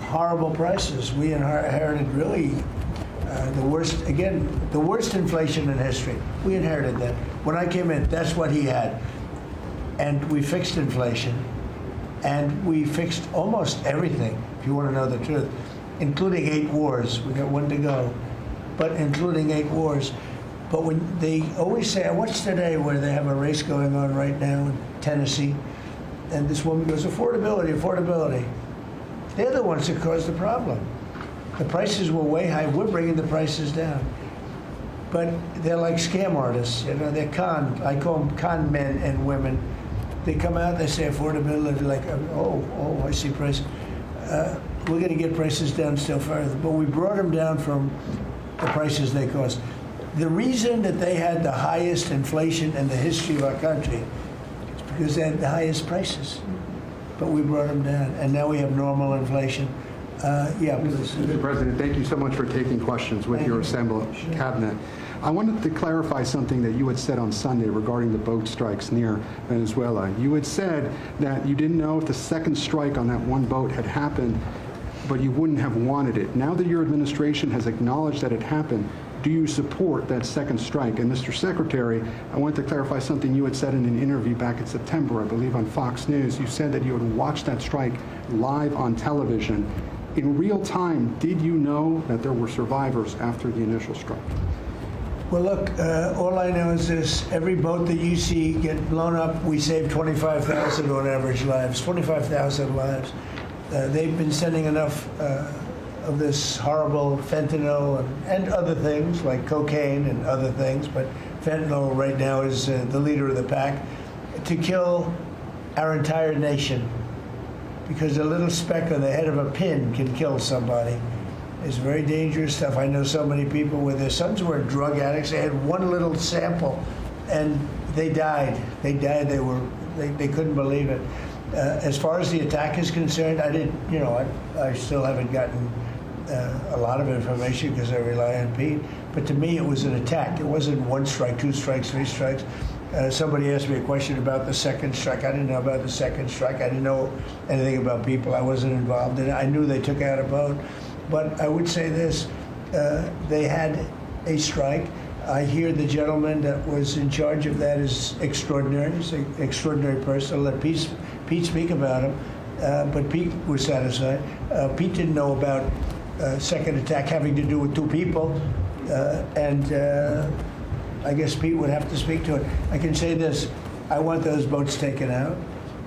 horrible prices. We inherited really the worst inflation in history. We inherited that. When I came in, that's what he had. And we fixed inflation. And we fixed almost everything, if you want to know the truth, including 8 wars. We got 1 to go, but including 8 wars. But when they always say, I watched today where they have a race going on right now in Tennessee, and this woman goes, affordability, affordability. They're the ones that caused the problem. The prices were way high. We're bringing the prices down. But they're like scam artists. They're I call them con men and women. they come out, they say affordability, like, oh, I see price. We're going to get prices down still further, but we brought them down from the prices they cost. The reason that they had the highest inflation in the history of our country is because they had the highest prices, but we brought them down, and now we have normal inflation.
Mr. President, thank you so much for taking questions with your assembled cabinet. I wanted to clarify something that you had said on Sunday regarding the boat strikes near Venezuela. You had said that you didn't know if the second strike on that one boat had happened, but you wouldn't have wanted it. Now that your administration has acknowledged that it happened, do you support that second strike? And Mr. Secretary, I want to clarify something you had said in an interview back in September, I believe on Fox News. You said that you had watched that strike live on television. In real time, did you know that there were survivors after the initial strike?
Well, look, all I know is this. Every boat that you see get blown up, we save 25,000 on average lives, 25,000 lives. They've been sending enough of this horrible fentanyl and other things like cocaine and other things, but fentanyl right now is the leader of the pack, to kill our entire nation, because a little speck on the head of a pin can kill somebody. It's very dangerous stuff. I know so many people where their sons were drug addicts. They had one little sample and they died. They died. They couldn't believe it. As far as the attack is concerned, I still haven't gotten a lot of information because I rely on Pete. But to me, it was an attack. It wasn't one strike, two strikes, three strikes. Somebody asked me a question about the second strike. I didn't know about the second strike. I didn't know anything about people. I wasn't involved in it. I knew they took out a boat. But I would say this, they had a strike. I hear the gentleman that was in charge of that is extraordinary. He's an extraordinary person. I'll let Pete speak about him. But Pete was satisfied. Pete didn't know about second attack having to do with two people. I guess Pete would have to speak to it. I can say this, I want those boats taken out.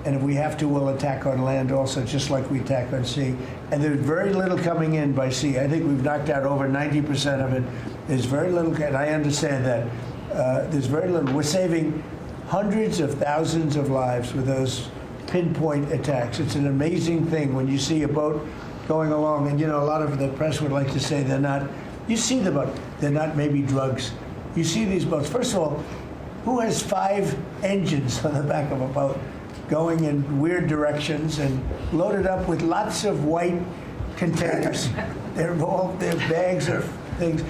And if we have to, we'll attack on land also, just like we attack on sea. And there's very little coming in by sea. I think we've knocked out over 90% of it. There's very little, and I understand that. There's very little. We're saving hundreds of thousands of lives with those pinpoint attacks. It's an amazing thing when you see a boat going along, and a lot of the press would like to say they're not, you see the boat, they're not maybe drugs. You see these boats. First of all, who has 5 engines on the back of a boat going in weird directions and loaded up with lots of white containers? They're bags of things.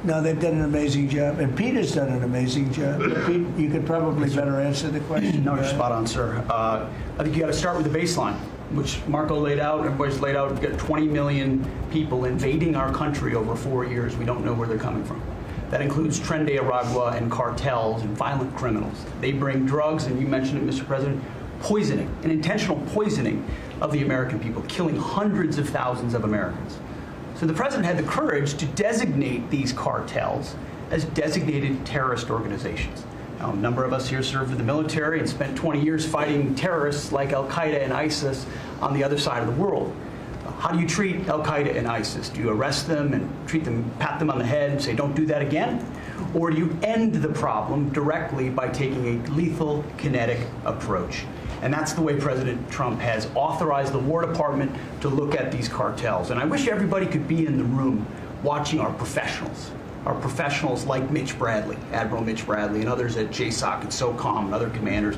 No, they've done an amazing job, and Peter's done an amazing job. Pete, you could probably better answer the question.
No, you're spot on, sir. I think you got to start with the baseline, which Marco laid out, everybody's laid out. We've got 20 million people invading our country over 4 years. We don't know where they're coming from. That includes Tren de Aragua and cartels and violent criminals. They bring drugs, and you mentioned it, Mr. President, poisoning, an intentional poisoning of the American people, killing hundreds of thousands of Americans. So the president had the courage to designate these cartels as designated terrorist organizations. Now, a number of us here served in the military and spent 20 years fighting terrorists like Al-Qaeda and ISIS on the other side of the world. How do you treat Al-Qaeda and ISIS? Do you arrest them and treat them, pat them on the head and say, don't do that again? Or do you end the problem directly by taking a lethal, kinetic approach? And that's the way President Trump has authorized the War Department to look at these cartels. And I wish everybody could be in the room watching our professionals like Mitch Bradley, Admiral Mitch Bradley, and others at JSOC and SOCOM and other commanders.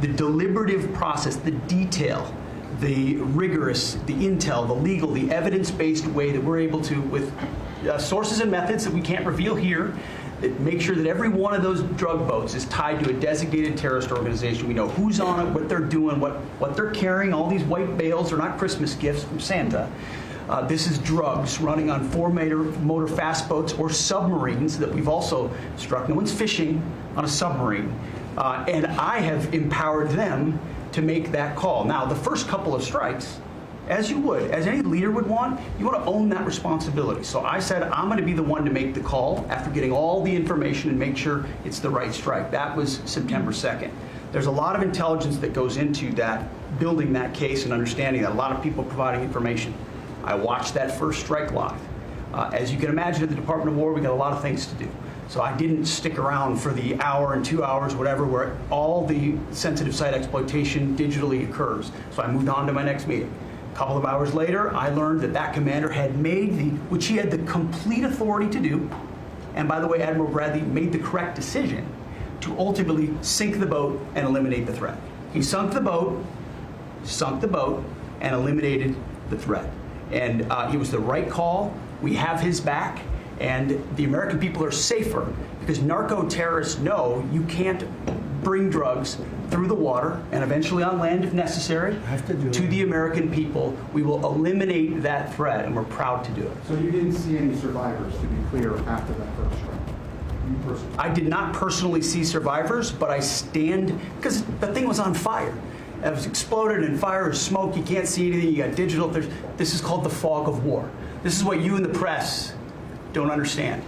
The deliberative process, the detail, the rigorous, the intel, the legal, the evidence-based way that we're able to, with sources and methods that we can't reveal here, that make sure that every one of those drug boats is tied to a designated terrorist organization. We know who's on it, what they're doing, what they're carrying. All these white bales are not Christmas gifts from Santa. This is drugs running on 4-motor fast boats or submarines that we've also struck. No one's fishing on a submarine. And I have empowered them to make that call. Now, the first couple of strikes, as you would, as any leader would want, you want to own that responsibility. So I said, I'm going to be the one to make the call after getting all the information and make sure it's the right strike. That was September 2nd. There's a lot of intelligence that goes into that, building that case and understanding that, a lot of people providing information. I watched that first strike live. As you can imagine, at the Department of War, we got a lot of things to do. So I didn't stick around for the hour and 2 hours, whatever, where all the sensitive site exploitation digitally occurs. So I moved on to my next meeting. A couple of hours later, I learned that that commander had made which he had the complete authority to do, and by the way, Admiral Bradley made the correct decision to ultimately sink the boat and eliminate the threat. He sunk the boat, and eliminated the threat. And it was the right call. We have his back, and the American people are safer because narco-terrorists know you can't bring drugs through the water and eventually on land if necessary to the American people. We will eliminate that threat, and we're proud to do it.
So you didn't see any survivors, to be clear, after that first strike? You personally?
I did not personally see survivors, but I stand, because the thing was on fire. It was exploded and fire or smoke. You can't see anything. You got digital. This is called the fog of war. This is what you in the press don't understand.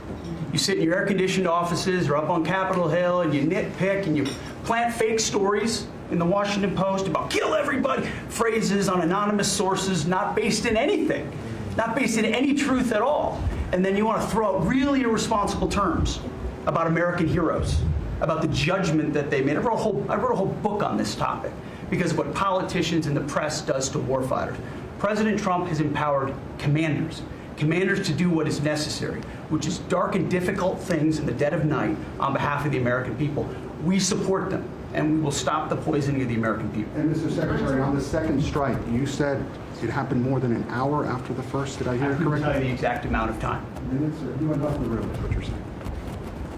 You sit in your air-conditioned offices or up on Capitol Hill and you nitpick and you plant fake stories in the Washington Post about kill everybody, phrases on anonymous sources not based in anything, not based in any truth at all. And then you want to throw out really irresponsible terms about American heroes, about the judgment that they made. I wrote a whole book on this topic because of what politicians and the press does to warfighters. President Trump has empowered commanders to do what is necessary, which is dark and difficult things in the dead of night on behalf of the American people. We support them, and we will stop the poisoning of the American people.
And Mr. Secretary, on the second strike, you said it happened more than an hour after the first. Did I hear it correctly?
I couldn't tell you the exact amount of time.
Minutes, or you went off the room, is what you're saying.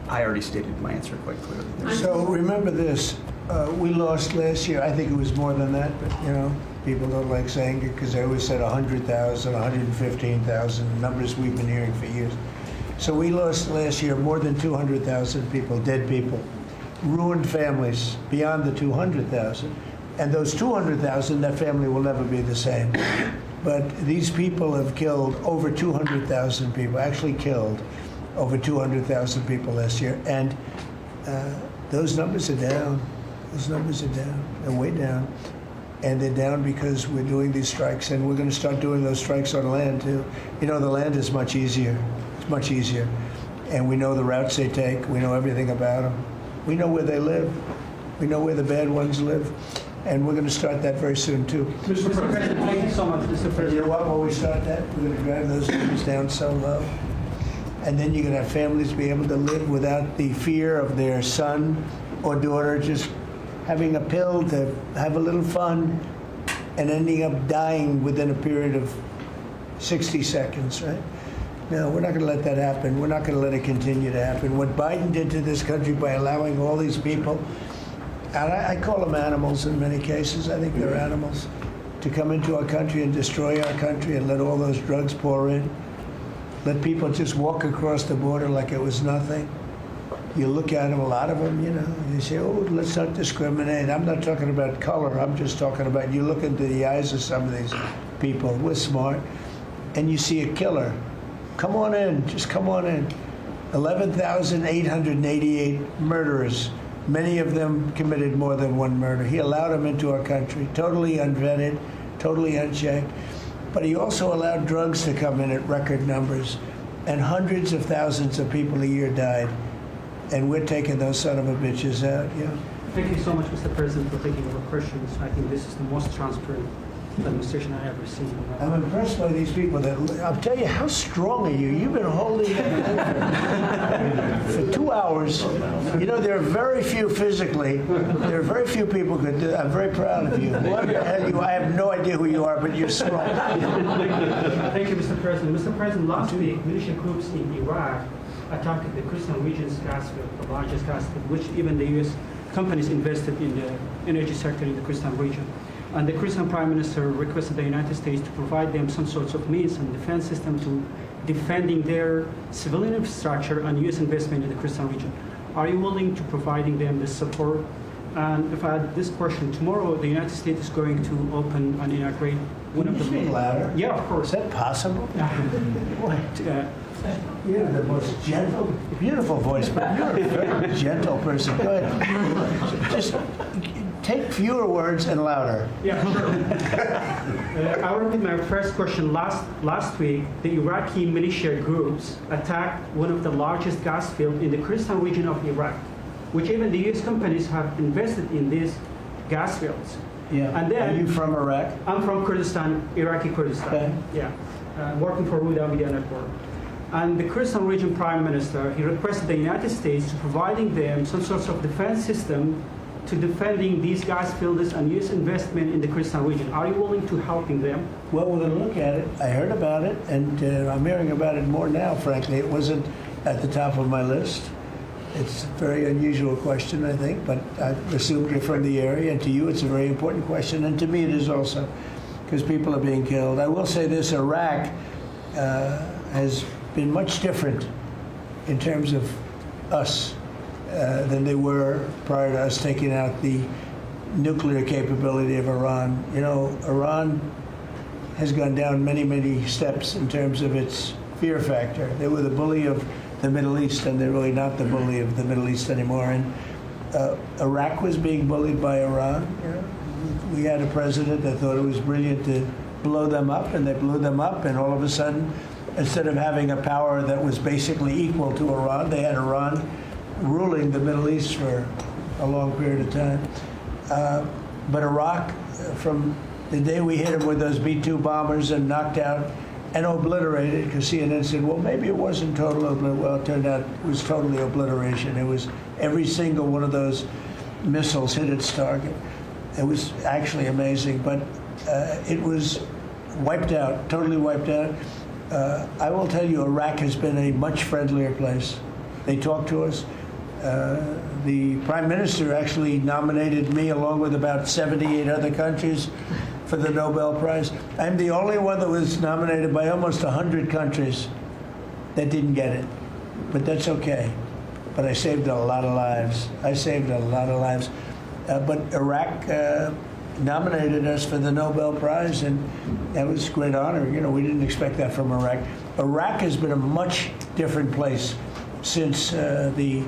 I already stated my answer quite clearly.
So remember this, we lost last year, I think it was more than that, but you know, people don't like saying it because they always said 100,000, 115,000, numbers we've been hearing for years. So we lost last year more than 200,000 people, dead people, ruined families beyond the 200,000. And those 200,000, that family will never be the same. But these people have killed over 200,000 people, actually killed over 200,000 people last year. And those numbers are down. Those numbers are down. They're way down. And they're down because we're doing these strikes, and we're going to start doing those strikes on land too. You know, the land is much easier. It's much easier. And we know the routes they take. We know everything about them. We know where they live. We know where the bad ones live. And we're going to start that very soon too.
Mr. President, thank you so much, Mr. President.
You know what, when we start that, we're going to drive those numbers down so low. And then you're going to have families be able to live without the fear of their son or daughter just having a pill to have a little fun and ending up dying within a period of 60 seconds, right? No, we're not going to let that happen. We're not going to let it continue to happen. What Biden did to this country by allowing all these people, and I call them animals in many cases, I think they're animals, to come into our country and destroy our country and let all those drugs pour in. Let people just walk across the border like it was nothing. You look at them, a lot of them, you know, you say, oh, let's not discriminate. I'm not talking about color. I'm just talking about you look into the eyes of some of these people. We're smart. And you see a killer. Come on in. Just come on in. 11,888 murderers. Many of them committed more than one murder. He allowed them into our country, totally unvetted, totally unchecked. But he also allowed drugs to come in at record numbers. And hundreds of thousands of people a year died. And we're taking those son of a bitches out, yeah.
Thank you so much, Mr. President, for taking our questions. I think this is the most transparent administration I ever seen.
I'm impressed by these people. I'll tell you, how strong are you? You've been holding it for 2 hours. You know, there are very few physically. There are very few people who could do that. I'm very proud of you. Whoever the hell you are, I have no idea who you are, but you're strong.
Thank you, Mr. President. Mr. President, last week, militia groups in Iraq attacked the Christian region's gas field, the largest gas field, which even the U.S. companies invested in the energy sector in the Christian region. And the Christian Prime Minister requested the United States to provide them some sorts of means and defense system to defending their civilian infrastructure and U.S. investment in the Christian region. Are you willing to providing them this support? And if I had this question, tomorrow the United States is going to open and integrate one of the...
Can you speak louder?
Yeah, of course.
Is that possible?
What?
You're the most gentle, beautiful voice, but you're a very gentle person. Go ahead. Just take fewer words and louder.
Yeah, sure.
I will repeat my first question. Last week, the Iraqi militia groups attacked one of the largest gas fields in the Kurdistan region of Iraq, which even the U.S. companies have invested in these gas fields.
Yeah.
And then,
are you from Iraq?
I'm from Kurdistan, Iraqi Kurdistan.
Okay.
Yeah. Working for Huda Media Network. And the Kurdistan region prime minister, he requested the United States to providing them some sort of defense system to defending these gas fields and U.S. investment in the Kurdistan region. Are you willing to helping them?
Well, we're going to look at it. I heard about it, and I'm hearing about it more now, frankly. It wasn't at the top of my list. It's a very unusual question, I think, but I assumed you're from the area, and to you it's a very important question, and to me it is also, because people are being killed. I will say this, Iraq has been much different in terms of us than they were prior to us taking out the nuclear capability of Iran. You know, Iran has gone down many, many steps in terms of its fear factor. They were the bully of the Middle East, and they're really not the bully of the Middle East anymore. And Iraq was being bullied by Iran. You know, we had a president that thought it was brilliant to blow them up, and they blew them up, and all of a sudden, instead of having a power that was basically equal to Iran, they had Iran ruling the Middle East for a long period of time. But Iraq, from the day we hit them with those B-2 bombers and knocked out and obliterated, because CNN said, well, maybe it wasn't total obliteration. Well, it turned out it was totally obliteration. It was every single one of those missiles hit its target. It was actually amazing, but it was wiped out, totally wiped out. I will tell you, Iraq has been a much friendlier place. They talk to us. The Prime Minister actually nominated me along with about 78 other countries for the Nobel Prize. I'm the only one that was nominated by almost 100 countries that didn't get it. But that's okay. But I saved a lot of lives. I saved a lot of lives. But Iraq nominated us for the Nobel Prize, and that was a great honor. You know, we didn't expect that from Iraq. Iraq has been a much different place since the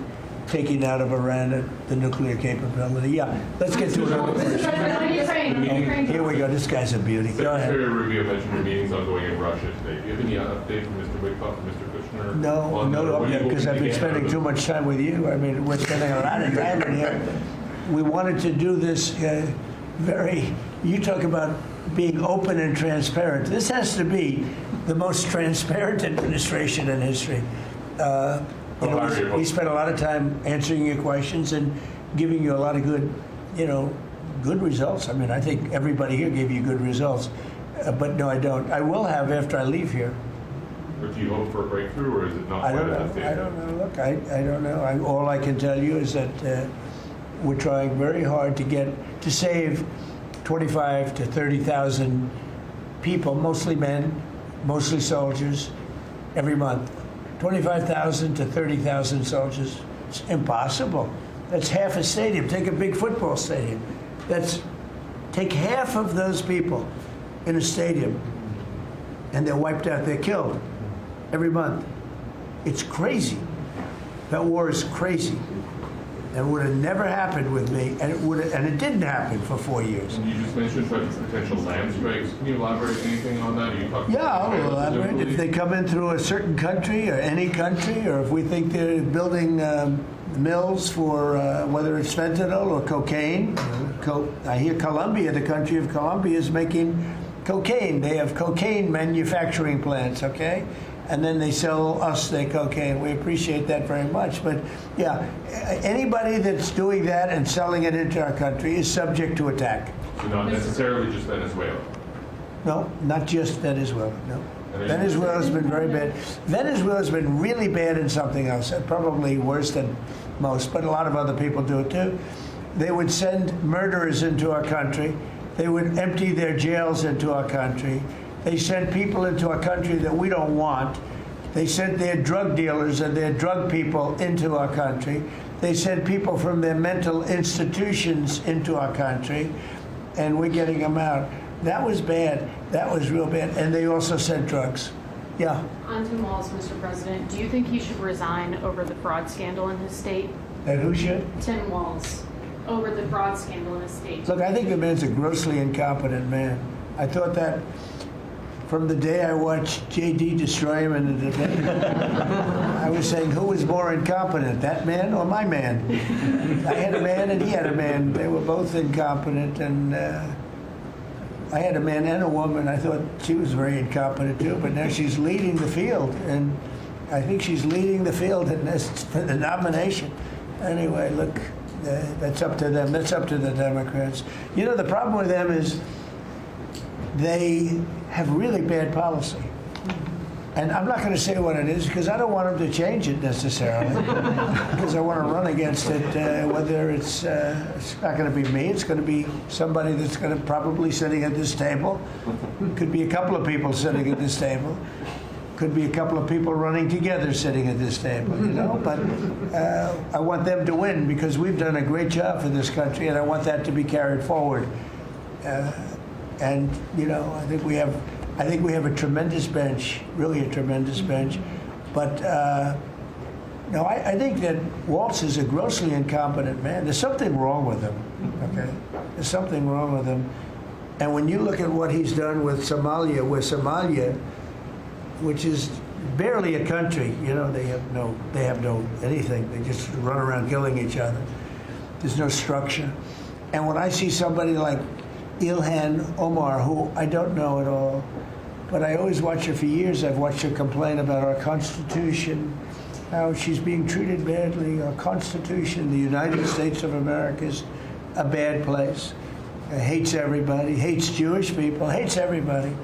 taking out of Iran the nuclear capability. Yeah, let's get to another question. Here we go. This guy's a beauty. Go ahead.
Secretary Rubio mentioned your meetings ongoing in Russia today. Do you have any update from Mr. Witkoff and Mr. Kushner?
No, because I've been spending too much time with you. I mean, we're spending a lot of time in here. We wanted to do this you talk about being open and transparent. This has to be the most transparent administration in history. We spent a lot of time answering your questions and giving you a lot of good results. I mean, I think everybody here gave you good results. But no, I don't. I will have after I leave here.
But do you hope for a breakthrough, or is it not?
I don't know. Look, I don't know. All I can tell you is that we're trying very hard to save 25 to 30,000 people, mostly men, mostly soldiers, every month. 25,000 to 30,000 soldiers. It's impossible. That's half a stadium. Take a big football stadium. Take half of those people in a stadium, and they're wiped out. They're killed every month. It's crazy. That war is crazy. That would have never happened with me, and it didn't happen for 4 years.
And you just mentioned potential land strikes. Can you elaborate anything on that?
I'll elaborate. If they come in through a certain country or any country, or if we think they're building mills for whether it's fentanyl or cocaine. I hear Colombia, the country of Colombia, is making cocaine. They have cocaine manufacturing plants, okay? And then they sell us their cocaine. We appreciate that very much. But yeah, anybody that's doing that and selling it into our country is subject to attack.
So not necessarily just Venezuela?
No, not just Venezuela, no. Venezuela's been very bad. Venezuela's been really bad in something else, probably worse than most, but a lot of other people do it too. They would send murderers into our country. They would empty their jails into our country. They sent people into our country that we don't want. They sent their drug dealers and their drug people into our country. They sent people from their mental institutions into our country, and we're getting them out. That was bad. That was real bad. And they also sent drugs. Yeah.
On Tim Walz, Mr. President, do you think he should resign over the fraud scandal in his state?
And who should?
Tim Walz, over the fraud scandal in his state.
Look, I think the man's a grossly incompetent man. I thought that from the day I watched J.D. destroy him in the debate. I was saying, who was more incompetent, that man or my man? I had a man and he had a man. They were both incompetent, and I had a man and a woman. I thought she was very incompetent too, but now she's leading the field, and I think she's leading the field in this for the nomination. Anyway, look, that's up to them. That's up to the Democrats. You know, the problem with them is they have really bad policy. And I'm not going to say what it is because I don't want them to change it necessarily. Because I want to run against it, whether it's not going to be me, it's going to be somebody that's going to probably sitting at this table. Could be a couple of people sitting at this table. Could be a couple of people running together sitting at this table, you know. But I want them to win because we've done a great job for this country, and I want that to be carried forward. And you know, I think we have a tremendous bench, really a tremendous bench. But no, I think that Waltz is a grossly incompetent man. There's something wrong with him. Okay, there's something wrong with him. And when you look at what he's done with Somalia, which is barely a country, you know, they have no anything. They just run around killing each other. There's no structure. And when I see somebody like Ilhan Omar, who I don't know at all, but I always watch her for years. I've watched her complain about our Constitution, how she's being treated badly. Our Constitution, the United States of America, is a bad place. Hates everybody, hates Jewish people, hates everybody.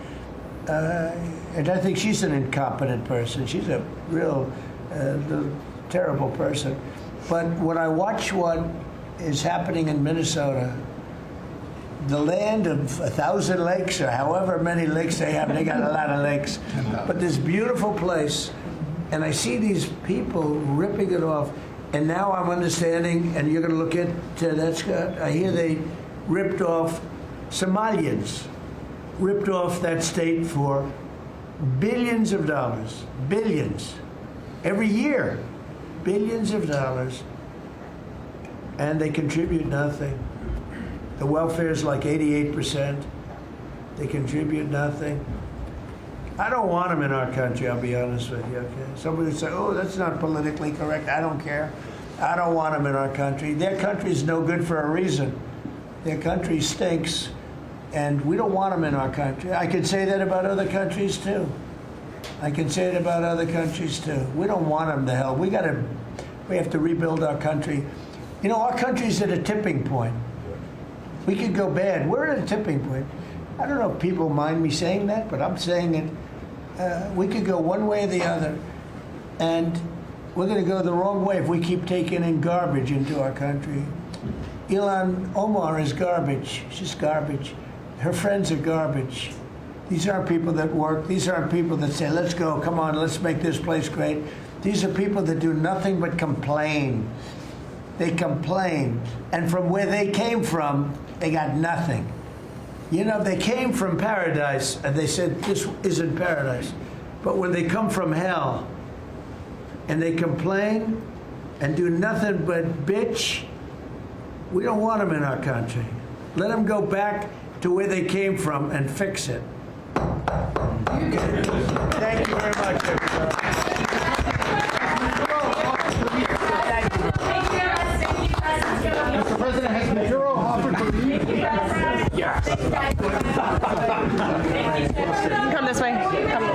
And I think she's an incompetent person. She's a real terrible person. But when I watch what is happening in Minnesota, the land of 1,000 lakes, or however many lakes they have, they got a lot of lakes, but this beautiful place, and I see these people ripping it off, and now I'm understanding, and you're going to look at that, Scott, I hear they ripped off Somalians, ripped off that state for billions of dollars, billions, every year, billions of dollars, and they contribute nothing. The welfare is like 88%. They contribute nothing. I don't want them in our country, I'll be honest with you, okay? Somebody would say, oh, that's not politically correct. I don't care. I don't want them in our country. Their country's no good for a reason. Their country stinks, and we don't want them in our country. I can say that about other countries, too. I can say it about other countries, too. We don't want them to hell. We have to rebuild our country. You know, our country's at a tipping point. We could go bad. We're at a tipping point. I don't know if people mind me saying that, but I'm saying it. We could go one way or the other, and we're going to go the wrong way if we keep taking in garbage into our country. Ilhan Omar is garbage. She's garbage. Her friends are garbage. These aren't people that work. These aren't people that say, let's go, come on, let's make this place great. These are people that do nothing but complain. They complain. And from where they came from, they got nothing. You know, they came from paradise, and they said, this isn't paradise. But when they come from hell, and they complain, and do nothing but bitch, we don't want them in our country. Let them go back to where they came from and fix it. Okay. Thank you very much, everybody.
Mr. President, has Maduro offered to leave?
Yes. Come this way. Come.